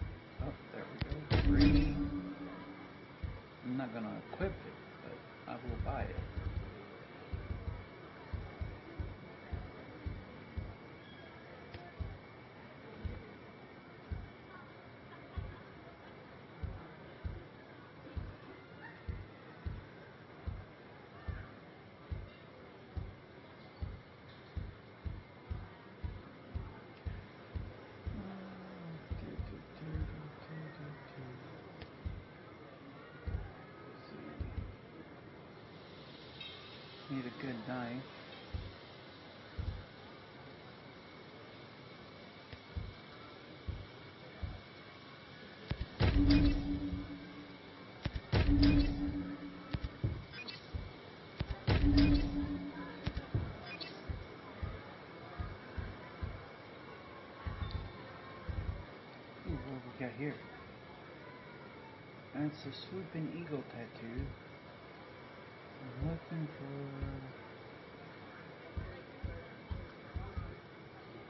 Oh, there we go. Free. I'm not gonna equip it, but I will buy it. Need a good knife. Ooh, what we got here? That's a swooping eagle tattoo. I'm looking for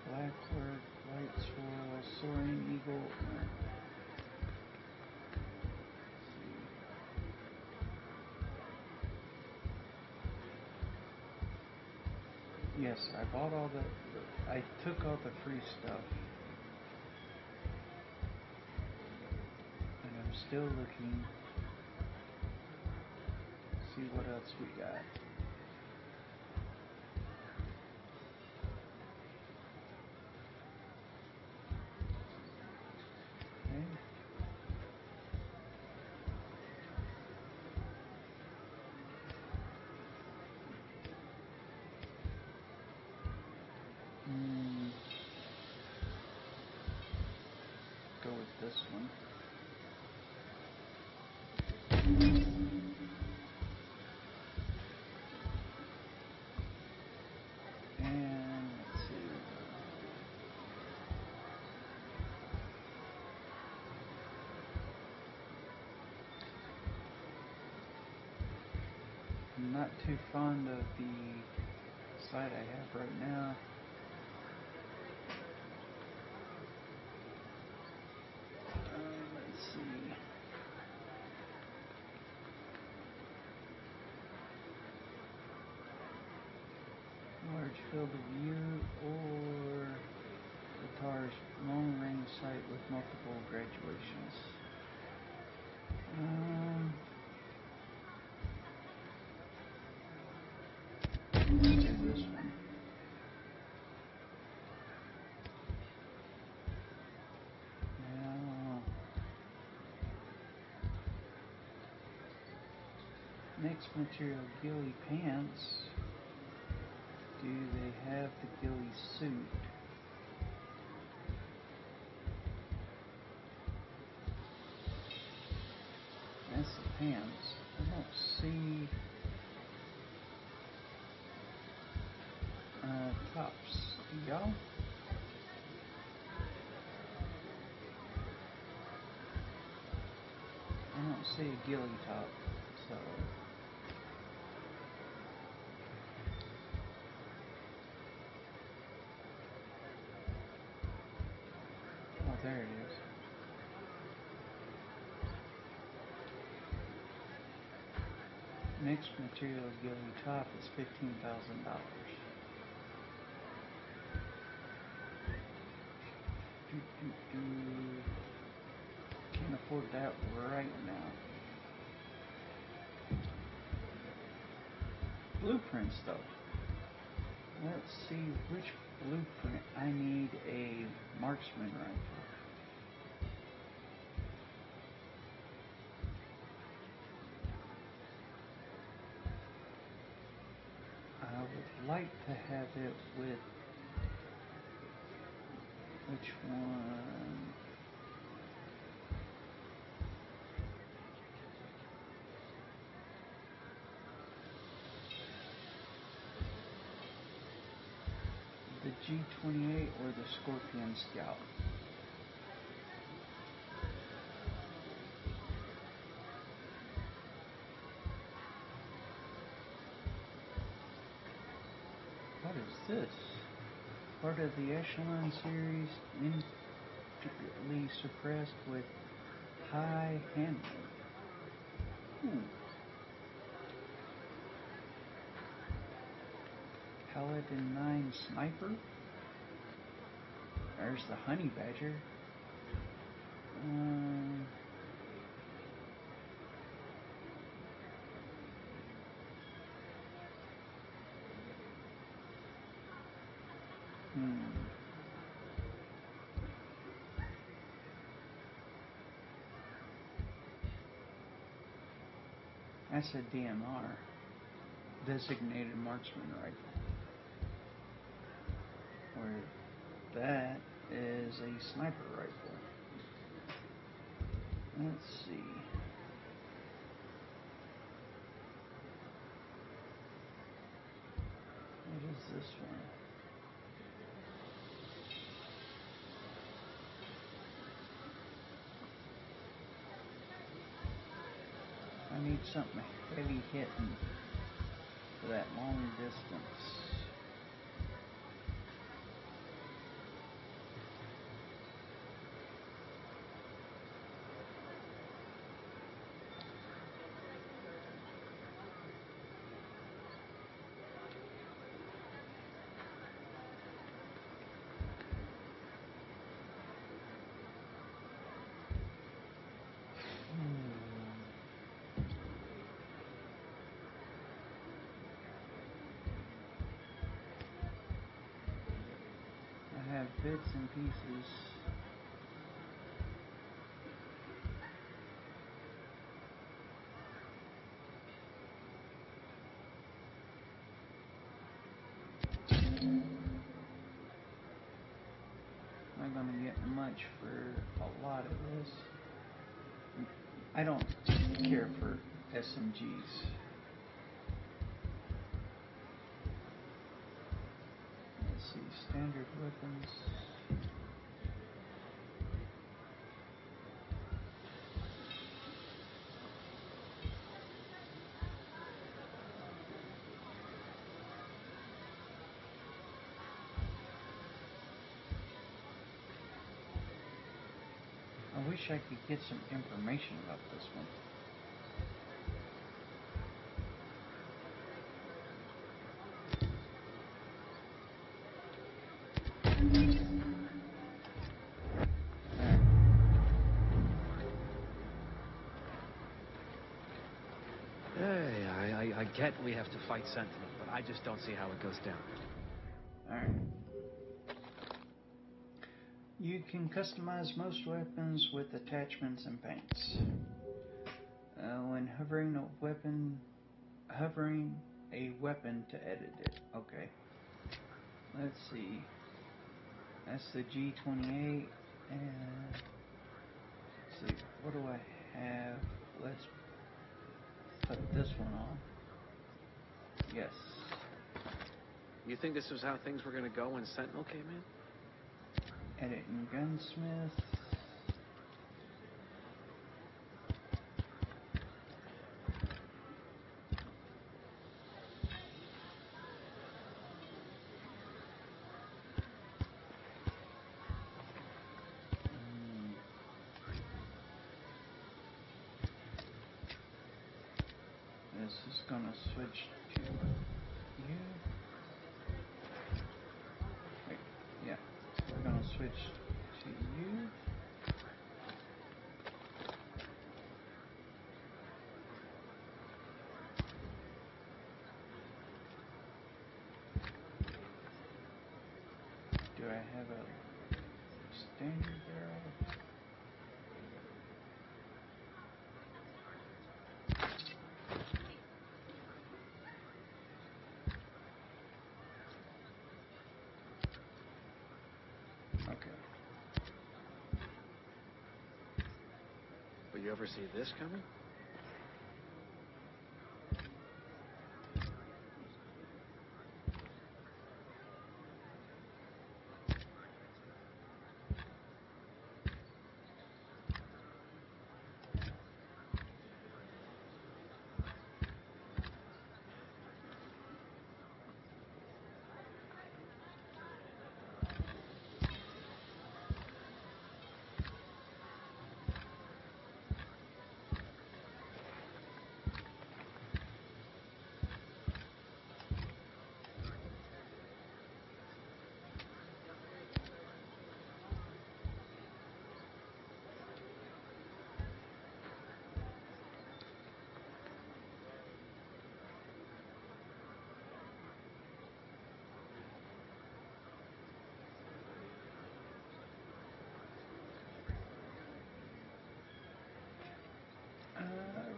blackwork, white swirl, soaring eagle. Yes, I bought all the. I took all the free stuff, and I'm still looking. See what else we got. Okay. Go with this one. And let's see. I'm not too fond of the site I have right now. Let's see. field of view or the TAR's long-range sight with multiple graduations. Let's do this one. Now, next material, ghillie pants. Do they have the ghillie suit? That's the pants. I don't see tops. Do y'all? I don't see a ghillie top, so. Oh, there it is. Mixed material ghillie top is $15,000. Can't afford that right now. Blueprints though. Let's see which blueprint. I need a marksman rifle. I would like to have it with which one? The G28 or the Scorpion Scout? What is this? Part of the Echelon series, intricately suppressed with high handling. Paladin 9 Sniper. There's the Honey Badger. That's a DMR, designated marksman rifle. Where that is a sniper rifle. Let's see. What is this one? I need something heavy hitting for that long distance. Bits and pieces. Not gonna get much for a lot of this. I don't care for SMGs. Let's see, standard weapons. I wish I could get some information about this one. get we have to fight Sentinel, but I just don't see how it goes down. Alright. You can customize most weapons with attachments and paints. When hovering a weapon to edit it. Okay. Let's see. That's the G28, and let's see, what do I have? Let's put this one on. Yes. You think this was how things were going to go when Sentinel came in? Edit in Gunsmith. This is gonna switch to you. Wait, yeah. We're gonna switch to you. Do I have a standard barrel? But you ever see this coming?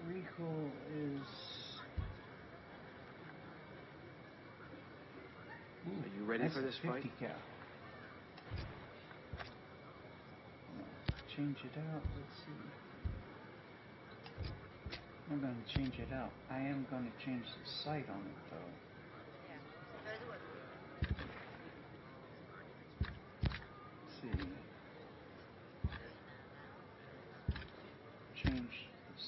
Recoil is... Ooh, are you ready for this 50 fight? cal. Change it out. Let's see. I'm going to change it out. I am going to change the sight on it though. Let's see. Change this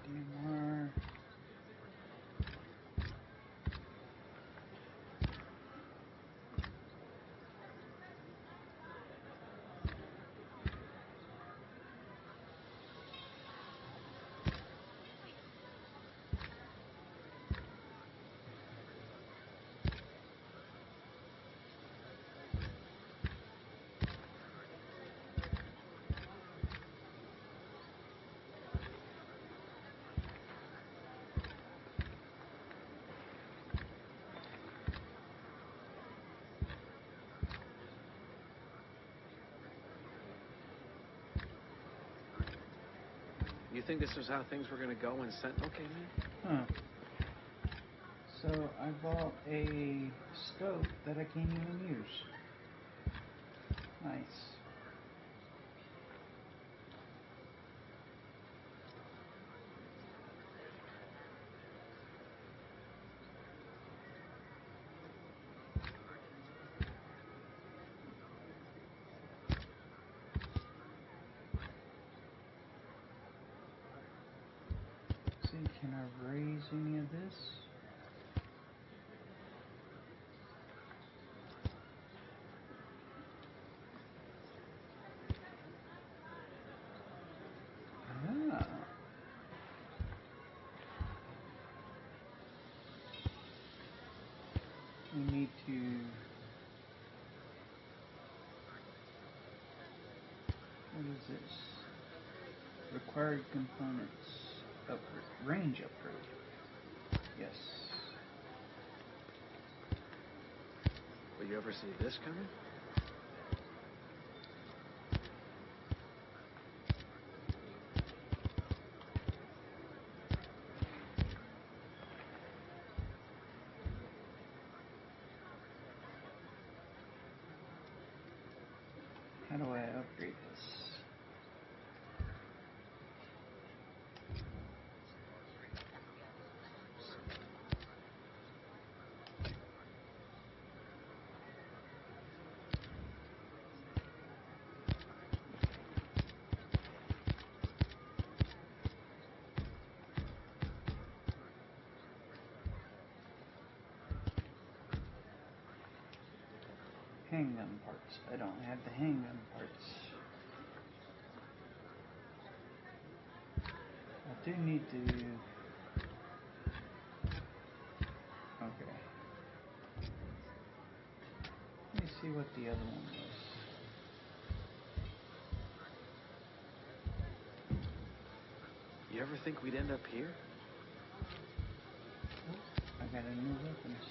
DMR. You think this was how things were going to go when Sentinel came in? Huh. So I bought a scope that I can't even use. Nice. See, can I raise any of this? Ah. We need to what is this? Required components upgrade, range upgrade. Yes. Will you ever see this coming? How do I upgrade this? Handgun parts. I don't have the handgun parts. I do need to... Okay. Let me see what the other one was. You ever think we'd end up here? I got a new weapons.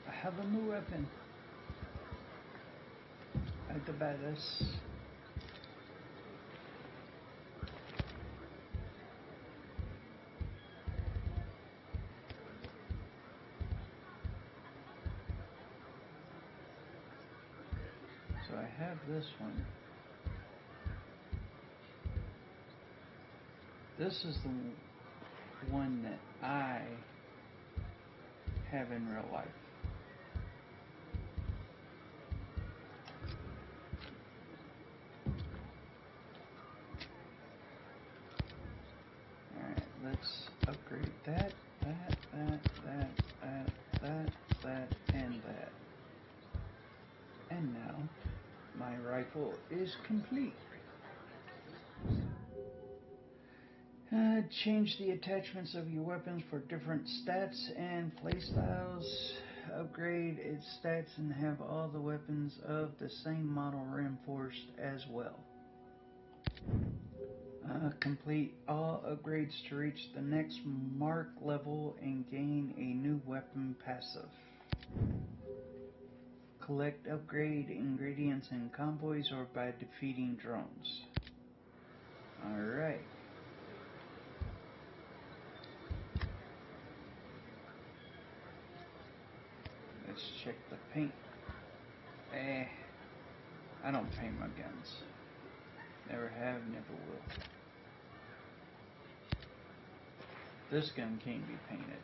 I have a new weapon. Like the badass. So I have this one. This is the one that I have in real life. Alright, let's upgrade that, and that. And now, my rifle is complete. Change the attachments of your weapons for different stats and playstyles. Upgrade its stats and have all the weapons of the same model reinforced as well. Complete all upgrades to reach the next mark level and gain a new weapon passive. Collect upgrade ingredients in convoys or by defeating drones. Alright. Let's check the paint. I don't paint my guns. Never have, never will. This gun can't be painted,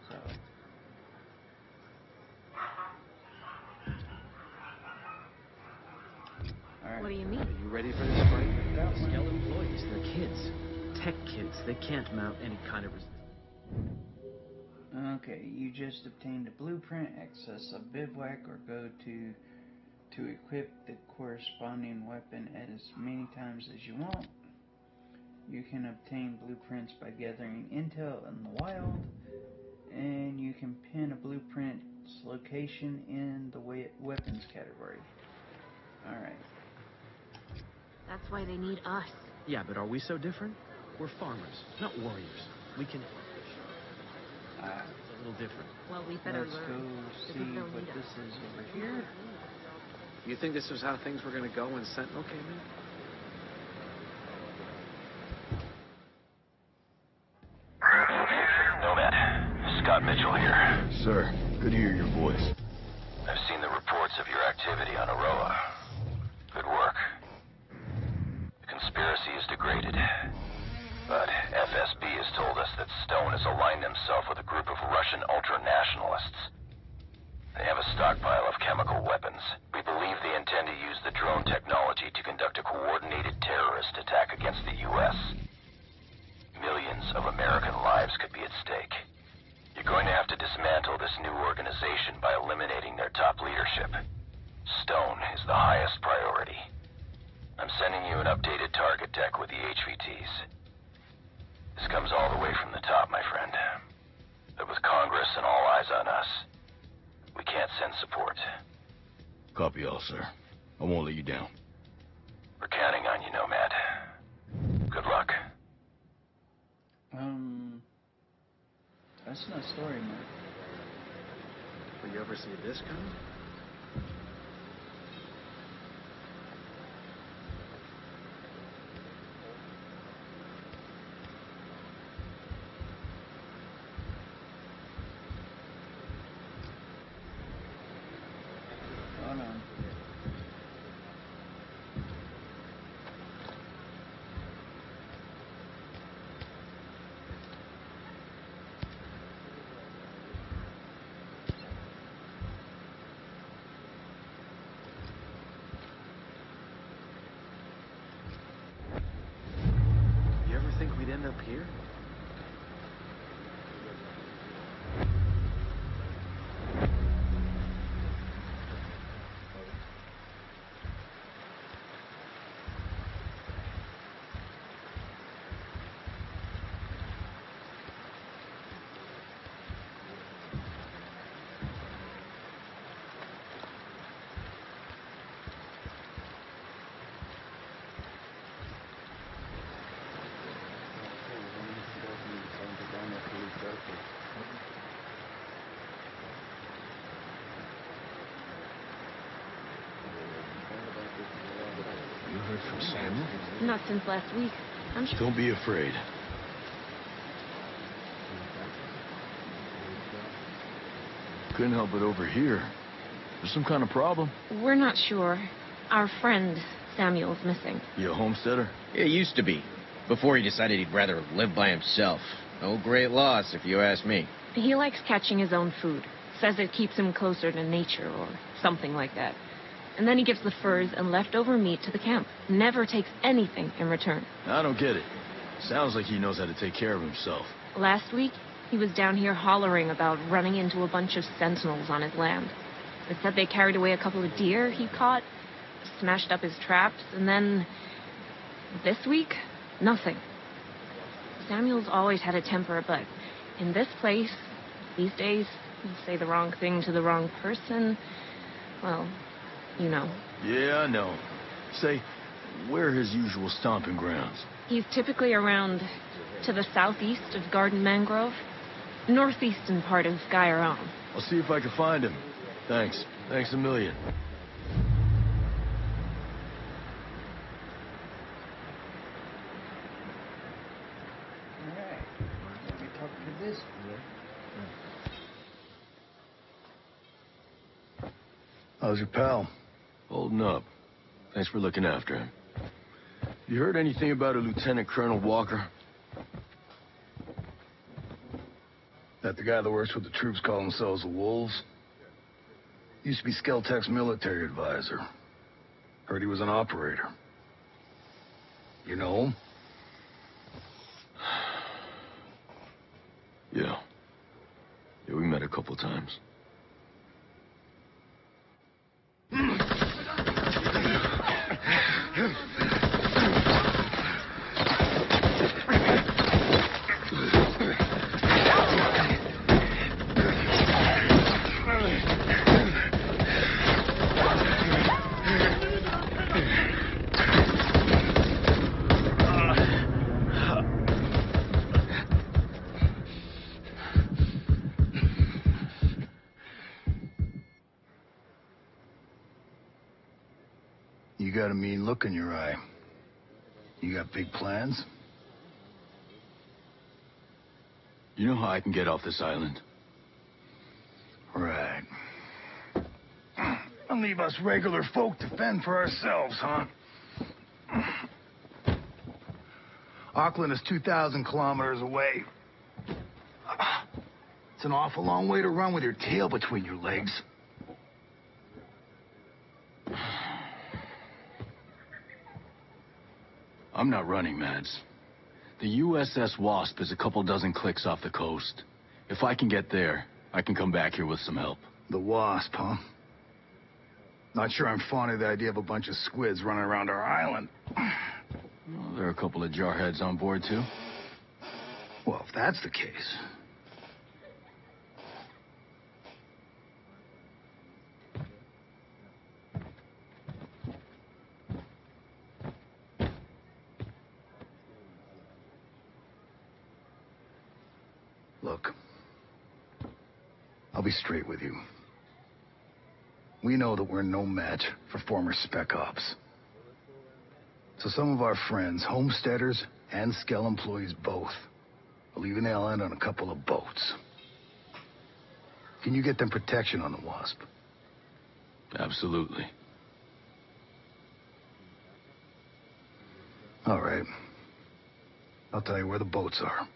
so. Alright. What do you mean? Are you ready for this fight? Skell employees, they're kids. Tech kids. They can't mount any kind of resistance. Okay, you just obtained a blueprint, access a bivouac, or go to equip the corresponding weapon as many times as you want. You can obtain blueprints by gathering intel in the wild, and you can pin a blueprint's location in the weapons category. Alright. That's why they need us. Yeah, but are we so different? We're farmers, not warriors. We can... It's a little different. Well, we better Let's learn. go see what this is over here. You think this was how things were going to go when Sentinel came in? Nomad, Scott Mitchell here. Sir, good to hear your voice. I've seen the reports of your activity on Aroa. Good work. The conspiracy is degraded. But FSB has told us that Stone has aligned himself with a group of Russian ultra-nationalists. They have a stockpile of chemical weapons. We believe they intend to use the drone technology to conduct a coordinated terrorist attack against the U.S. Millions of American lives could be at stake. You're going to have to dismantle this new organization by eliminating their top leadership. Stone is the highest priority. I'm sending you an updated target deck with the HVTs. This comes all the way from the top, my friend. But with Congress and all eyes on us, we can't send support. Copy all, sir. I won't let you down. We're counting on you, Nomad. Good luck. story, man. Will you ever see this coming? Oh, no. You ever think we'd end up here? You heard from Samuel? Not since last week. I'm sure. Don't be afraid. Couldn't help it over here. There's some kind of problem. We're not sure. Our friend Samuel's missing. You a homesteader? He used to be. Before he decided he'd rather live by himself. No great loss, if you ask me. He likes catching his own food. Says it keeps him closer to nature or something like that. And then he gives the furs and leftover meat to the camp. Never takes anything in return. I don't get it. Sounds like he knows how to take care of himself. Last week, he was down here hollering about running into a bunch of sentinels on his land. It said they carried away a couple of deer he caught, smashed up his traps, and then... this week, nothing. Samuel's always had a temper, but in this place, these days, you say the wrong thing to the wrong person, well, you know. Yeah, I know. Say, where are his usual stomping grounds? He's typically around to the southeast of Garden Mangrove, northeastern part of Guyron. I'll see if I can find him. Thanks. Thanks a million. Alright. Let me talk to this boy. How's your pal? Holding up. Thanks for looking after him. You heard anything about a Lieutenant Colonel Walker? That the guy that works with the troops call themselves the Wolves? Used to be Skeltech's military advisor. Heard he was an operator. You know him? Yeah. Yeah, we met a couple times. You got a mean look in your eye. You got big plans? You know how I can get off this island? Right. And leave us regular folk to fend for ourselves, huh? Auckland is 2,000 kilometers away. It's an awful long way to run with your tail between your legs. I'm not running, Mads. The USS Wasp is a couple dozen clicks off the coast. If I can get there, I can come back here with some help. The Wasp, huh? Not sure I'm fond of the idea of a bunch of squids running around our island. Well, there are a couple of jarheads on board, too. Well, if that's the case... Look, I'll be straight with you. We know that we're no match for former Spec Ops. So some of our friends, homesteaders and Skell employees both, are leaving the island on a couple of boats. Can you get them protection on the Wasp? Absolutely. All right. I'll tell you where the boats are.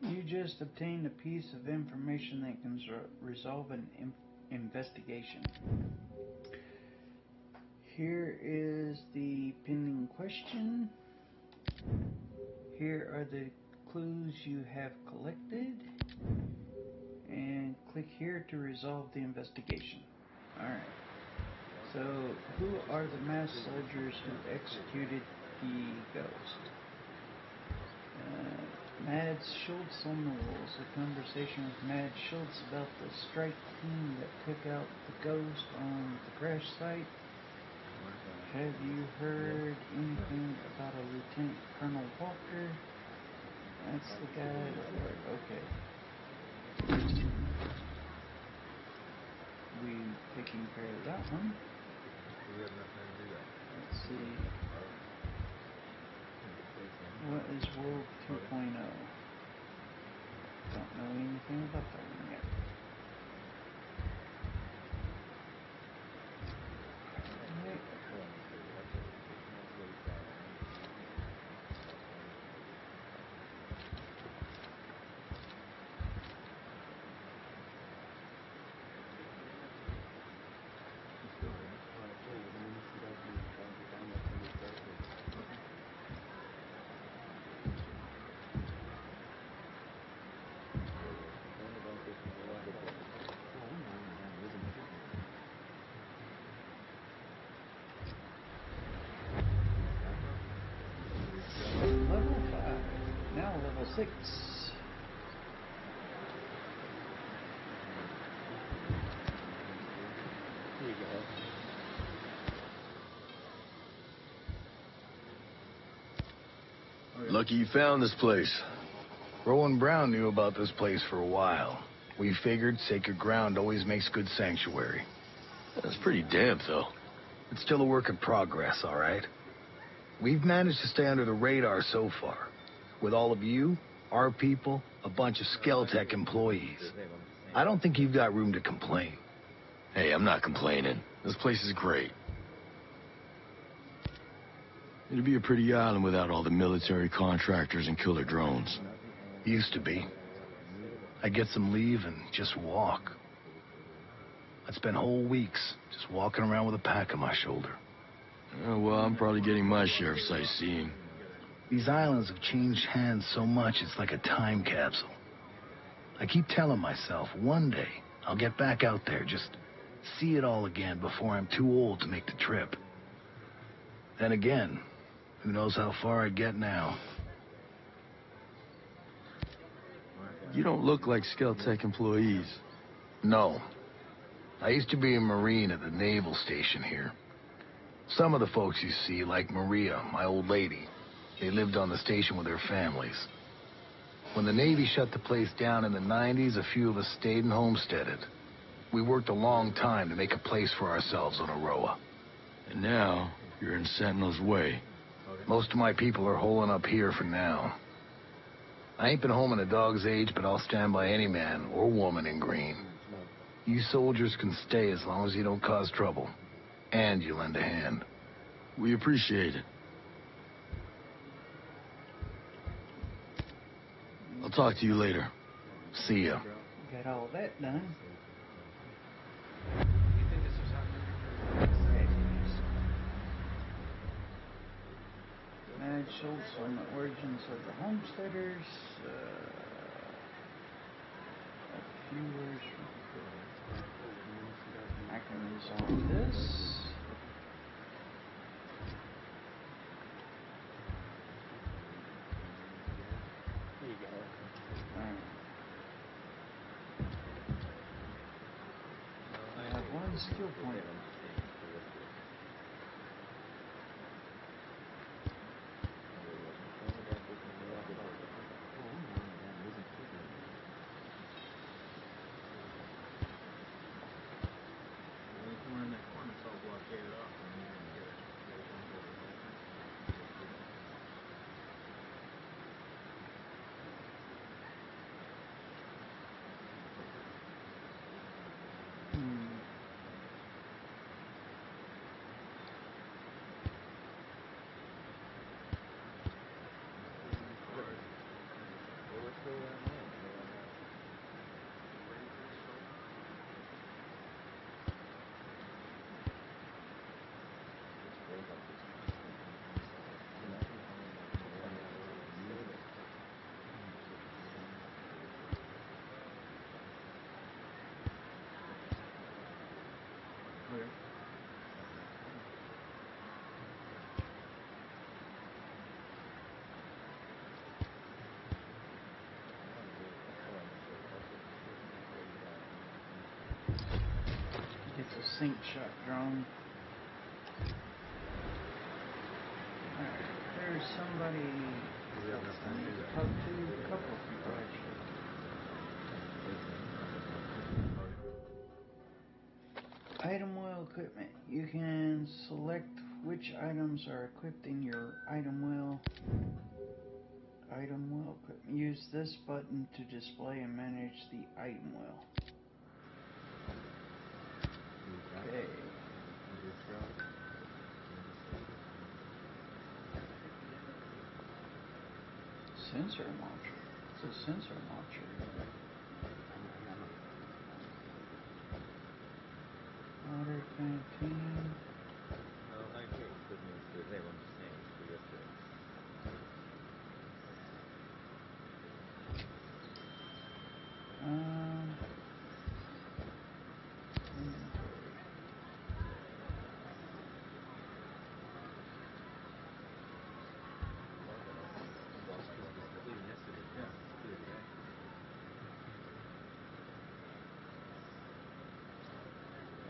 You just obtained a piece of information that can resolve an investigation. Here is the pending question. Here are the clues you have collected. And click here to resolve the investigation. Alright. So, who are the masked soldiers who executed the ghost? Mads Schultz on the walls. A conversation with Mads Schultz about the strike team that took out the ghost on the crash site. Have you heard anything about a Lieutenant Colonel Walker? That's the guy. Okay. We taking care of that one. Let's see. What is World 2.0? Don't know anything about that one yet. Right. Level 5. Now level 6. Here you go. Lucky you found this place. Rowan Brown knew about this place for a while. We figured sacred ground always makes good sanctuary. That's pretty damp, though. It's still a work in progress, all right? We've managed to stay under the radar so far. With all of you, our people, a bunch of Skeltech employees. I don't think you've got room to complain. Hey, I'm not complaining. This place is great. It'd be a pretty island without all the military contractors and killer drones. Used to be. I'd get some leave and just walk. I'd spend whole weeks just walking around with a pack on my shoulder. Well, I'm probably getting my share of sightseeing. These islands have changed hands so much, it's like a time capsule. I keep telling myself, one day, I'll get back out there, just see it all again before I'm too old to make the trip. Then again, who knows how far I'd get now. You don't look like Skeltech employees. No. I used to be a Marine at the naval station here. Some of the folks you see, like Maria, my old lady, they lived on the station with their families. When the Navy shut the place down in the 90s, a few of us stayed and homesteaded. We worked a long time to make a place for ourselves on Aroa. And now, you're in Sentinel's way. Most of my people are holing up here for now. I ain't been home in a dog's age, but I'll stand by any man or woman in green. You soldiers can stay as long as you don't cause trouble. And you lend a hand. We appreciate it. I'll talk to you later. See ya. Got all that done. Mads shows some origins of the homesteaders. A few words from I can resolve this. There you go. Alright. I have one skill point. It's a sync shot drone. Alright, there's somebody I need to talk to, a couple of people actually. Item well equipment. You can select which items are equipped in your item well. Item well equipment. Use this button to display and manage the item well. Okay. Sensor launcher. It's a sensor launcher. Water canteen. No, I agree. Good news for them. I'm just saying for yesterday.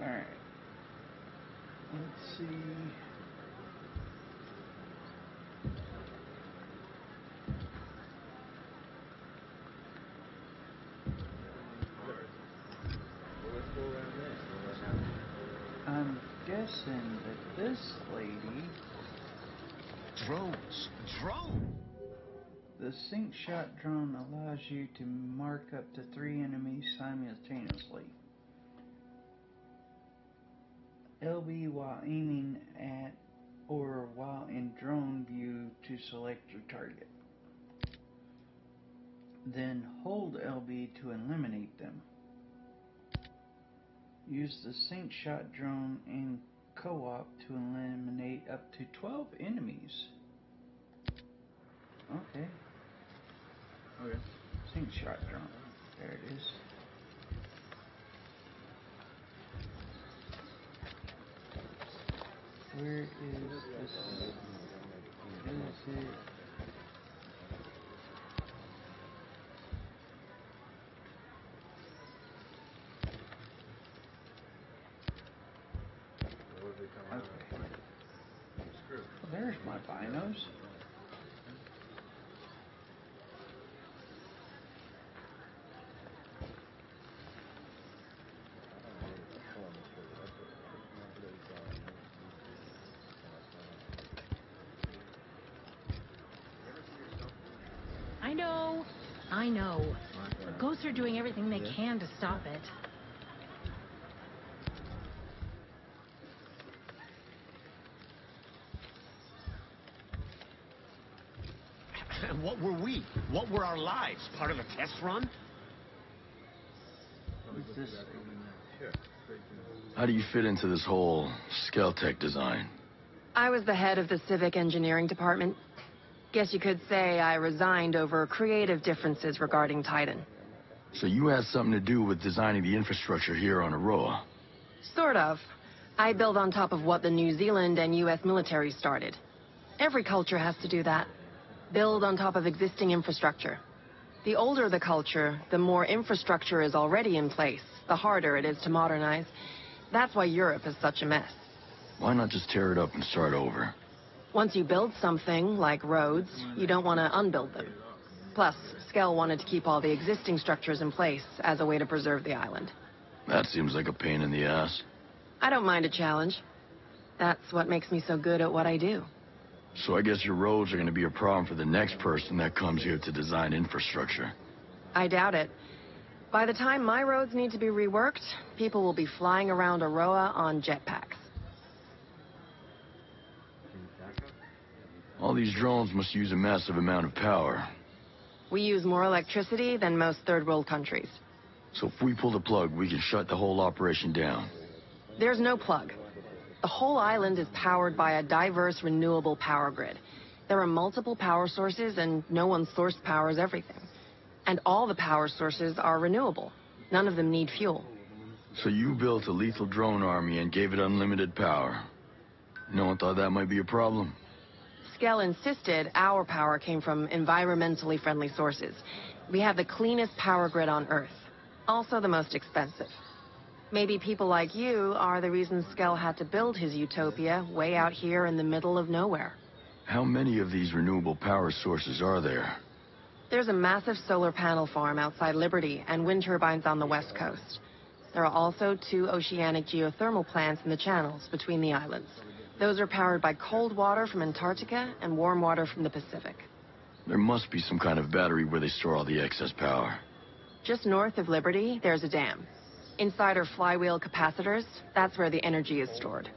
Alright. Let's see. I'm guessing that this lady... Drones! Drone! The sync shot drone allows you to mark up to 3 enemies simultaneously. LB while aiming at or while in drone view to select your target. Then hold LB to eliminate them. Use the sync shot drone in co-op to eliminate up to 12 enemies. Okay. Okay. Sync shot drone. There it is. Where is this? Is it? Okay. Well, there's my binos. I know. The ghosts are doing everything they can to stop it. And what were we? What were our lives? Part of a test run? How do you fit into this whole Skeltech design? I was the head of the civic engineering department. Guess you could say I resigned over creative differences regarding Titan. So you had something to do with designing the infrastructure here on Aroa? Sort of. I build on top of what the New Zealand and US military started. Every culture has to do that. Build on top of existing infrastructure. The older the culture, the more infrastructure is already in place, the harder it is to modernize. That's why Europe is such a mess. Why not just tear it up and start over? Once you build something, like roads, you don't want to unbuild them. Plus, Skell wanted to keep all the existing structures in place as a way to preserve the island. That seems like a pain in the ass. I don't mind a challenge. That's what makes me so good at what I do. So I guess your roads are going to be a problem for the next person that comes here to design infrastructure. I doubt it. By the time my roads need to be reworked, people will be flying around Aroa on jetpacks. All these drones must use a massive amount of power. We use more electricity than most third world countries. So if we pull the plug, we can shut the whole operation down. There's no plug. The whole island is powered by a diverse, renewable power grid. There are multiple power sources, and no one source powers everything. And all the power sources are renewable. None of them need fuel. So you built a lethal drone army and gave it unlimited power. No one thought that might be a problem? Skell insisted our power came from environmentally friendly sources. We have the cleanest power grid on Earth. Also the most expensive. Maybe people like you are the reason Skell had to build his utopia way out here in the middle of nowhere. How many of these renewable power sources are there? There's a massive solar panel farm outside Liberty and wind turbines on the west coast. There are also 2 oceanic geothermal plants in the channels between the islands. Those are powered by cold water from Antarctica and warm water from the Pacific. There must be some kind of battery where they store all the excess power. Just north of Liberty, there's a dam. Inside are flywheel capacitors. That's where the energy is stored.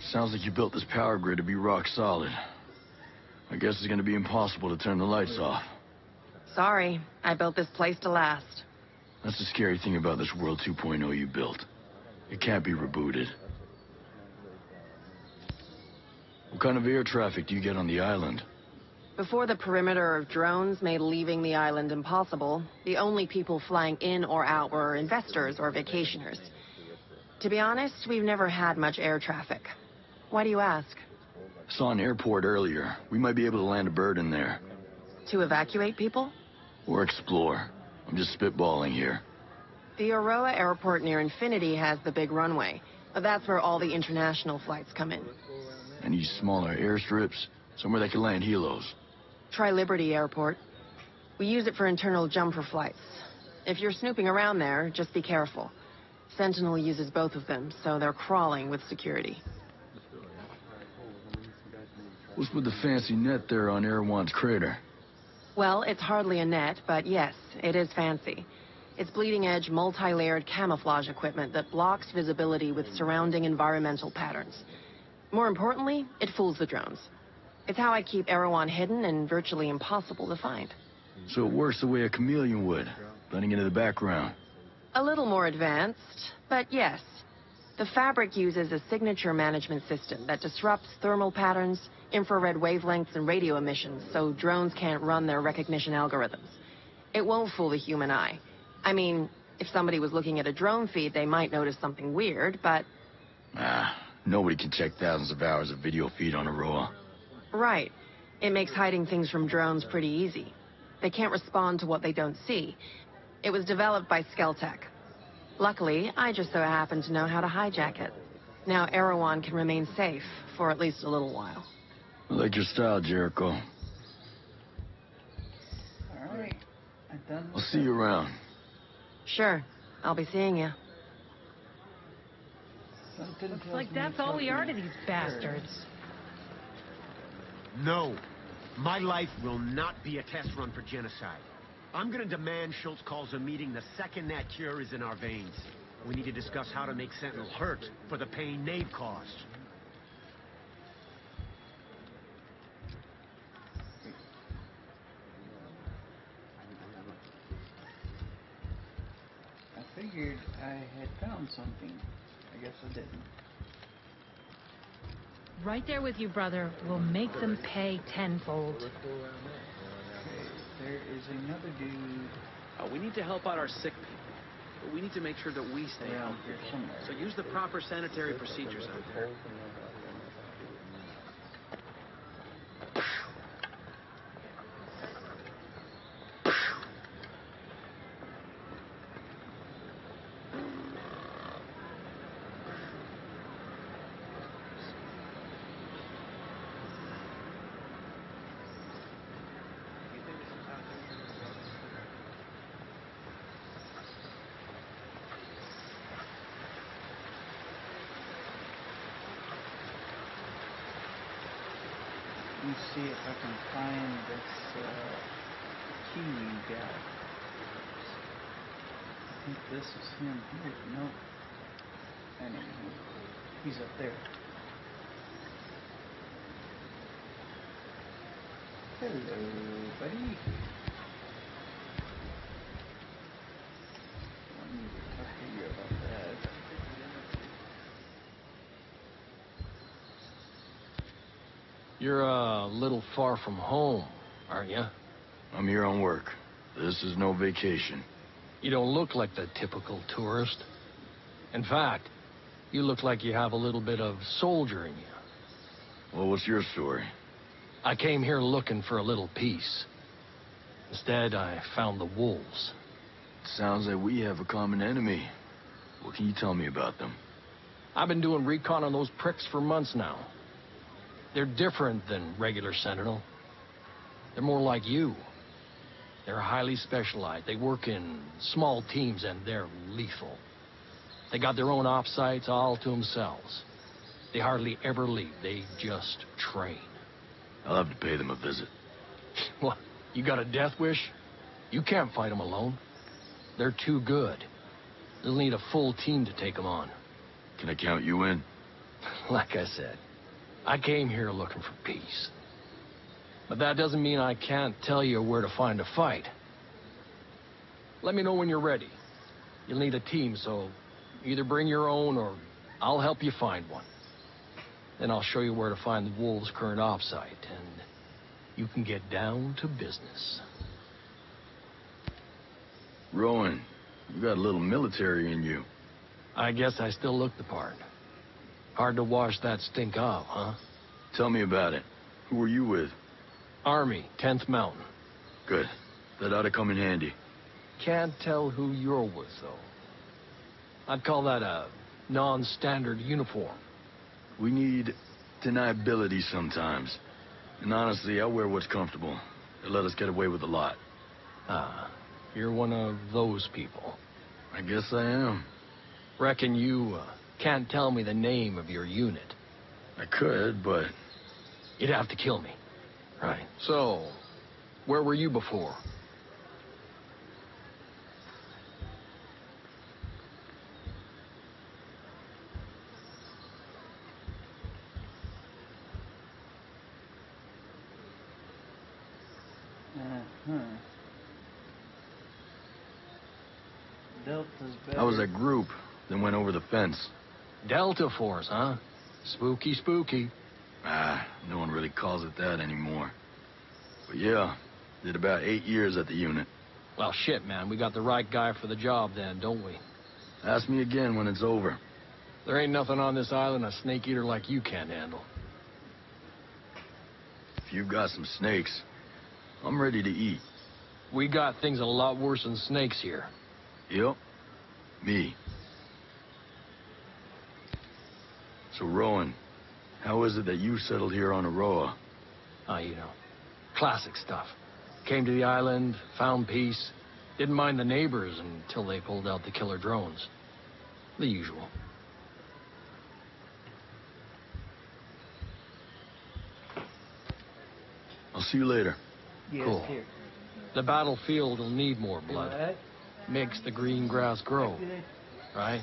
Sounds like you built this power grid to be rock solid. I guess it's gonna be impossible to turn the lights off. Sorry, I built this place to last. That's the scary thing about this World 2.0 you built. It can't be rebooted. What kind of air traffic do you get on the island? Before the perimeter of drones made leaving the island impossible, the only people flying in or out were investors or vacationers. To be honest, we've never had much air traffic. Why do you ask? Saw an airport earlier. We might be able to land a bird in there. To evacuate people? Or explore. I'm just spitballing here. The Aroa airport near Infinity has the big runway. But that's where all the international flights come in. Any smaller airstrips? Somewhere that can land helos? Try Liberty Airport. We use it for internal jumper flights. If you're snooping around there, just be careful. Sentinel uses both of them, so they're crawling with security. What's with the fancy net there on Erewhon's crater? Well, it's hardly a net, but yes, it is fancy. It's bleeding-edge, multi-layered camouflage equipment that blocks visibility with surrounding environmental patterns. More importantly, it fools the drones. It's how I keep Erewhon hidden and virtually impossible to find. So it works the way a chameleon would, blending into the background. A little more advanced, but yes. The fabric uses a signature management system that disrupts thermal patterns, infrared wavelengths, and radio emissions, so drones can't run their recognition algorithms. It won't fool the human eye. I mean, if somebody was looking at a drone feed, they might notice something weird, but... Nobody can check thousands of hours of video feed on Aroa. Right. It makes hiding things from drones pretty easy. They can't respond to what they don't see. It was developed by Skeltech. Luckily, I just so happen to know how to hijack it. Now Erewhon can remain safe, for at least a little while. I like your style, Jericho. Alright. I'll see you around. Sure. I'll be seeing you. Looks like that's all we are to these bastards. No. My life will not be a test run for genocide. I'm gonna demand Schultz calls a meeting the second that cure is in our veins. We need to discuss how to make Sentinel hurt for the pain they've caused. I figured I had found something. I guess I didn't. Right there with you, brother. We'll make them pay tenfold. Okay, there is another dude. We need to help out our sick people. But we need to make sure that we stay around healthy. here somewhere. So use the proper sanitary procedures out there. Let me see if I can find this Kiwi guy. I think this is him here. No. That ain't him. He's up there. Hello, buddy. I need to talk to you about that. You're a little far from home, aren't you? I'm here on work. This is no vacation. You don't look like the typical tourist. In fact, you look like you have a little bit of soldier in you. Well, what's your story? I came here looking for a little peace. Instead, I found the wolves. Sounds like we have a common enemy. What can you tell me about them? I've been doing recon on those pricks for months now. They're different than regular Sentinel. They're more like you. They're highly specialized. They work in small teams and they're lethal. They got their own op sites all to themselves. They hardly ever leave. They just train. I'll have to pay them a visit. What? You got a death wish? You can't fight them alone. They're too good. You'll need a full team to take them on. Can I count you in? Like I said, I came here looking for peace. But that doesn't mean I can't tell you where to find a fight. Let me know when you're ready. You'll need a team, so either bring your own or I'll help you find one. Then I'll show you where to find the Wolves' current op site, and you can get down to business. Rowan, you got a little military in you. I guess I still look the part. Hard to wash that stink off, huh? Tell me about it. Who were you with? Army, 10th Mountain. Good. That ought to come in handy. Can't tell who you're with, though. I'd call that a non-standard uniform. We need deniability sometimes. And honestly, I wear what's comfortable. They let us get away with a lot. Ah, you're one of those people. I guess I am. Reckon you can't tell me the name of your unit. I could, but... You'd have to kill me. Right. So, where were you before? Delta's better. I was at group, then went over the fence. Delta Force, huh? Spooky, spooky. Ah, no one really calls it that anymore. But yeah, did about 8 years at the unit. Well, shit, man. We got the right guy for the job then, don't we? Ask me again when it's over. There ain't nothing on this island a snake eater like you can't handle. If you've got some snakes, I'm ready to eat. We got things a lot worse than snakes here. Yep. Me. So, Rowan, how is it that you settled here on Aroa? Ah, you know, classic stuff. Came to the island, found peace, didn't mind the neighbors until they pulled out the killer drones. The usual. I'll see you later. Yes, cool. Here. The battlefield will need more blood. What? Makes the green grass grow. Right?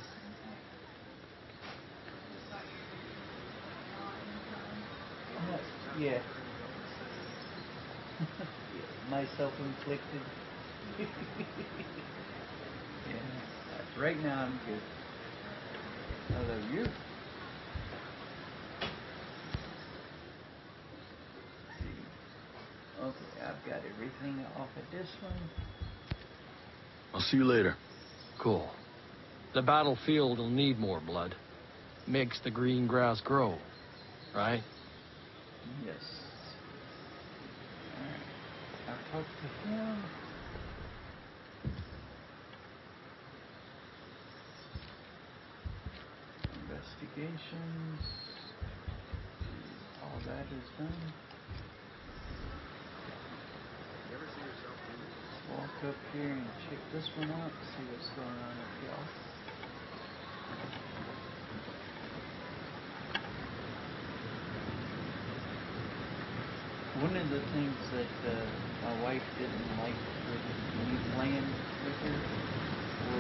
Yeah. My self-inflicted. Yeah. Right now I'm good. How about you? Okay, I've got everything off of this one. I'll see you later. Cool. The battlefield will need more blood. Makes the green grass grow, right? Yes. Alright. I'll talk to him. Investigations. All that is done. You ever see yourself doing this? Walk up here and check this one out, see what's going on with y'all. One of the things that my wife didn't like with me playing with her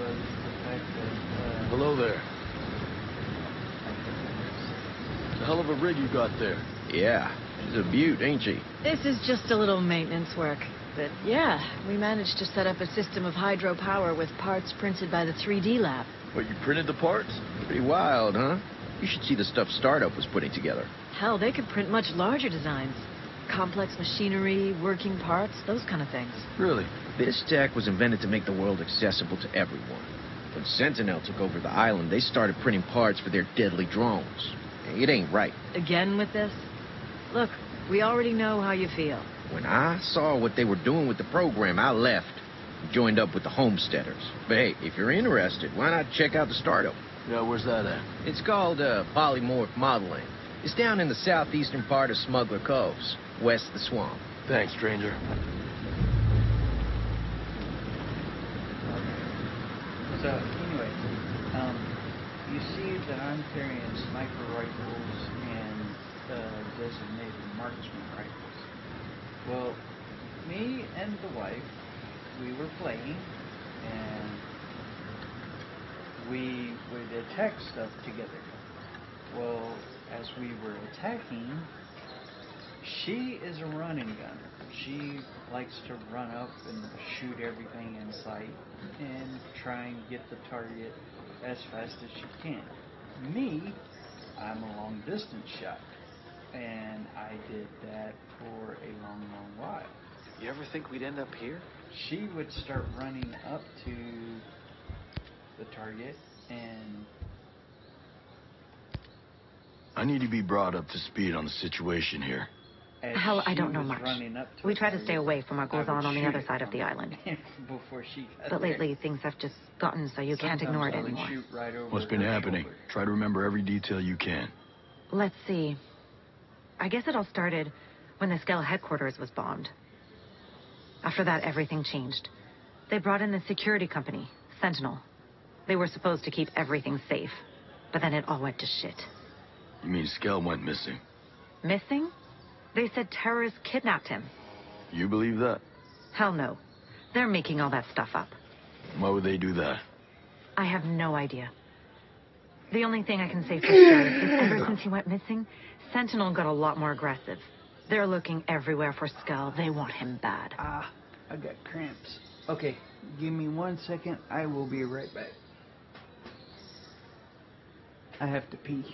was the fact that... Hello there. It's a hell of a rig you got there. Yeah, she's a beaut, ain't she? This is just a little maintenance work. But yeah, we managed to set up a system of hydropower with parts printed by the 3D lab. What, you printed the parts? Pretty wild, huh? You should see the stuff Startup was putting together. Hell, they could print much larger designs. Complex machinery, working parts, those kind of things. Really? This tech was invented to make the world accessible to everyone. When Sentinel took over the island, they started printing parts for their deadly drones. It ain't right. Again with this? Look, we already know how you feel. When I saw what they were doing with the program, I left. Joined up with the Homesteaders. But hey, if you're interested, why not check out the Startup? Yeah, where's that at? It's called Polymorph Modeling. It's down in the southeastern part of Smuggler Coves, west of the swamp. Thanks, stranger. So, anyway, you see that I'm carrying sniper rifles and designated marksman rifles. Well, me and the wife, we were playing, and we would attack stuff together. Well, as we were attacking, she is a running gunner. She likes to run up and shoot everything in sight and try and get the target as fast as she can. Me, I'm a long distance shot, and I did that for a long, long while. You ever think we'd end up here? She would start running up to the target, and I need to be brought up to speed on the situation here. Hell, I don't know much. We try to stay away from what goes on the other side of the island. Before she got But there. lately, things have just gotten so you can't ignore it Sometimes I would anymore. shoot right over What's been her happening? shoulder. Try to remember every detail you can. Let's see. I guess it all started when the Skell headquarters was bombed. After that, everything changed. They brought in the security company, Sentinel. They were supposed to keep everything safe, but then it all went to shit. You mean Skell went missing? Missing? They said terrorists kidnapped him. You believe that? Hell no. They're making all that stuff up. Why would they do that? I have no idea. The only thing I can say for sure is ever since he went missing, Sentinel got a lot more aggressive. They're looking everywhere for Skell. They want him bad. Ah, I got cramps. Okay, give me 1 second. I will be right back. I have to pee.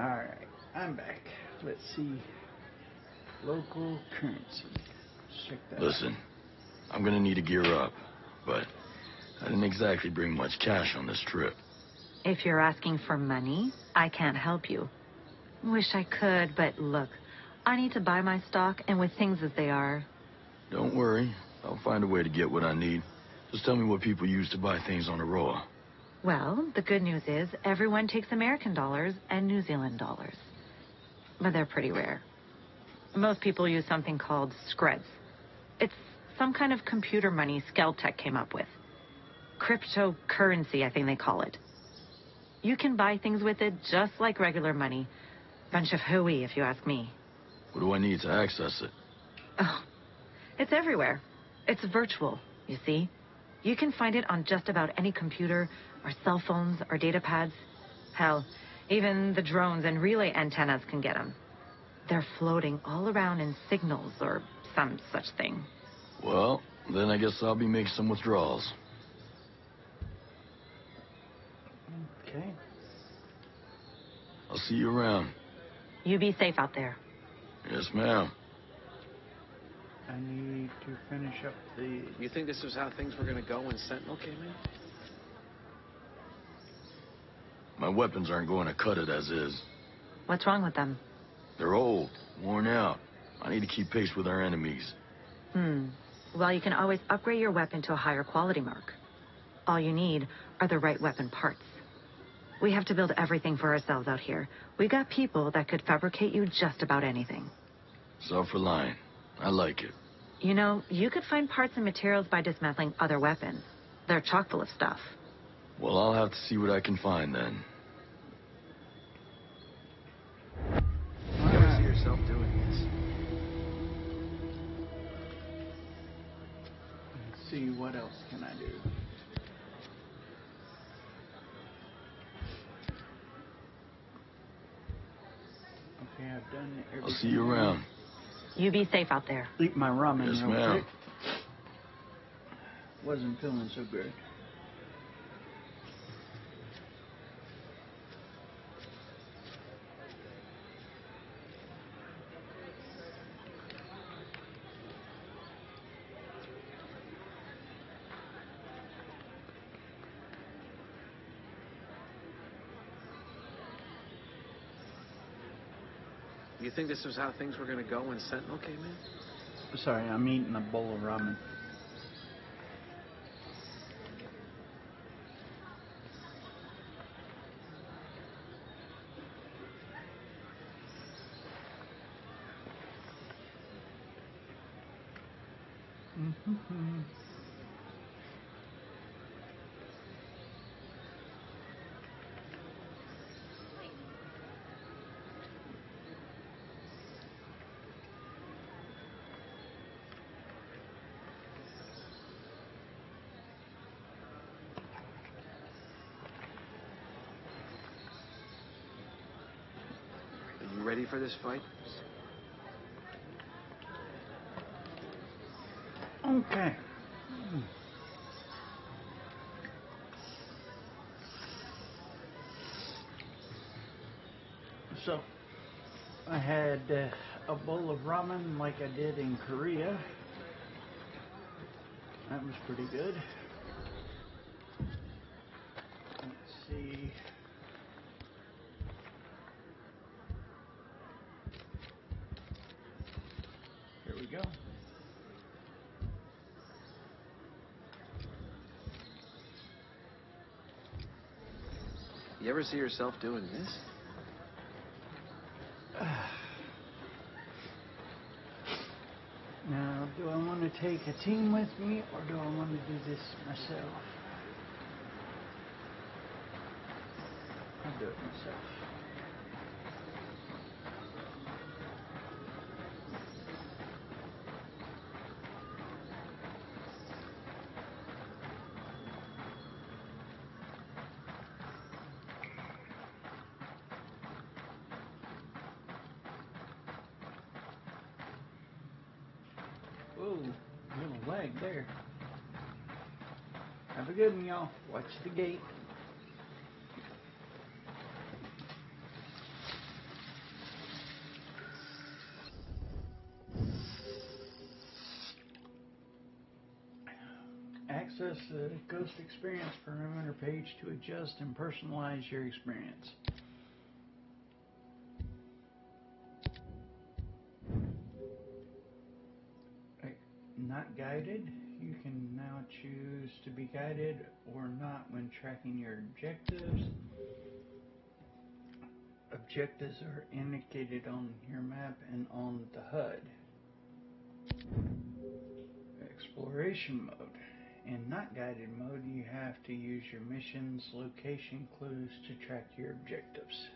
Alright, I'm back. Let's see. Local currency. Check that Listen, I'm gonna need to gear up, but I didn't exactly bring much cash on this trip. If you're asking for money, I can't help you. Wish I could, but look, I need to buy my stock, and with things as they are... Don't worry. I'll find a way to get what I need. Just tell me what people use to buy things on Aroa. Well, the good news is everyone takes American dollars and New Zealand dollars. But they're pretty rare. Most people use something called Screds. It's some kind of computer money Skeltech came up with. Cryptocurrency, I think they call it. You can buy things with it just like regular money. Bunch of hooey, if you ask me. What do I need to access it? Oh, it's everywhere. It's virtual, you see. You can find it on just about any computer, or cell phones, or data pads. Hell, even the drones and relay antennas can get them. They're floating all around in signals, or some such thing. Well, then I guess I'll be making some withdrawals. Okay. I'll see you around. You be safe out there. Yes, ma'am. I need to finish up the... You think this was how things were gonna go when Sentinel came in? My weapons aren't going to cut it as is. What's wrong with them? They're old, worn out. I need to keep pace with our enemies. Well, you can always upgrade your weapon to a higher quality mark. All you need are the right weapon parts. We have to build everything for ourselves out here. We got people that could fabricate you just about anything. Self-reliant. I like it. You know, you could find parts and materials by dismantling other weapons. They're chock full of stuff. Well, I'll have to see what I can find then. You ever see yourself doing this? Let's see, what else can I do? Okay, I've done everything. I'll see you around. You be safe out there. Eat my ramen Yes, real ma'am. quick. Wasn't feeling so good. You think this was how things were gonna go when Sentinel came in? Sorry, I'm eating a bowl of ramen. Are you ready for this fight? Okay. So, I had a bowl of ramen like I did in Korea. That was pretty good. Let's see. Here we go. You ever see yourself doing this? Now, do I want to take a team with me, or do I want to do this myself? I'll do it myself. Whoa, little lag there. Have a good one, y'all. Watch the gate. access the Ghost Experience Perimeter page to adjust and personalize your experience. Not guided. You can now choose to be guided or not when tracking your objectives. Objectives are indicated on your map and on the HUD. Exploration mode. In not guided mode, you have to use your mission's location clues to track your objectives.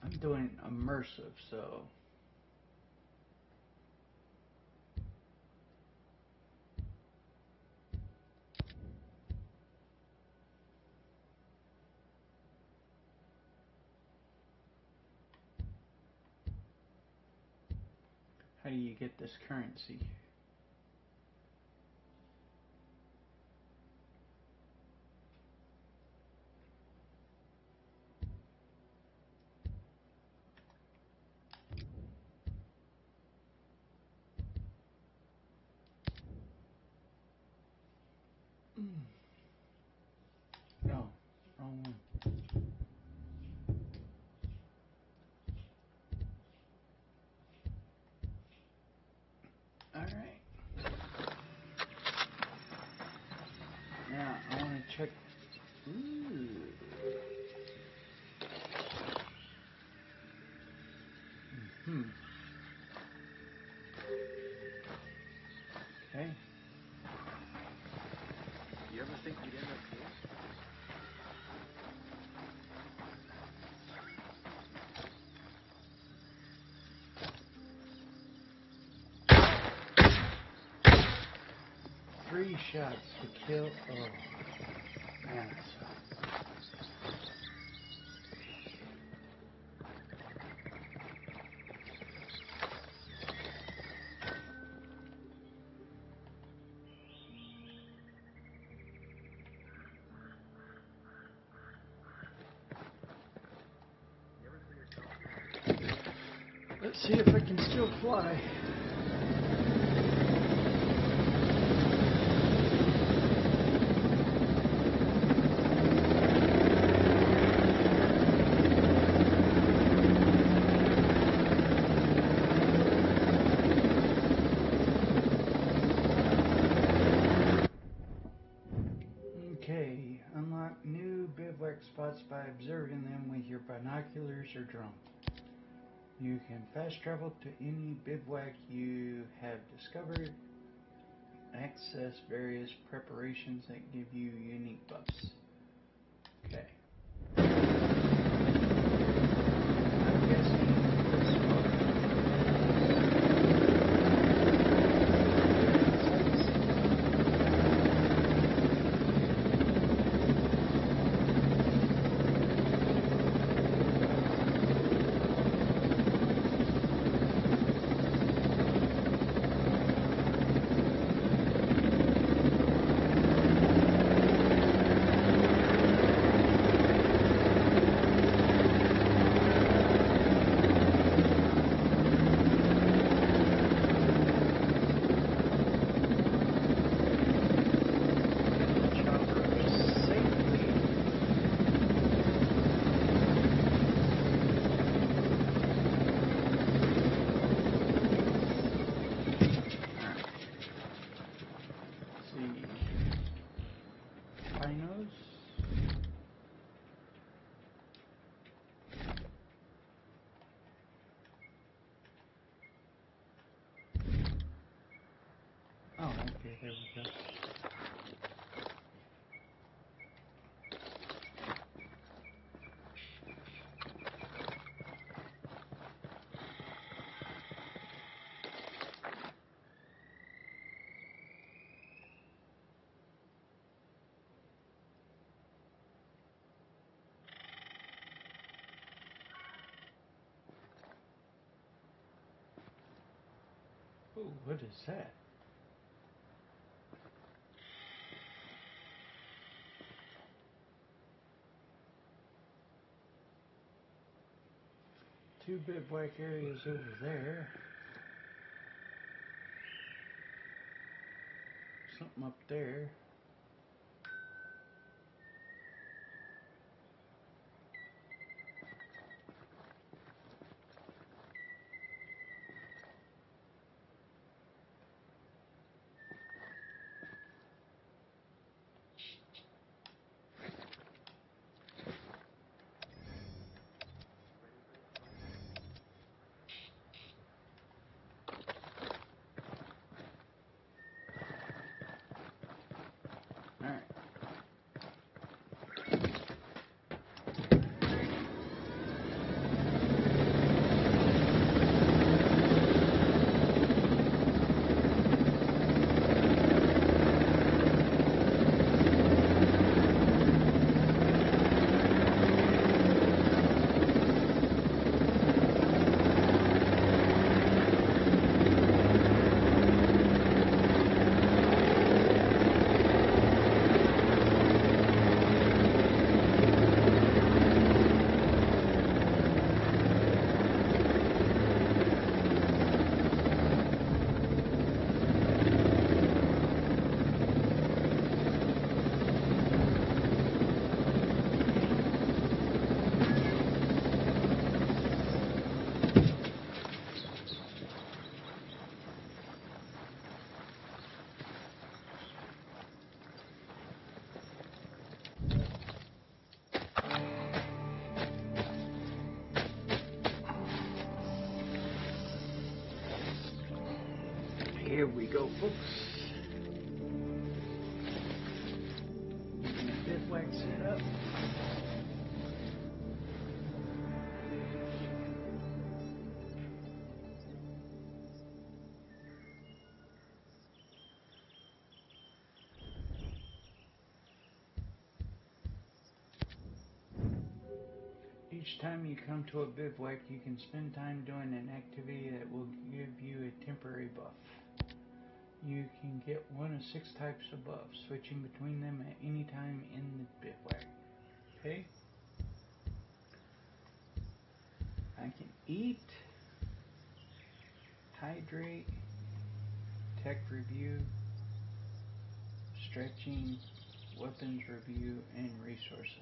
I'm doing immersive, so how do you get this currency? No, wrong one. Alright. Now, I want to check. Ooh. Okay. You ever think we'd end up here? Three shots to kill. Oh, man. Let's see if I can still fly. Okay, unlock new bivouac spots by observing them with your binoculars or drone. You can fast travel to any bivouac you have discovered. Access various preparations that give you unique buffs. Okay. I'm guessing this one. Oh, okay, there we go. Ooh, what is that? Two bivouac areas over there. something up there. Here we go, folks. Getting a bivouac set up. Each time you come to a bivouac, you can spend time doing an activity that will give you a temporary buff. You can get one of 6 types of buffs, switching between them at any time in the bivouac. Okay? I can eat, hydrate, tech review, stretching, weapons review, and resources.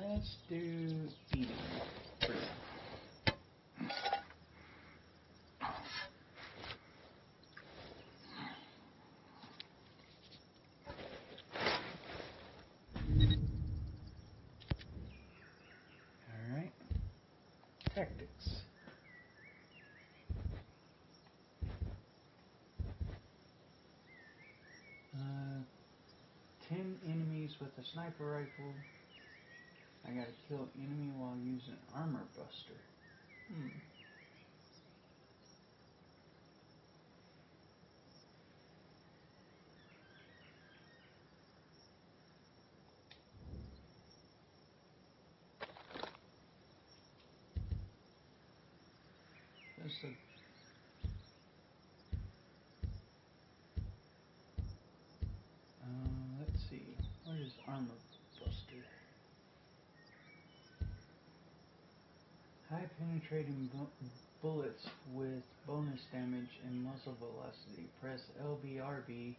Let's do eating for now. Alright. Tactics. 10 enemies with a sniper rifle. I gotta kill enemy while using armor buster. That's a let's see. What is armor buster? High penetrating bullets with bonus damage and muzzle velocity. Press LBRB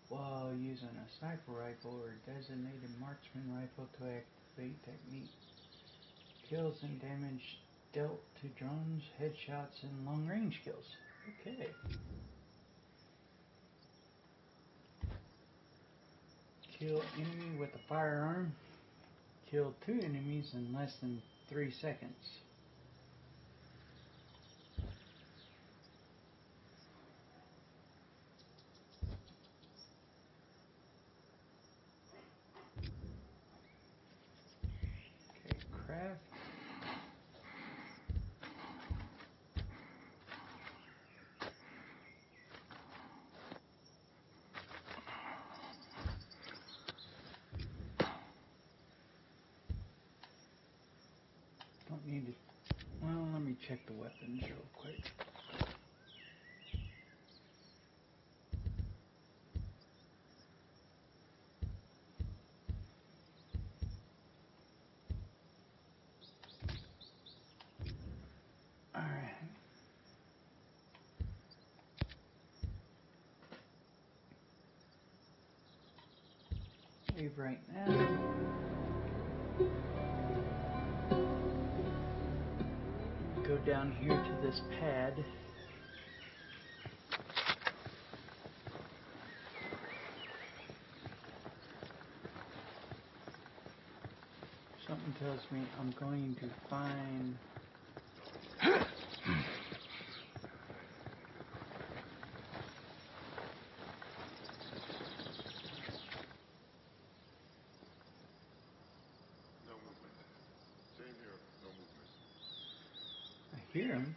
while using a sniper rifle or designated marksman rifle to activate technique. Kills and damage dealt to drones, headshots, and long range kills. Okay. Kill enemy with a firearm. Kill 2 enemies in less than 3 seconds. Okay, craft. Don't need to. Well, let me check the weapons real quick. Alright. Leave right now. Go down here to this pad. Something tells me I'm going to find I hear him.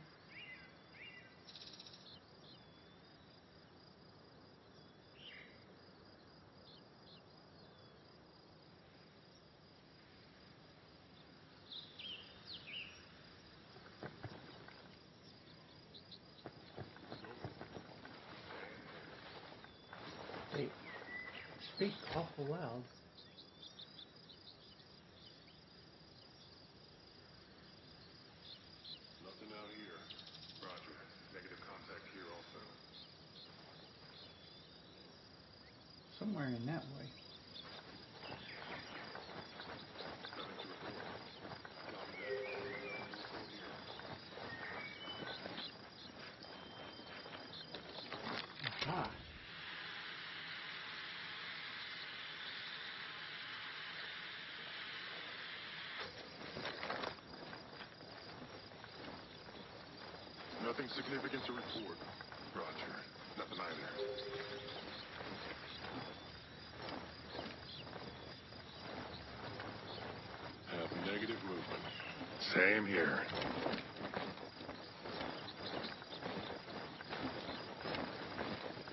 They speak awful loud. Nothing out here. Roger. Negative contact here also. Somewhere in that way. Aha. Nothing significant to report. Roger. Nothing either. Have negative movement. Same here.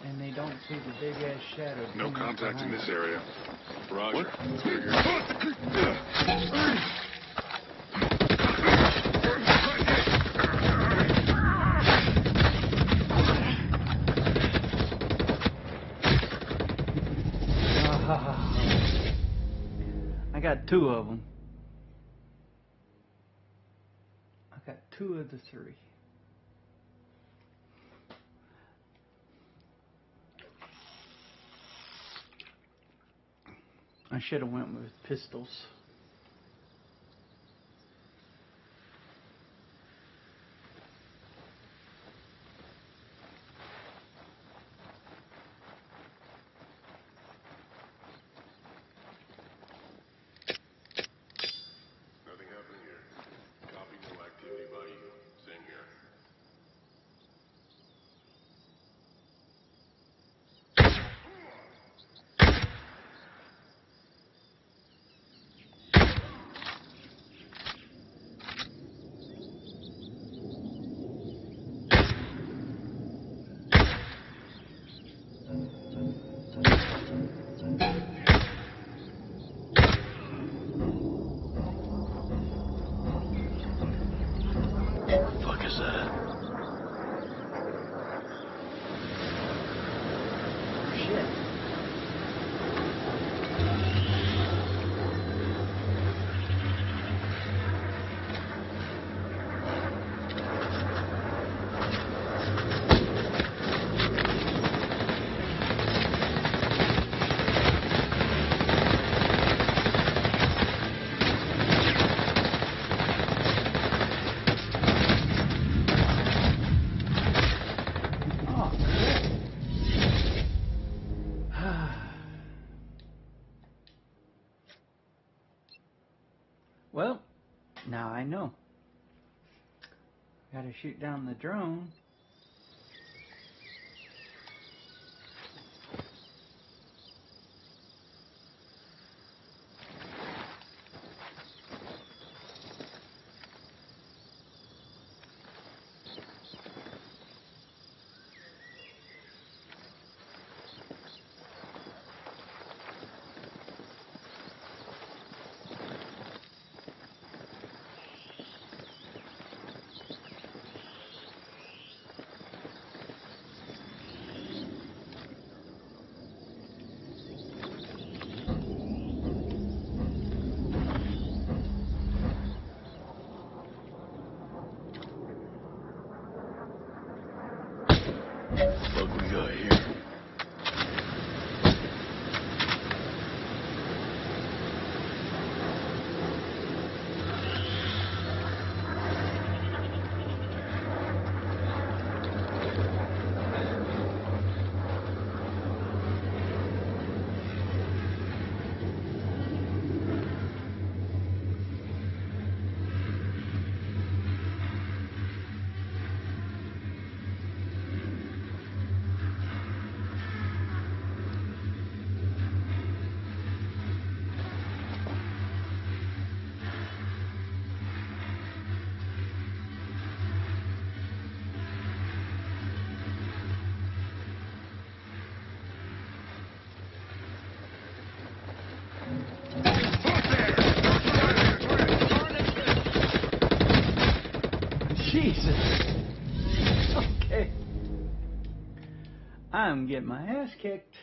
And they don't see the big ass shadow. No contact in this area. Roger. I got two of them. I got two of the three. I should have went with pistols. Nothing happening here. Copy, no activity by you. Same here. Well, now I know. Gotta shoot down the drone. Jesus. Okay. I'm getting my ass kicked.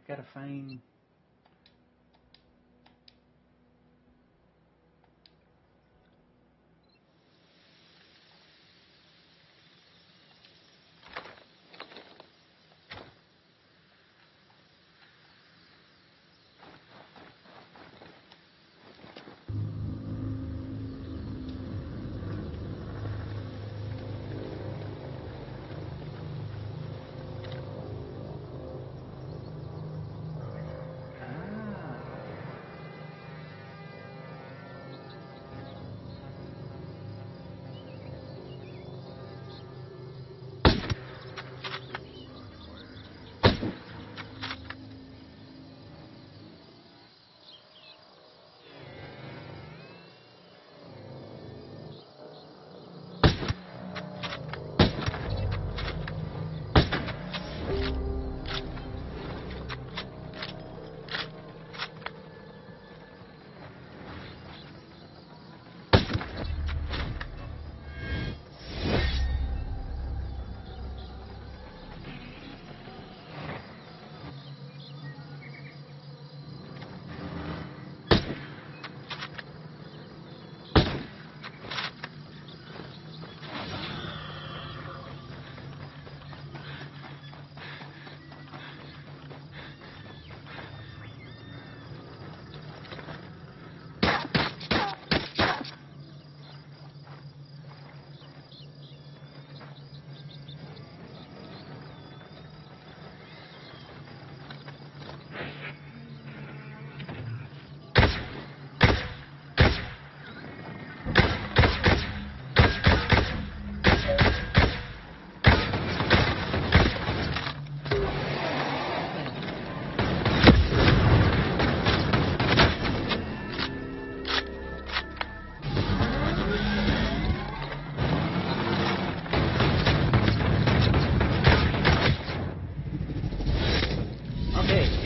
Gotta find...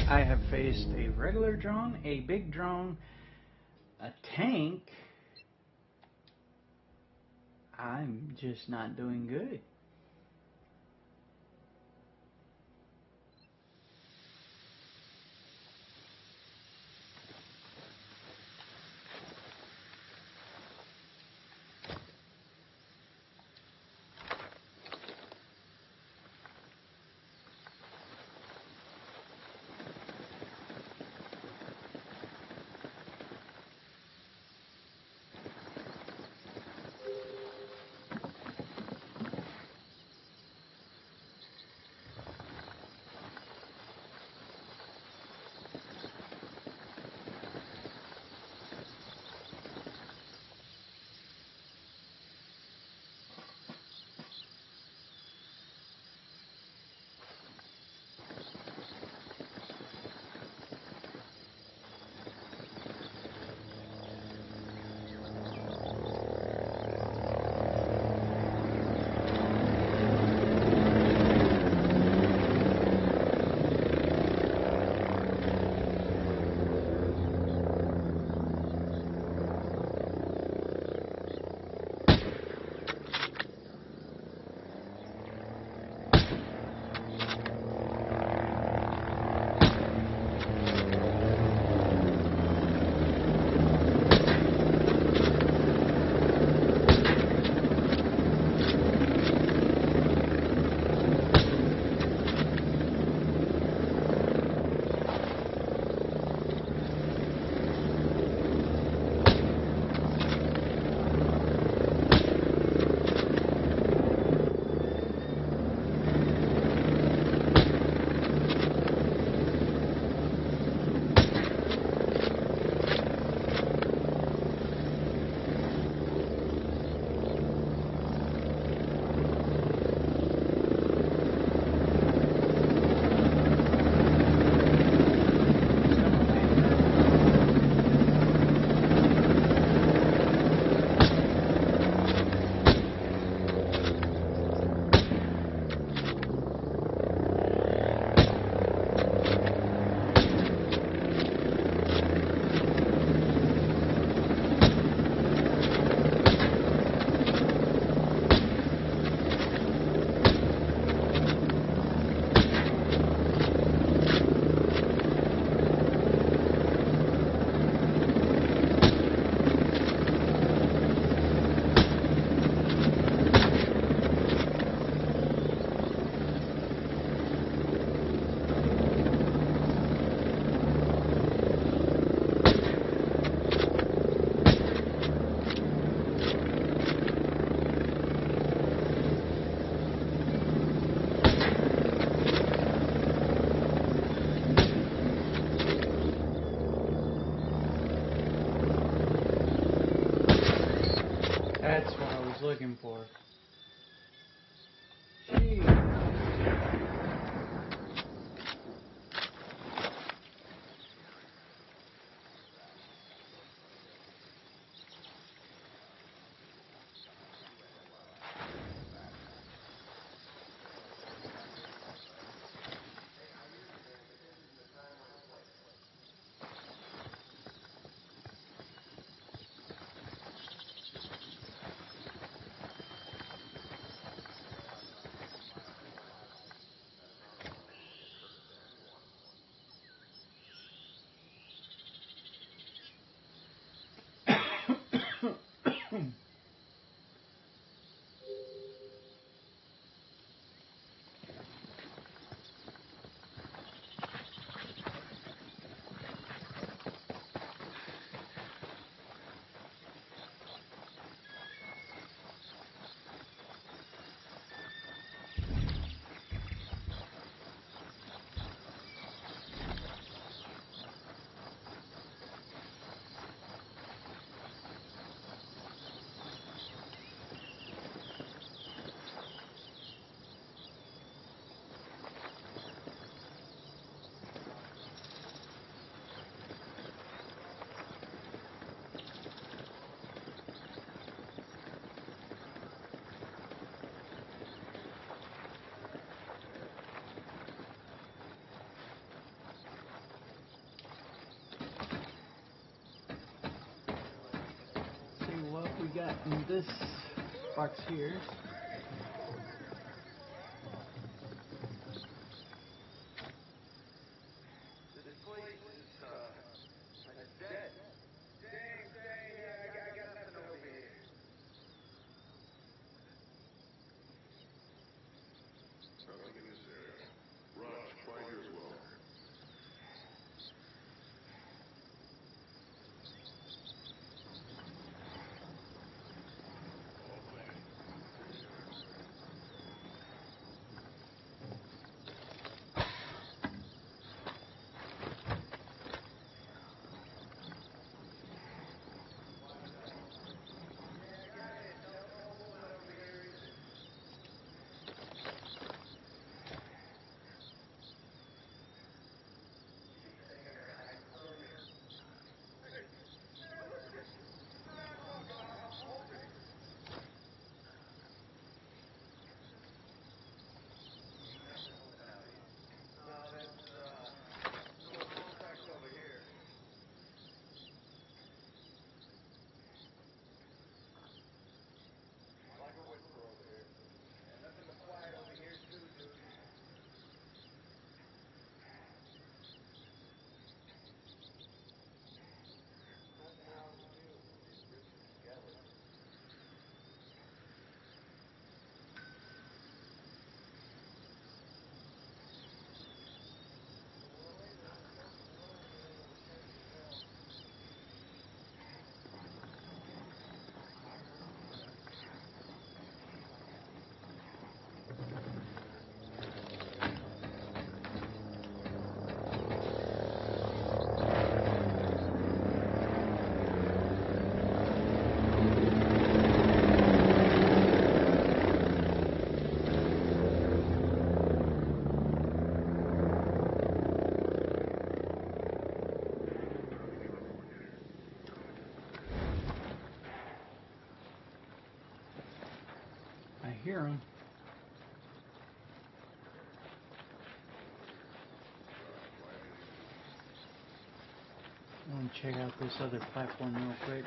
I have faced a regular drone, a big drone, a tank. I'm just not doing good. That's what I was looking for. What we got in this box here. Nothing in this area. Raj, quiet here as well. I hear them. I want to check out this other platform real quick.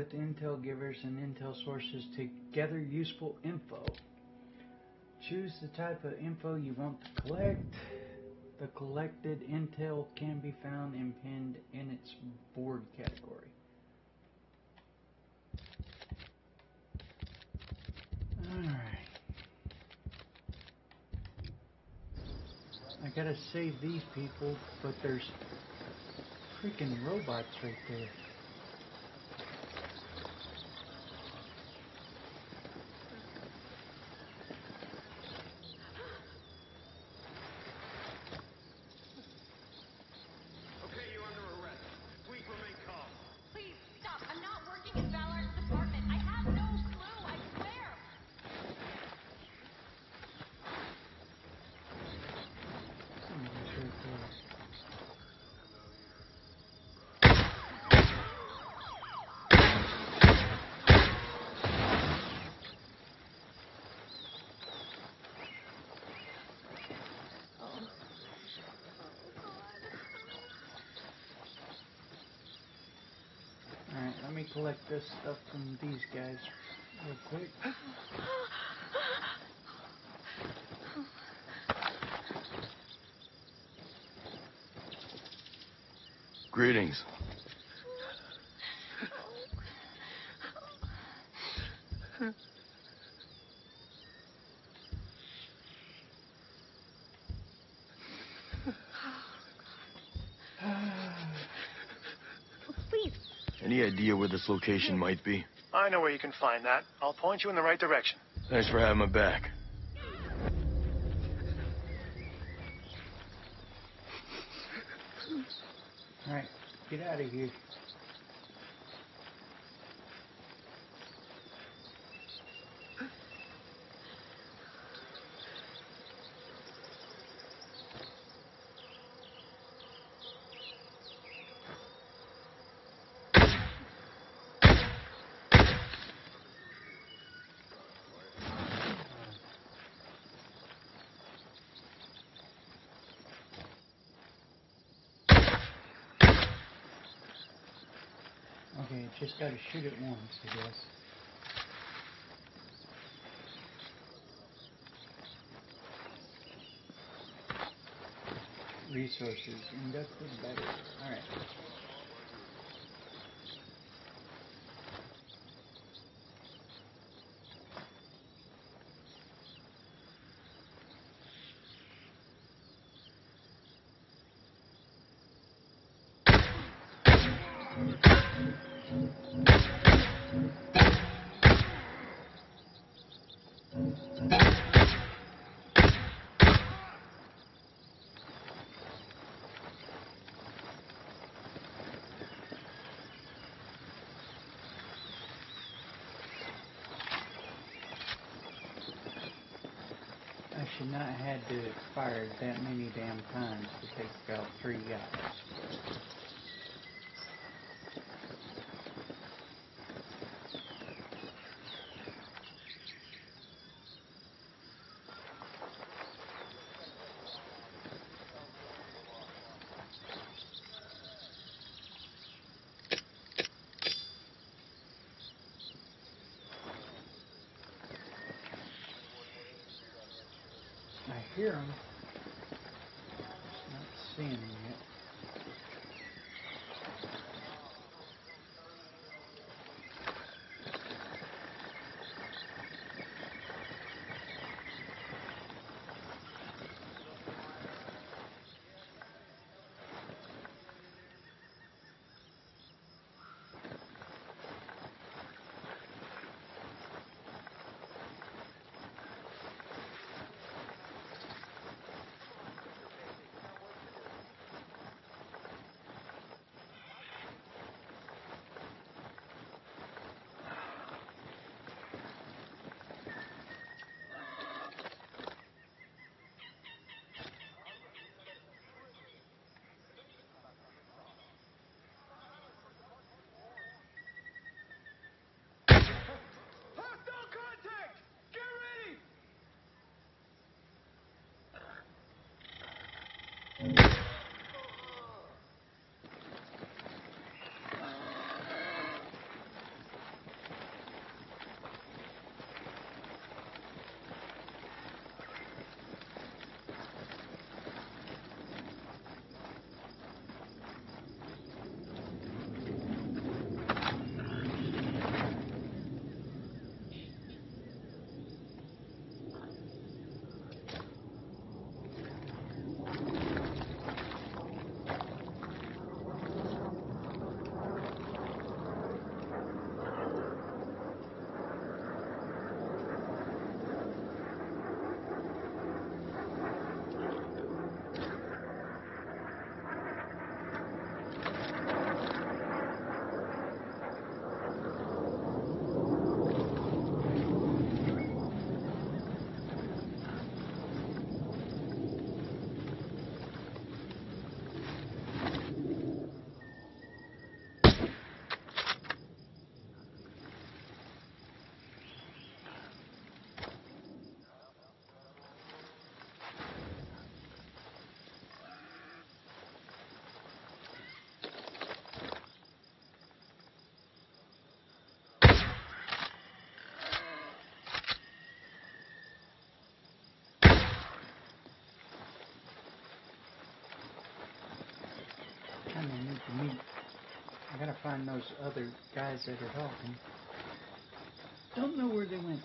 with intel givers and intel sources to gather useful info. Choose the type of info you want to collect. The collected intel can be found and pinned in its board category. Alright. I gotta save these people, but there's freaking robots right there. Alright, let me collect this stuff from these guys real quick. Greetings. Please. Any idea where this location might be? I know where you can find that. I'll point you in the right direction. Thanks for having my back. Alright, get out of here. Okay, just gotta shoot it once, I guess. Resources, inducted battery. Alright. I should not have had to fire that many damn times to take out 3 guys. I hear them. Not seeing them yet. to meet. I gotta find those other guys that are talking. Don't know where they went.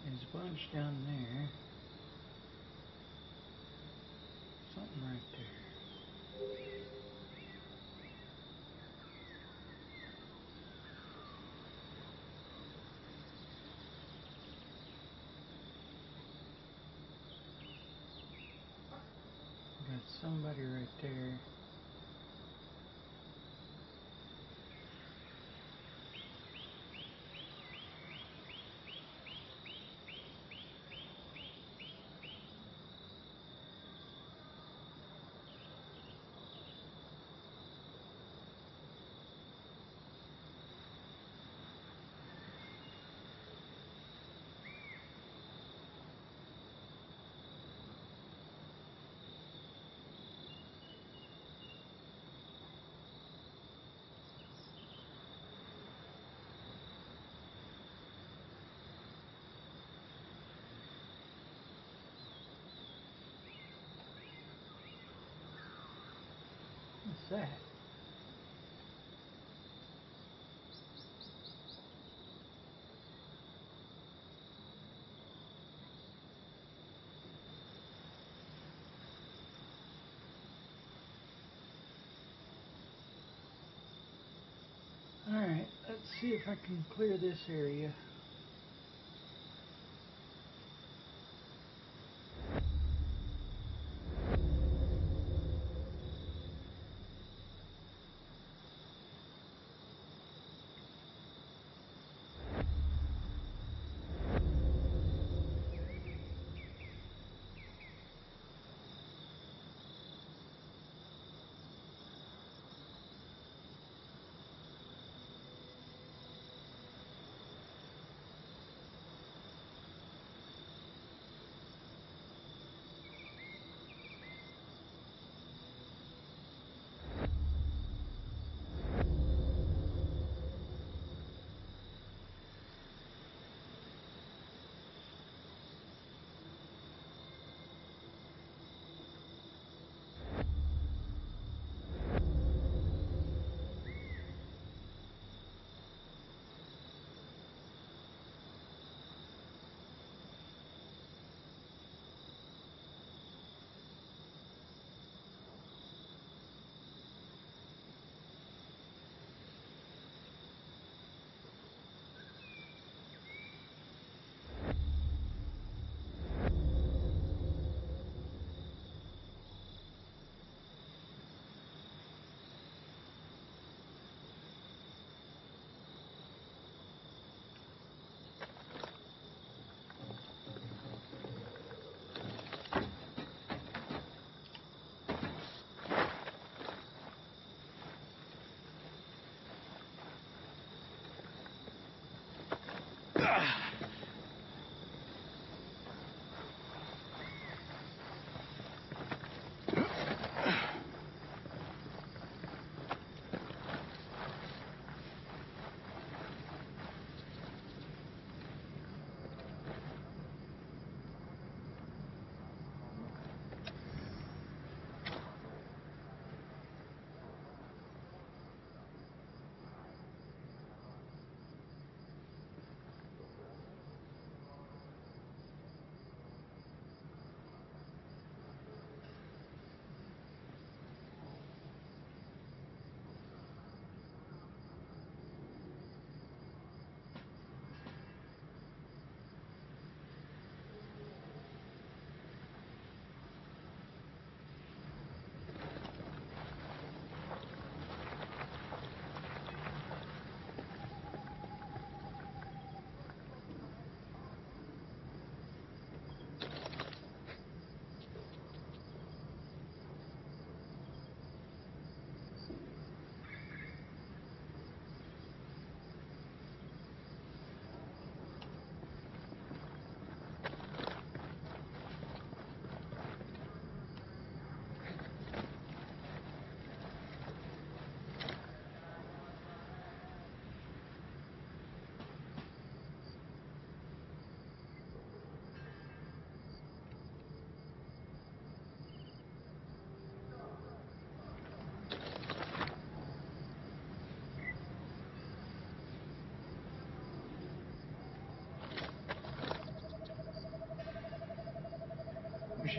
There's a bunch down there. Something right there. Got somebody right there. What's that? Alright, let's see if I can clear this area.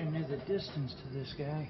I knew the distance to this guy.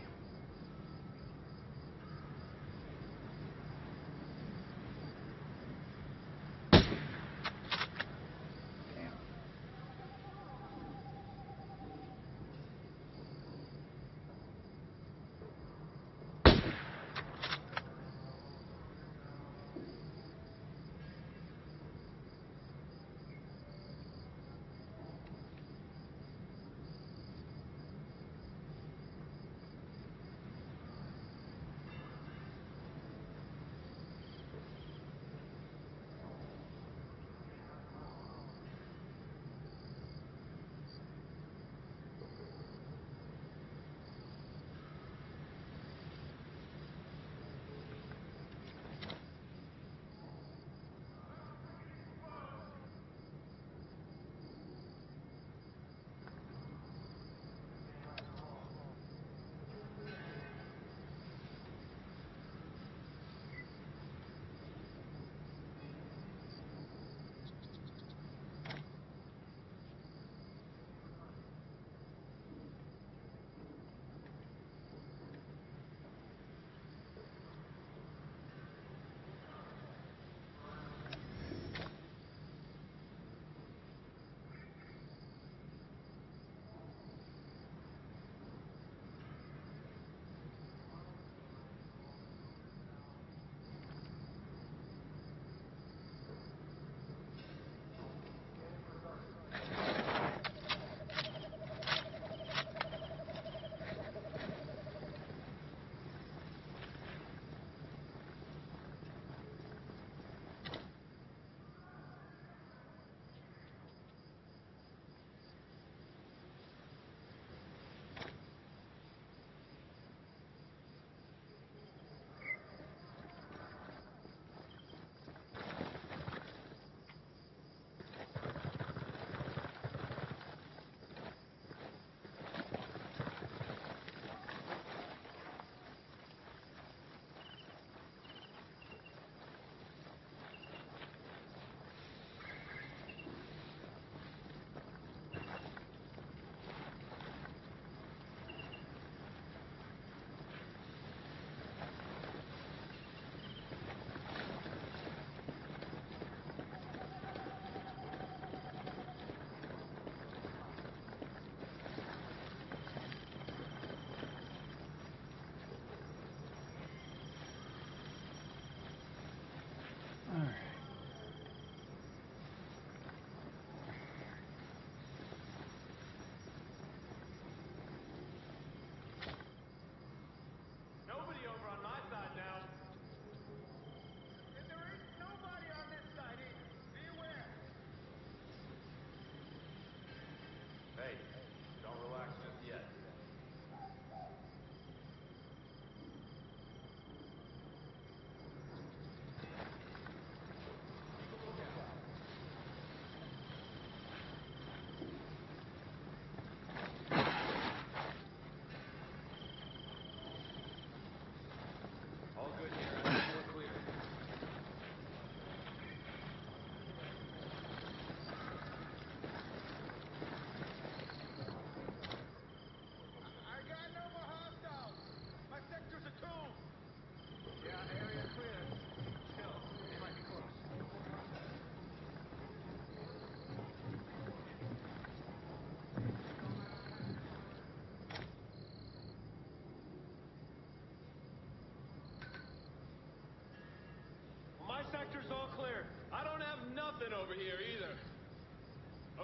Sector's all clear. I don't have nothing over here either.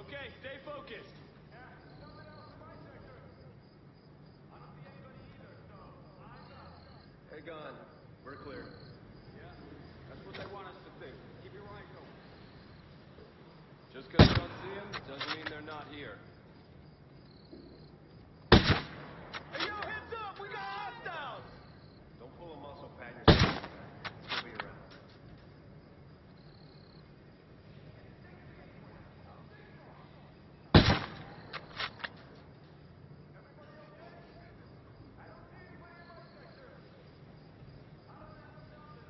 Okay, stay focused. Hey, Gun. We're clear. Yeah, that's what they want us to think. Keep your eyes open. Just because you don't see them doesn't mean they're not here. Hey, yo, heads up! We got hostiles! Don't pull a muscle, pat yourself. We'll be around.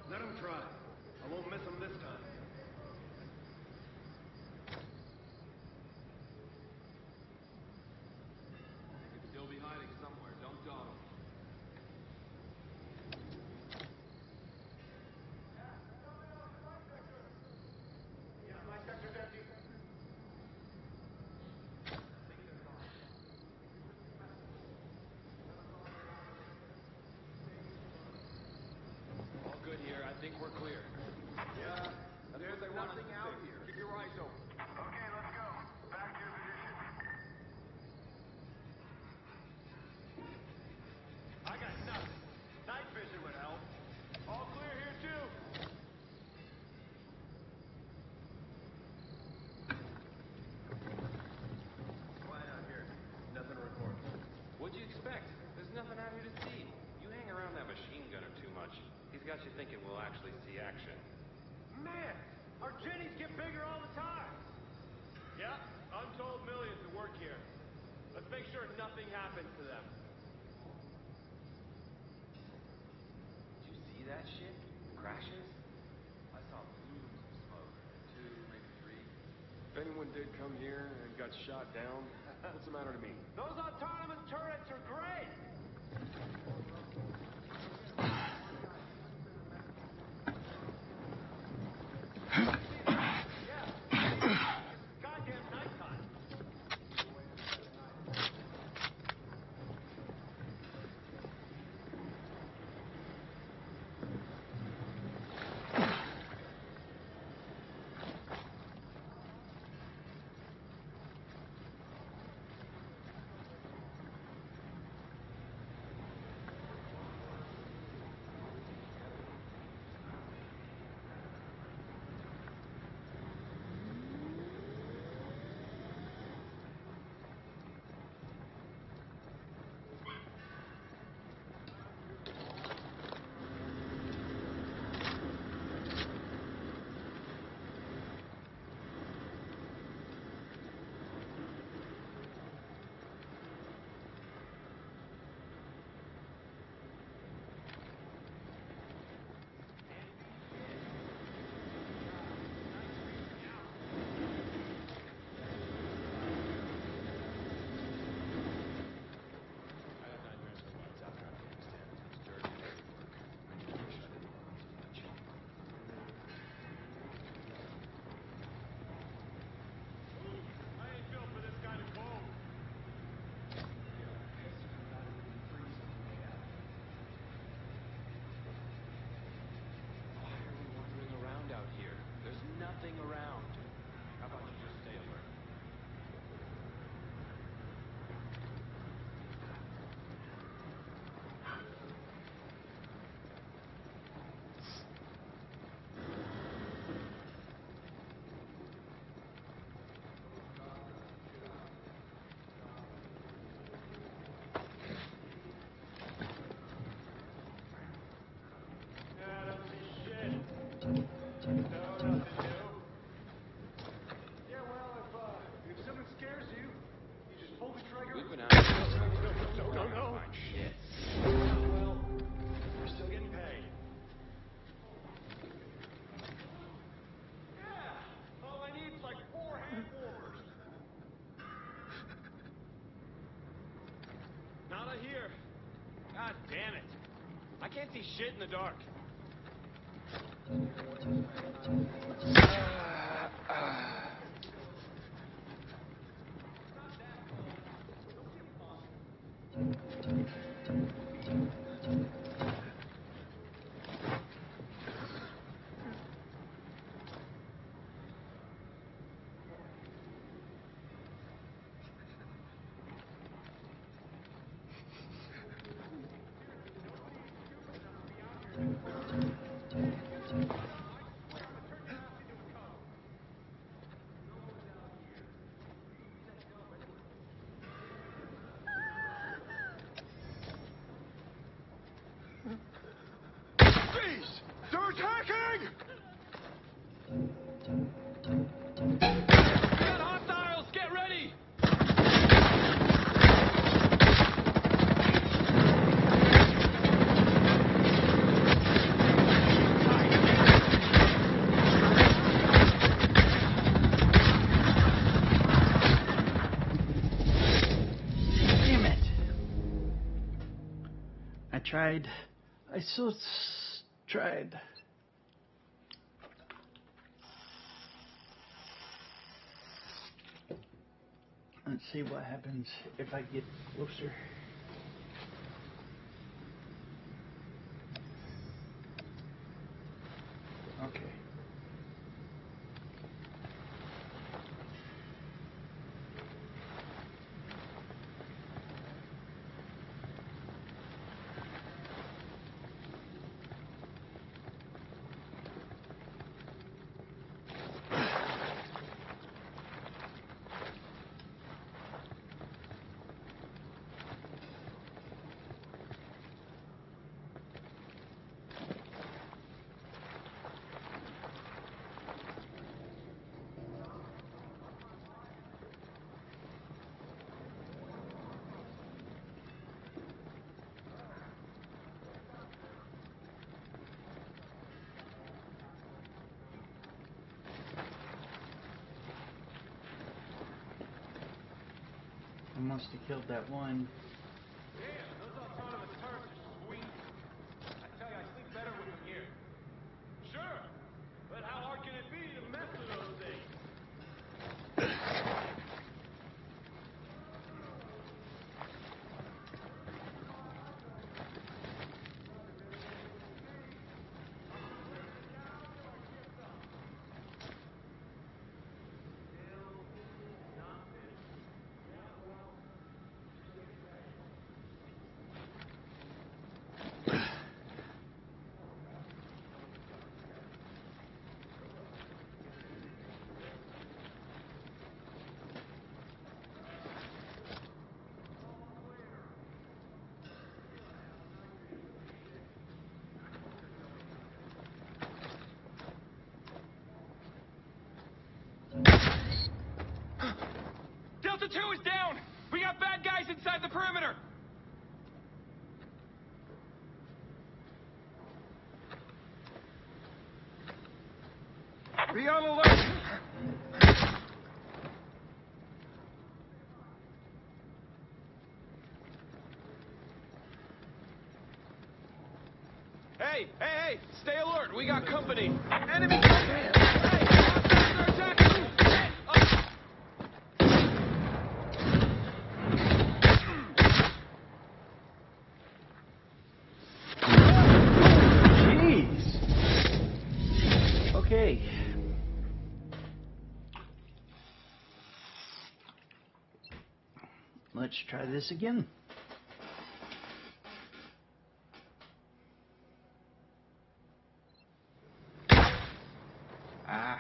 Let him try. I won't miss him this time. He could still be hiding nothing out here. Keep your eyes open. Okay, let's go. Back to your position. I got nothing. Night vision would help. All clear here, too. Quiet out here. Nothing to report. What'd you expect? There's nothing out here to see. You hang around that machine gunner too much. He's got you thinking we'll actually see action. Man, our Jennies get bigger all the time. Yeah, untold millions that work here. Let's make sure nothing happens to them. Did you see that shit? Crashes? I saw plumes of smoke. 2, maybe 3. If anyone did come here and got shot down, what's the matter to me? Those autonomous turrets are great! Goddamn nighttime. Around. How about you just stay alert? Yeah, I don't see shit. No, nothing new. Yeah, well, if someone scares you, you just pull the trigger. We've been out. No. Shit. Well, we're still getting paid. Yeah, all I need is like 4 hand warmers. Nada here. God damn it. I can't see shit in the dark. Jeez! They're attacking! We got hostiles! Get ready! Damn it. I tried. I so tried. Let's see what happens if I get closer. Okay. must have killed that one. Damn, those autonomous turrets are sweet. I tell you, I sleep better with them here. Sure, but how hard can it be to mess with those things? Delta 2 is down! We got bad guys inside the perimeter! Be on alert! Hey, hey, hey! Stay alert! We got company! Enemy company! Hey! Hostiles are attacking! Hey! Jeez. Okay. Let's try this again. Ah.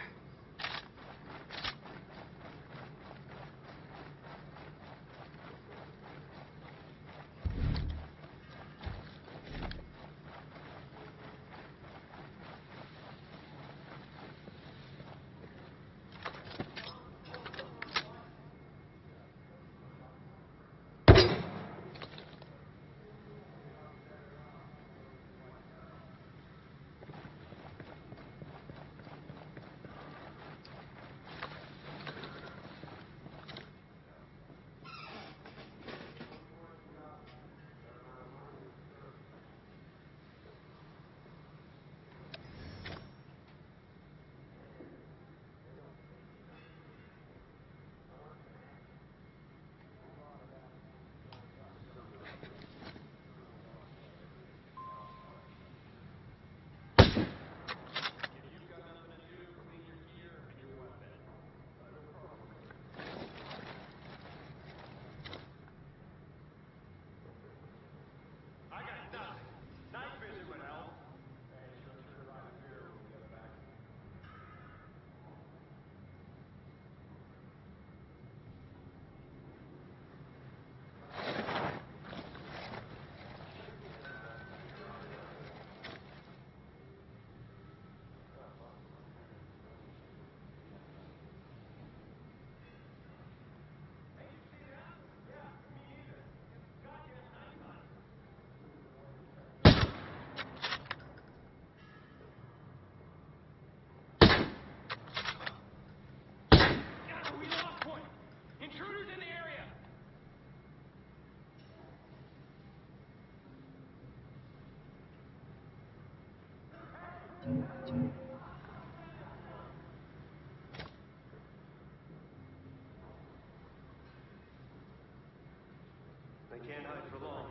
They can't hide for long.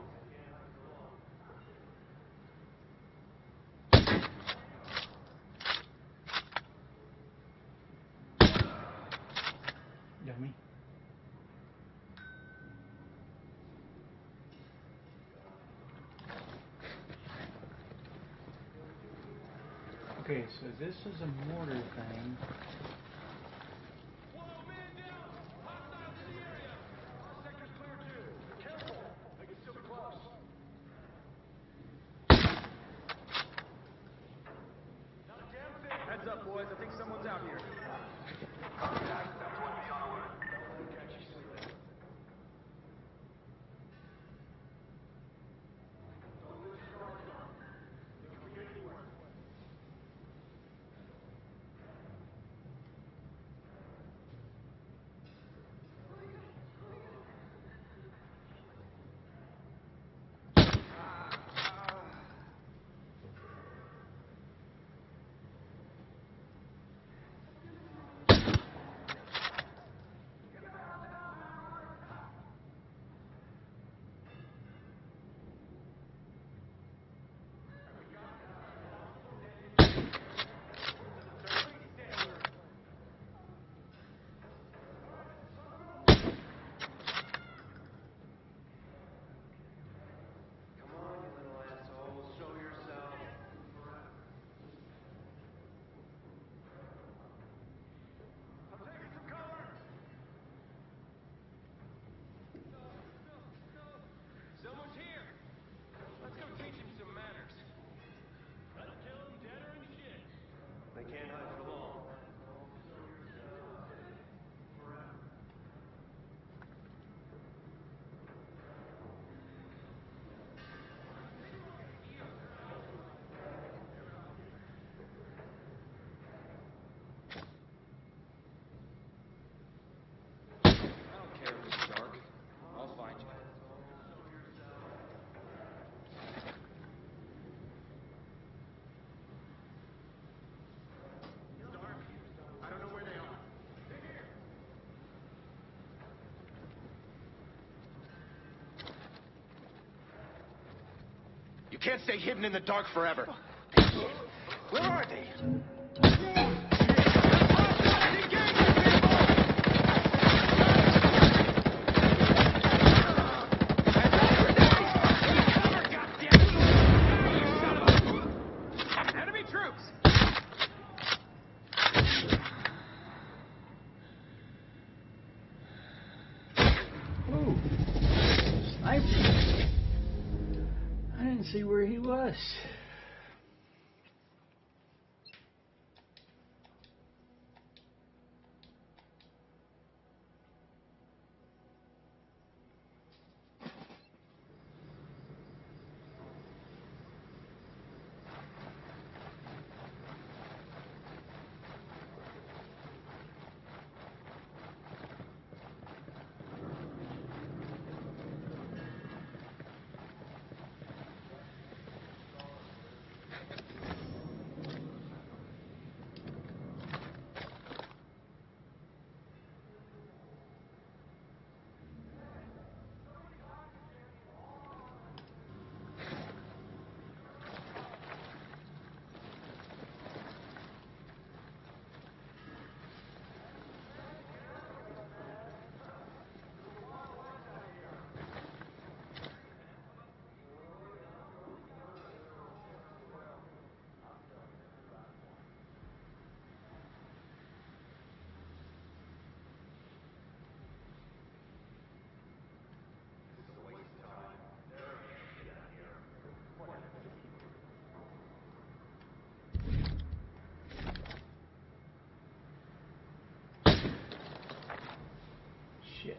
Dummy. Okay, so this is a mortar thing. Heads up, boys. I think someone's out here. They can't hide for long. I don't care if it's dark. I'll find you. I don't know where they are. You can't stay hidden in the dark forever. Where are they? Enemy troops! Ooh. I didn't see where he was. Shit.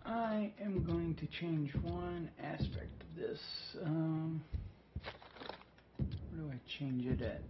I am going to change one aspect of this. Where do I change it at?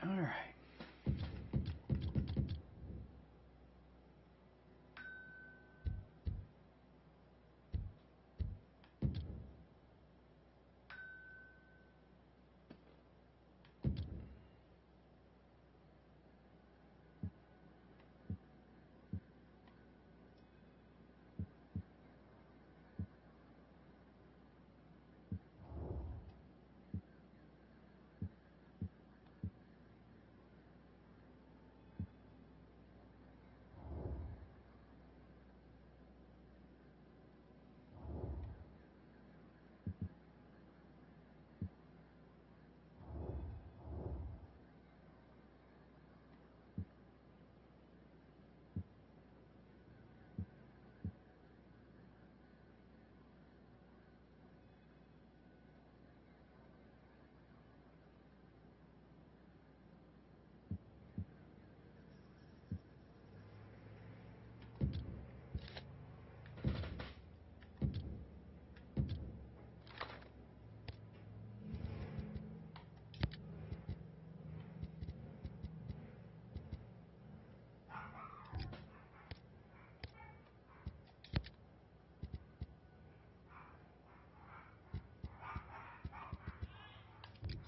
All right.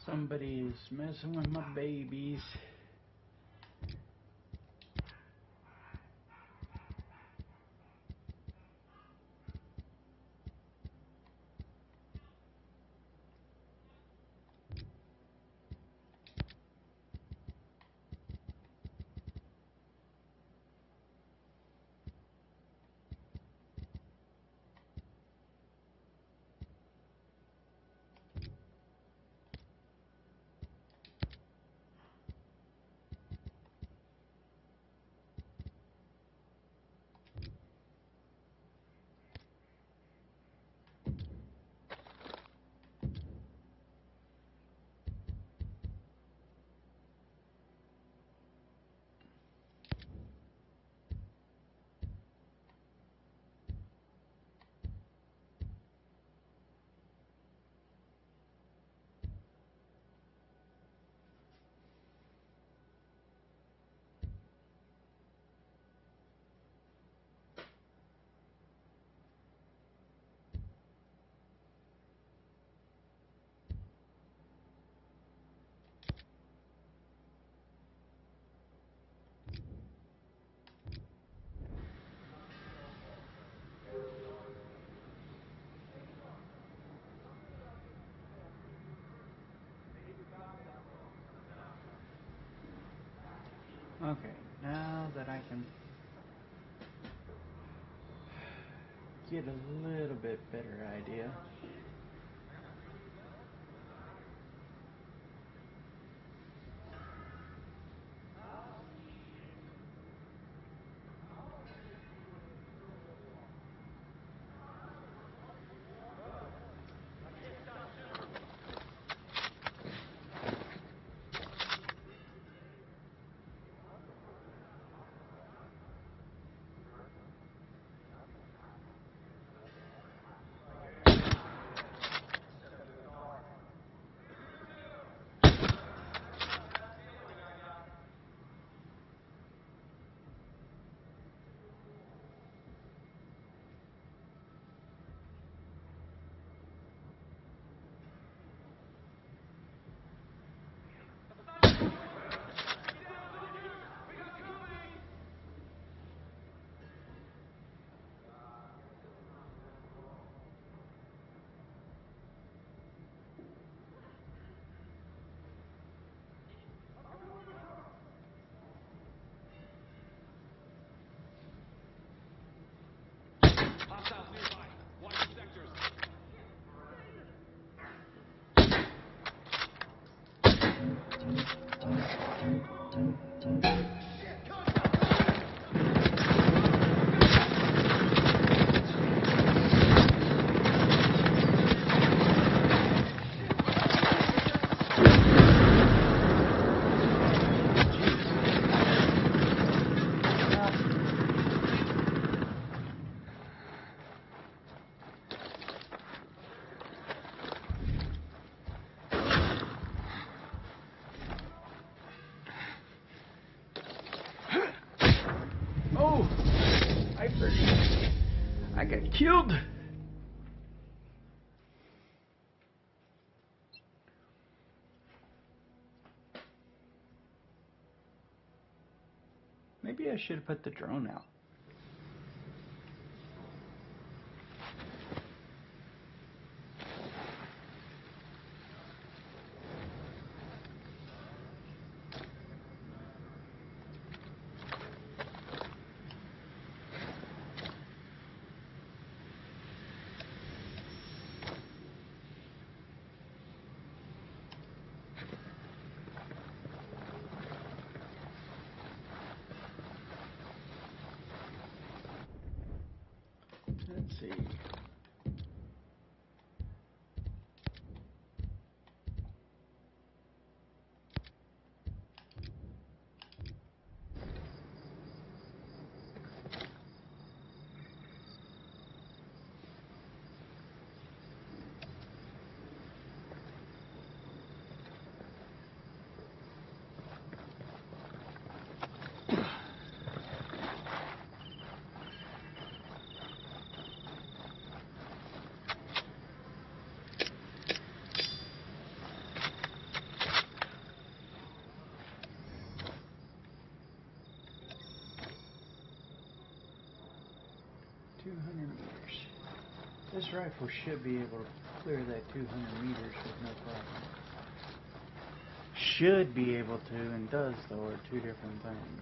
Somebody is messing with my babies. Okay, now that I can get a little bit better idea. I got killed. Maybe I should have put the drone out. Let's see. This rifle should be able to clear that 200 meters with no problem. Should be able to, and does though, are two different things.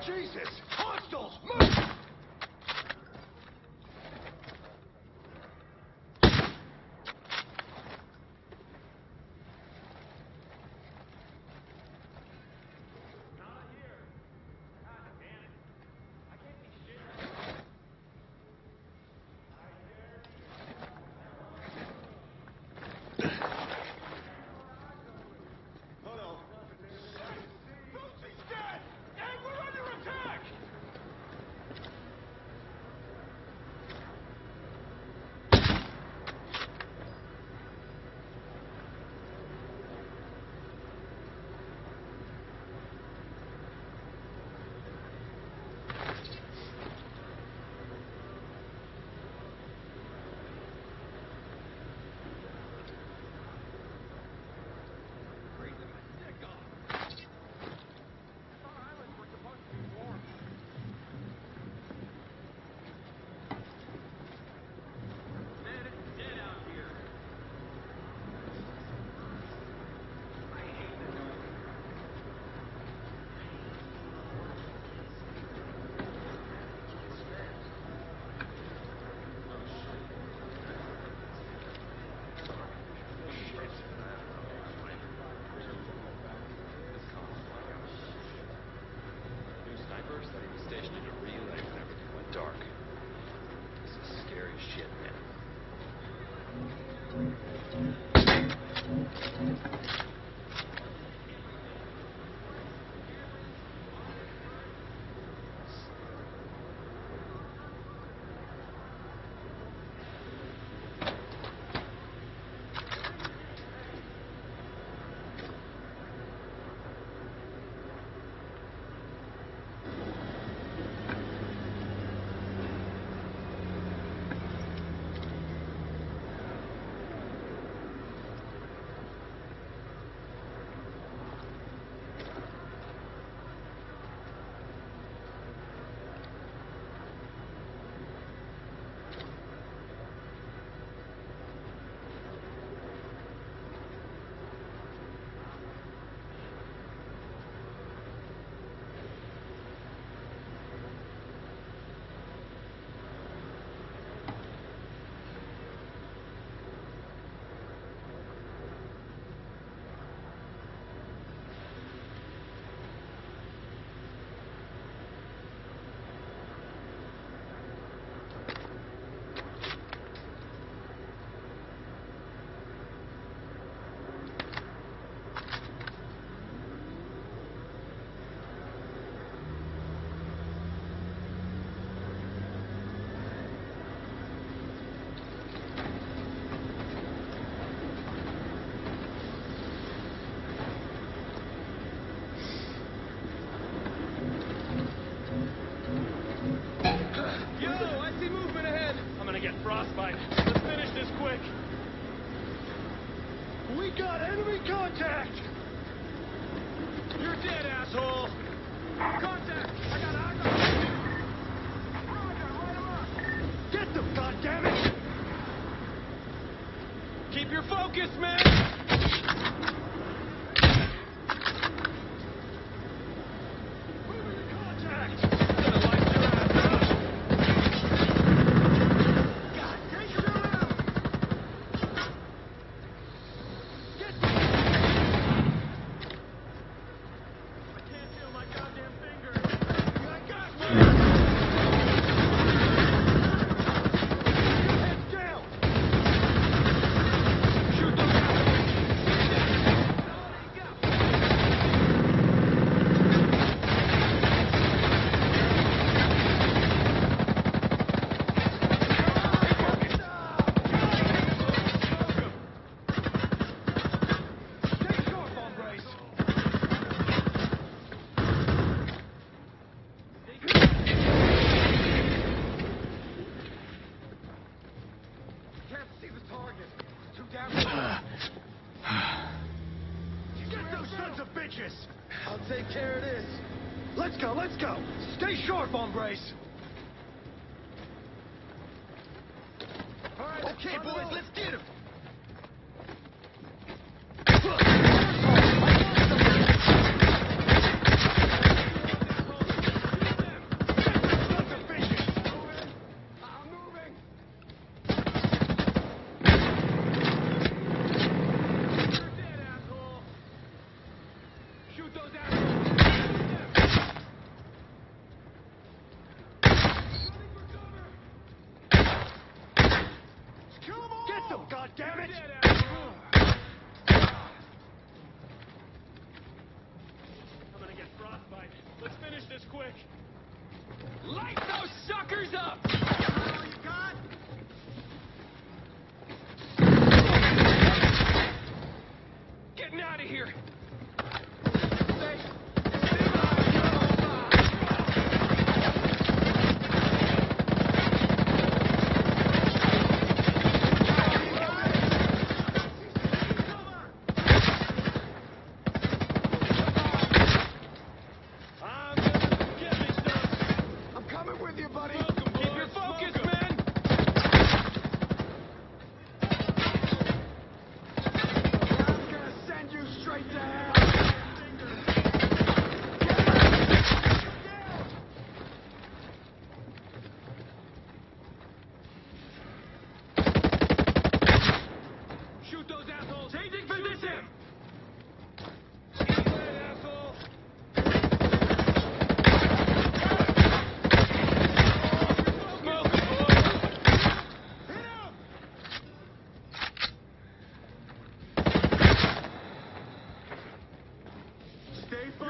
Jesus! Hostiles! Move! He's dead! And we're under attack! We got enemy contact! You're dead, asshole! Contact! I got Get them, goddammit! Keep your focus, man! I'll take care of this. Let's go, let's go. Stay sharp, hombres. All right, okay, boys, let's get him. Goddammit! I'm gonna get frostbite. Let's finish this quick. Light those suckers up! Getting out of here!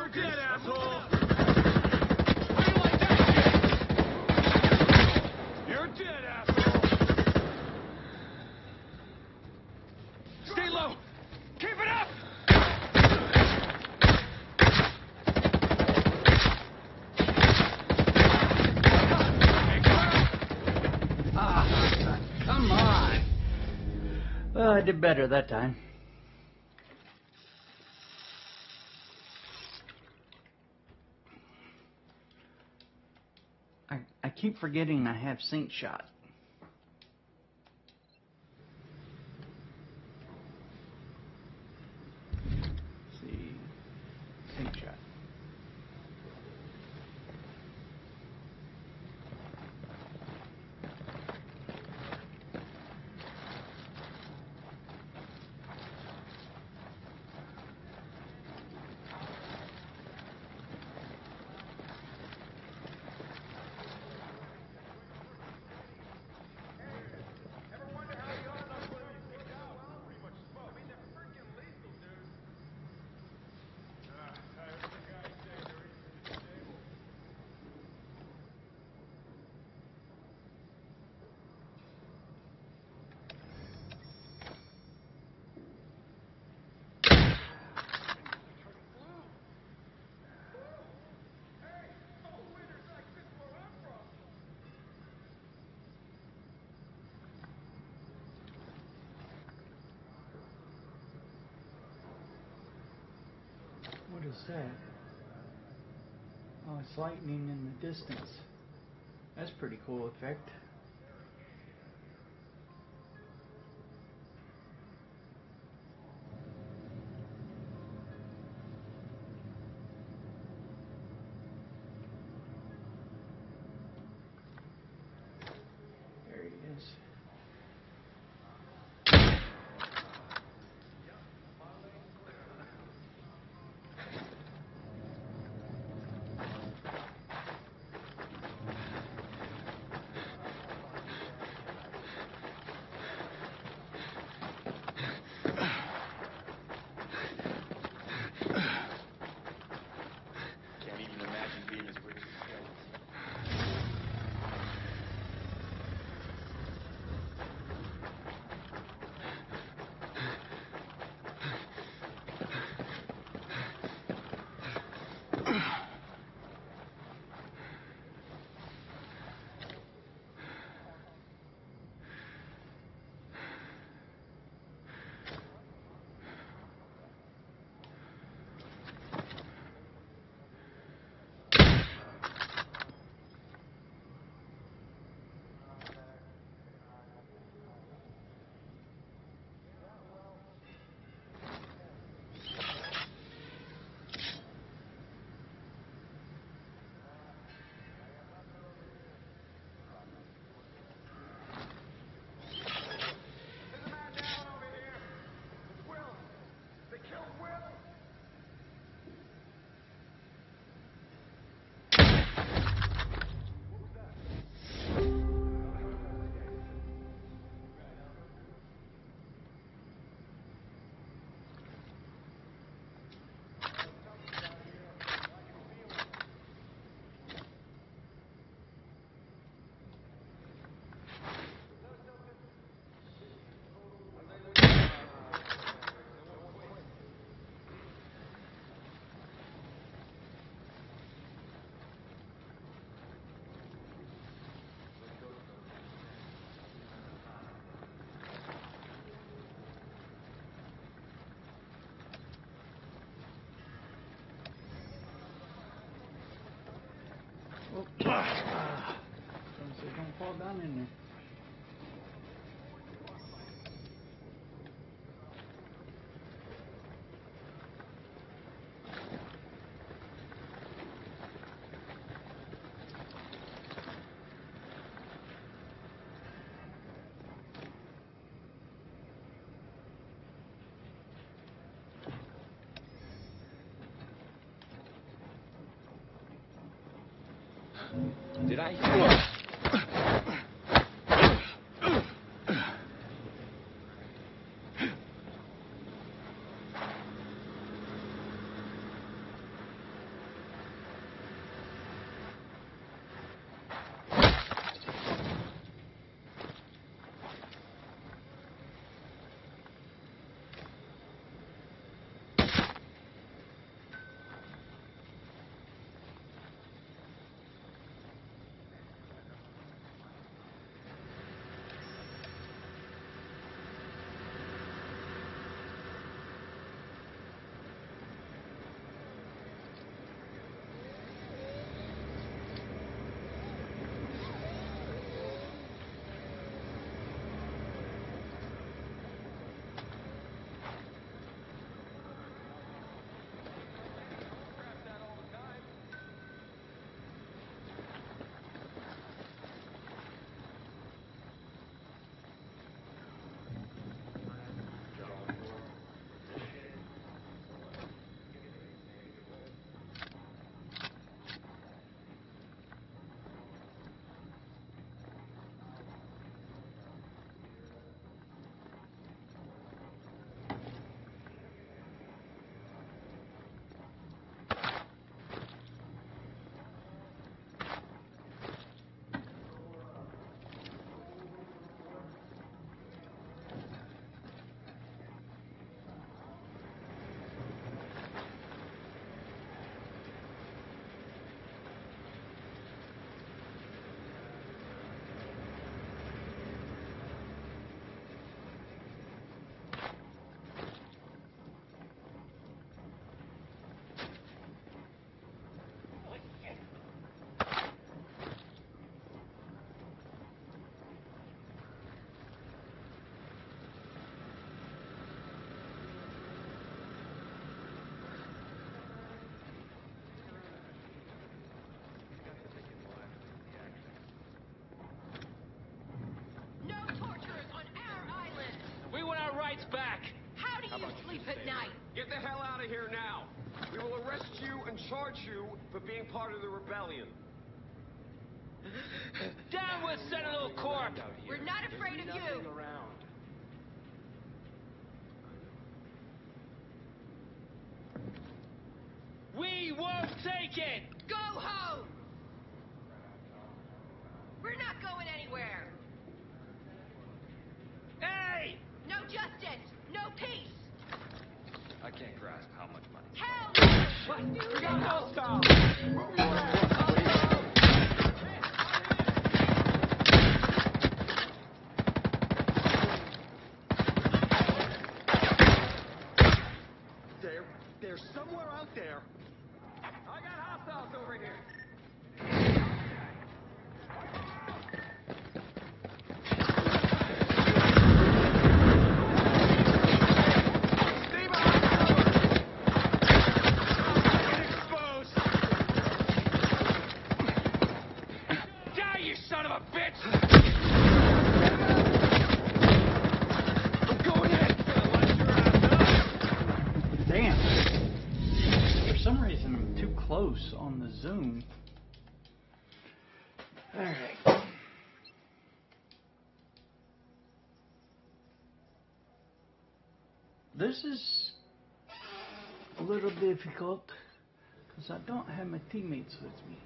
You're dead, asshole! You're dead, asshole! Stay low! Keep it up! Come on! Well, I did better that time. I keep forgetting I have sync shot. Let's see, sync shot. is that? Oh, it's lightning in the distance. That's a pretty cool effect. There he is. Can't even imagine being as rich as Skeleton. Don't fall down in there. Did I? rights back. How do you sleep at night? Get the hell out of here now. We will arrest you and charge you for being part of the rebellion. Down with Sentinel Corp! We're not afraid of you! We won't take it! Go home! We're not going anywhere! Hey! No justice! No peace! I can't grasp how much money. Hell no! What? We got hostile! They're somewhere out there. I got hostiles over here. Die, you son of a bitch! I'm going in. Damn. For some reason, I'm too close on the zoom. Alright. This is a little difficult because I don't have my teammates with me.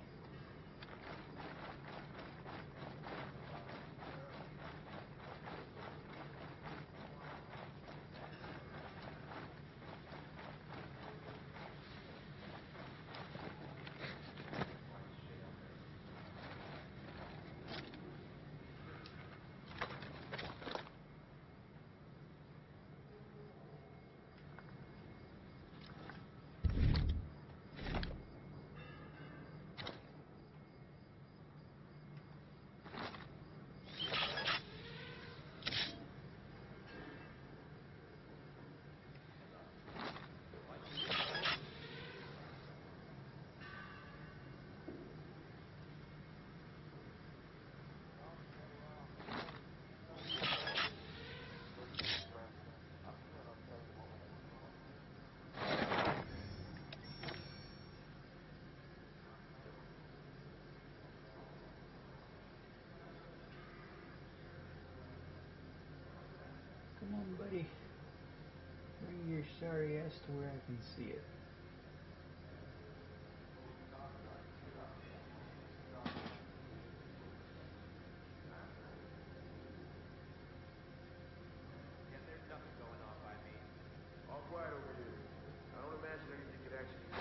Come on, buddy. Bring your sorry ass to where I can see it. There's nothing going on by me. All quiet over here. I don't imagine anything could actually be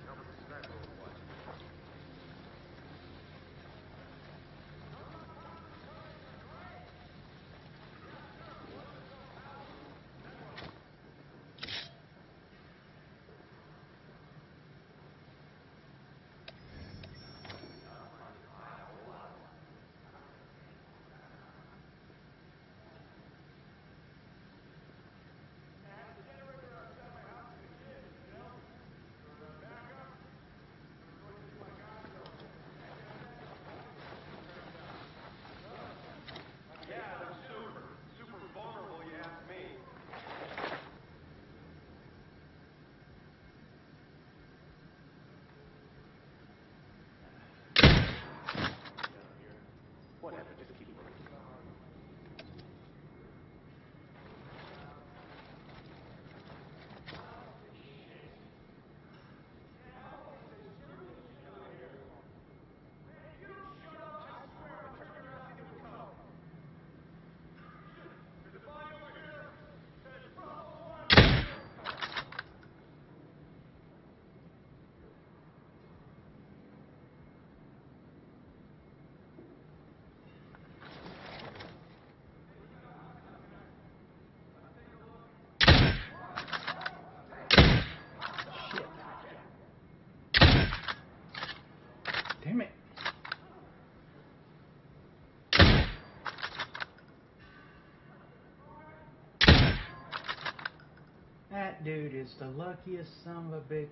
Not with the sniper watching. Whatever, just keep working. Damn it. That dude is the luckiest son of a bitch.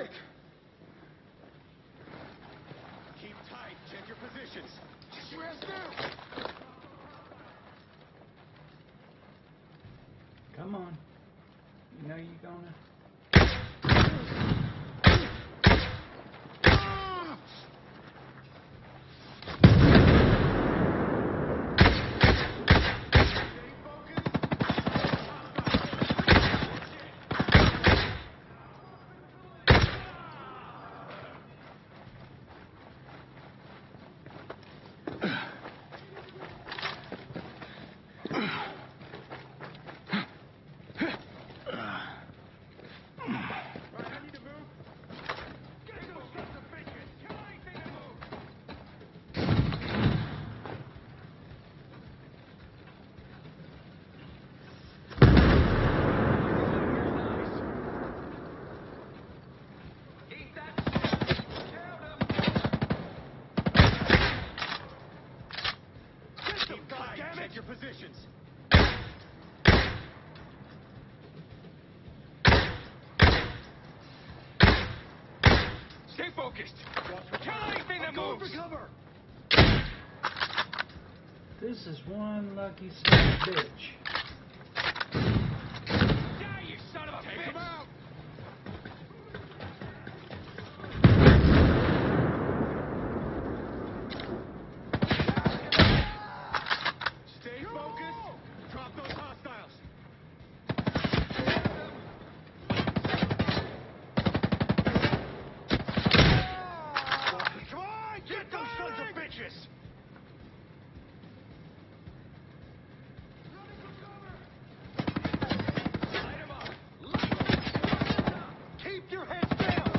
quick! Keep tight. Check your positions. Get your ass down! Come on. You know you're gonna... Check your positions. Stay focused! Kill anything that moves! For cover! This is one lucky son of a bitch. Yeah, you son of a bitch! Take him out! Stay focused. Drop those hostiles. Come on! Get those sons of bitches! Keep your heads down.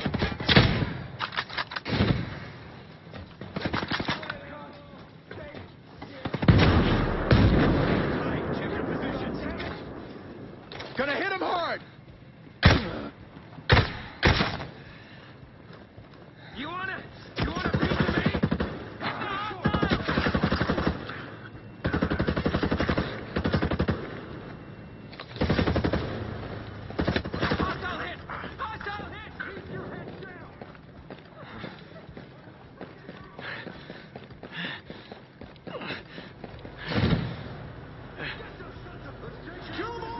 Check your positions. Gonna hit him hard! You wanna beat me? Hostile hit! Hostile hit! Keep your heads down. Kill them all!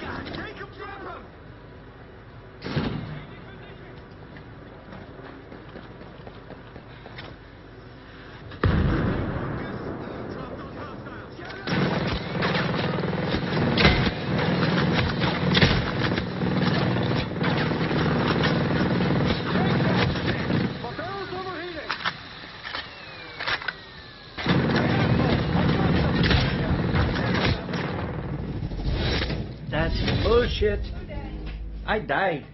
God, take him, drop him! Drop those hostiles. My barrel's overheating! That's bullshit. I died.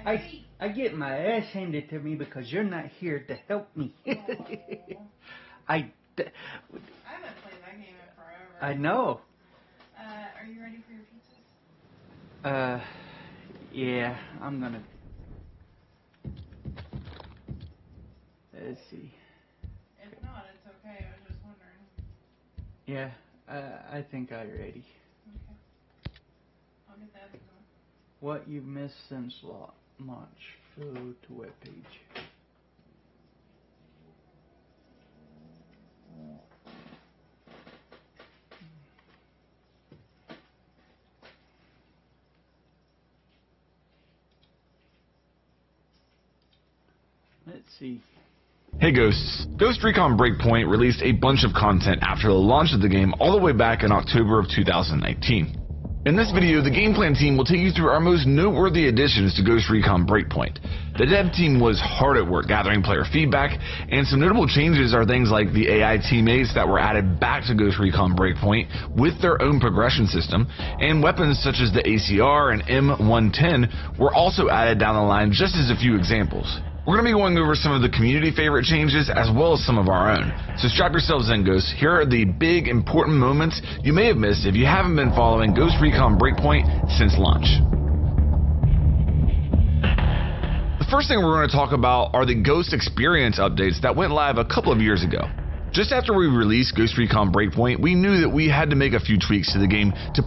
I get my ass handed to me because you're not here to help me. I haven't played that game in forever. I know. Are you ready for your pizzas? Yeah, I'm gonna. Let's see. If not, it's okay. I was just wondering. Yeah, I think I'm ready. Okay. I'll get that going. What you've missed since launch. Go to webpage. Let's see. Hey Ghosts. Ghost Recon Breakpoint released a bunch of content after the launch of the game all the way back in October of 2019. In this video, the Game Plan team will take you through our most noteworthy additions to Ghost Recon Breakpoint. The dev team was hard at work gathering player feedback, and some notable changes are things like the AI teammates that were added back to Ghost Recon Breakpoint with their own progression system, and weapons such as the ACR and M110 were also added down the line, just as a few examples. We're going to be going over some of the community favorite changes as well as some of our own. So strap yourselves in, Ghosts. Here are the big, important moments you may have missed if you haven't been following Ghost Recon Breakpoint since launch. The first thing we're going to talk about are the Ghost Experience updates that went live a couple of years ago. Just after we released Ghost Recon Breakpoint, we knew that we had to make a few tweaks to the game to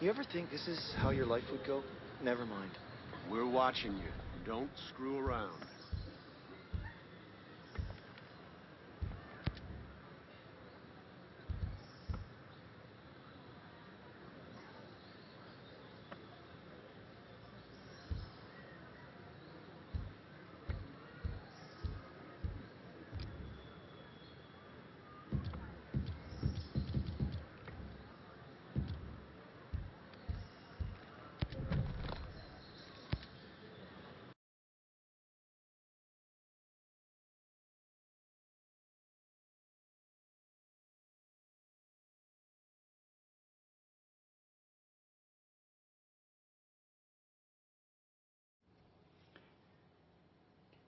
You ever think this is how your life would go? Never mind. We're watching you. Don't screw around.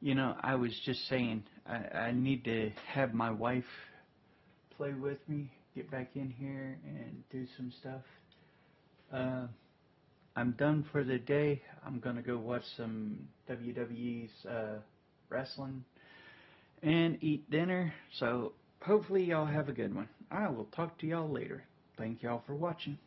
You know, I was just saying, I need to have my wife play with me, get back in here and do some stuff. I'm done for the day. I'm going to go watch some WWE's wrestling and eat dinner. So hopefully y'all have a good one. I will talk to y'all later. Thank y'all for watching.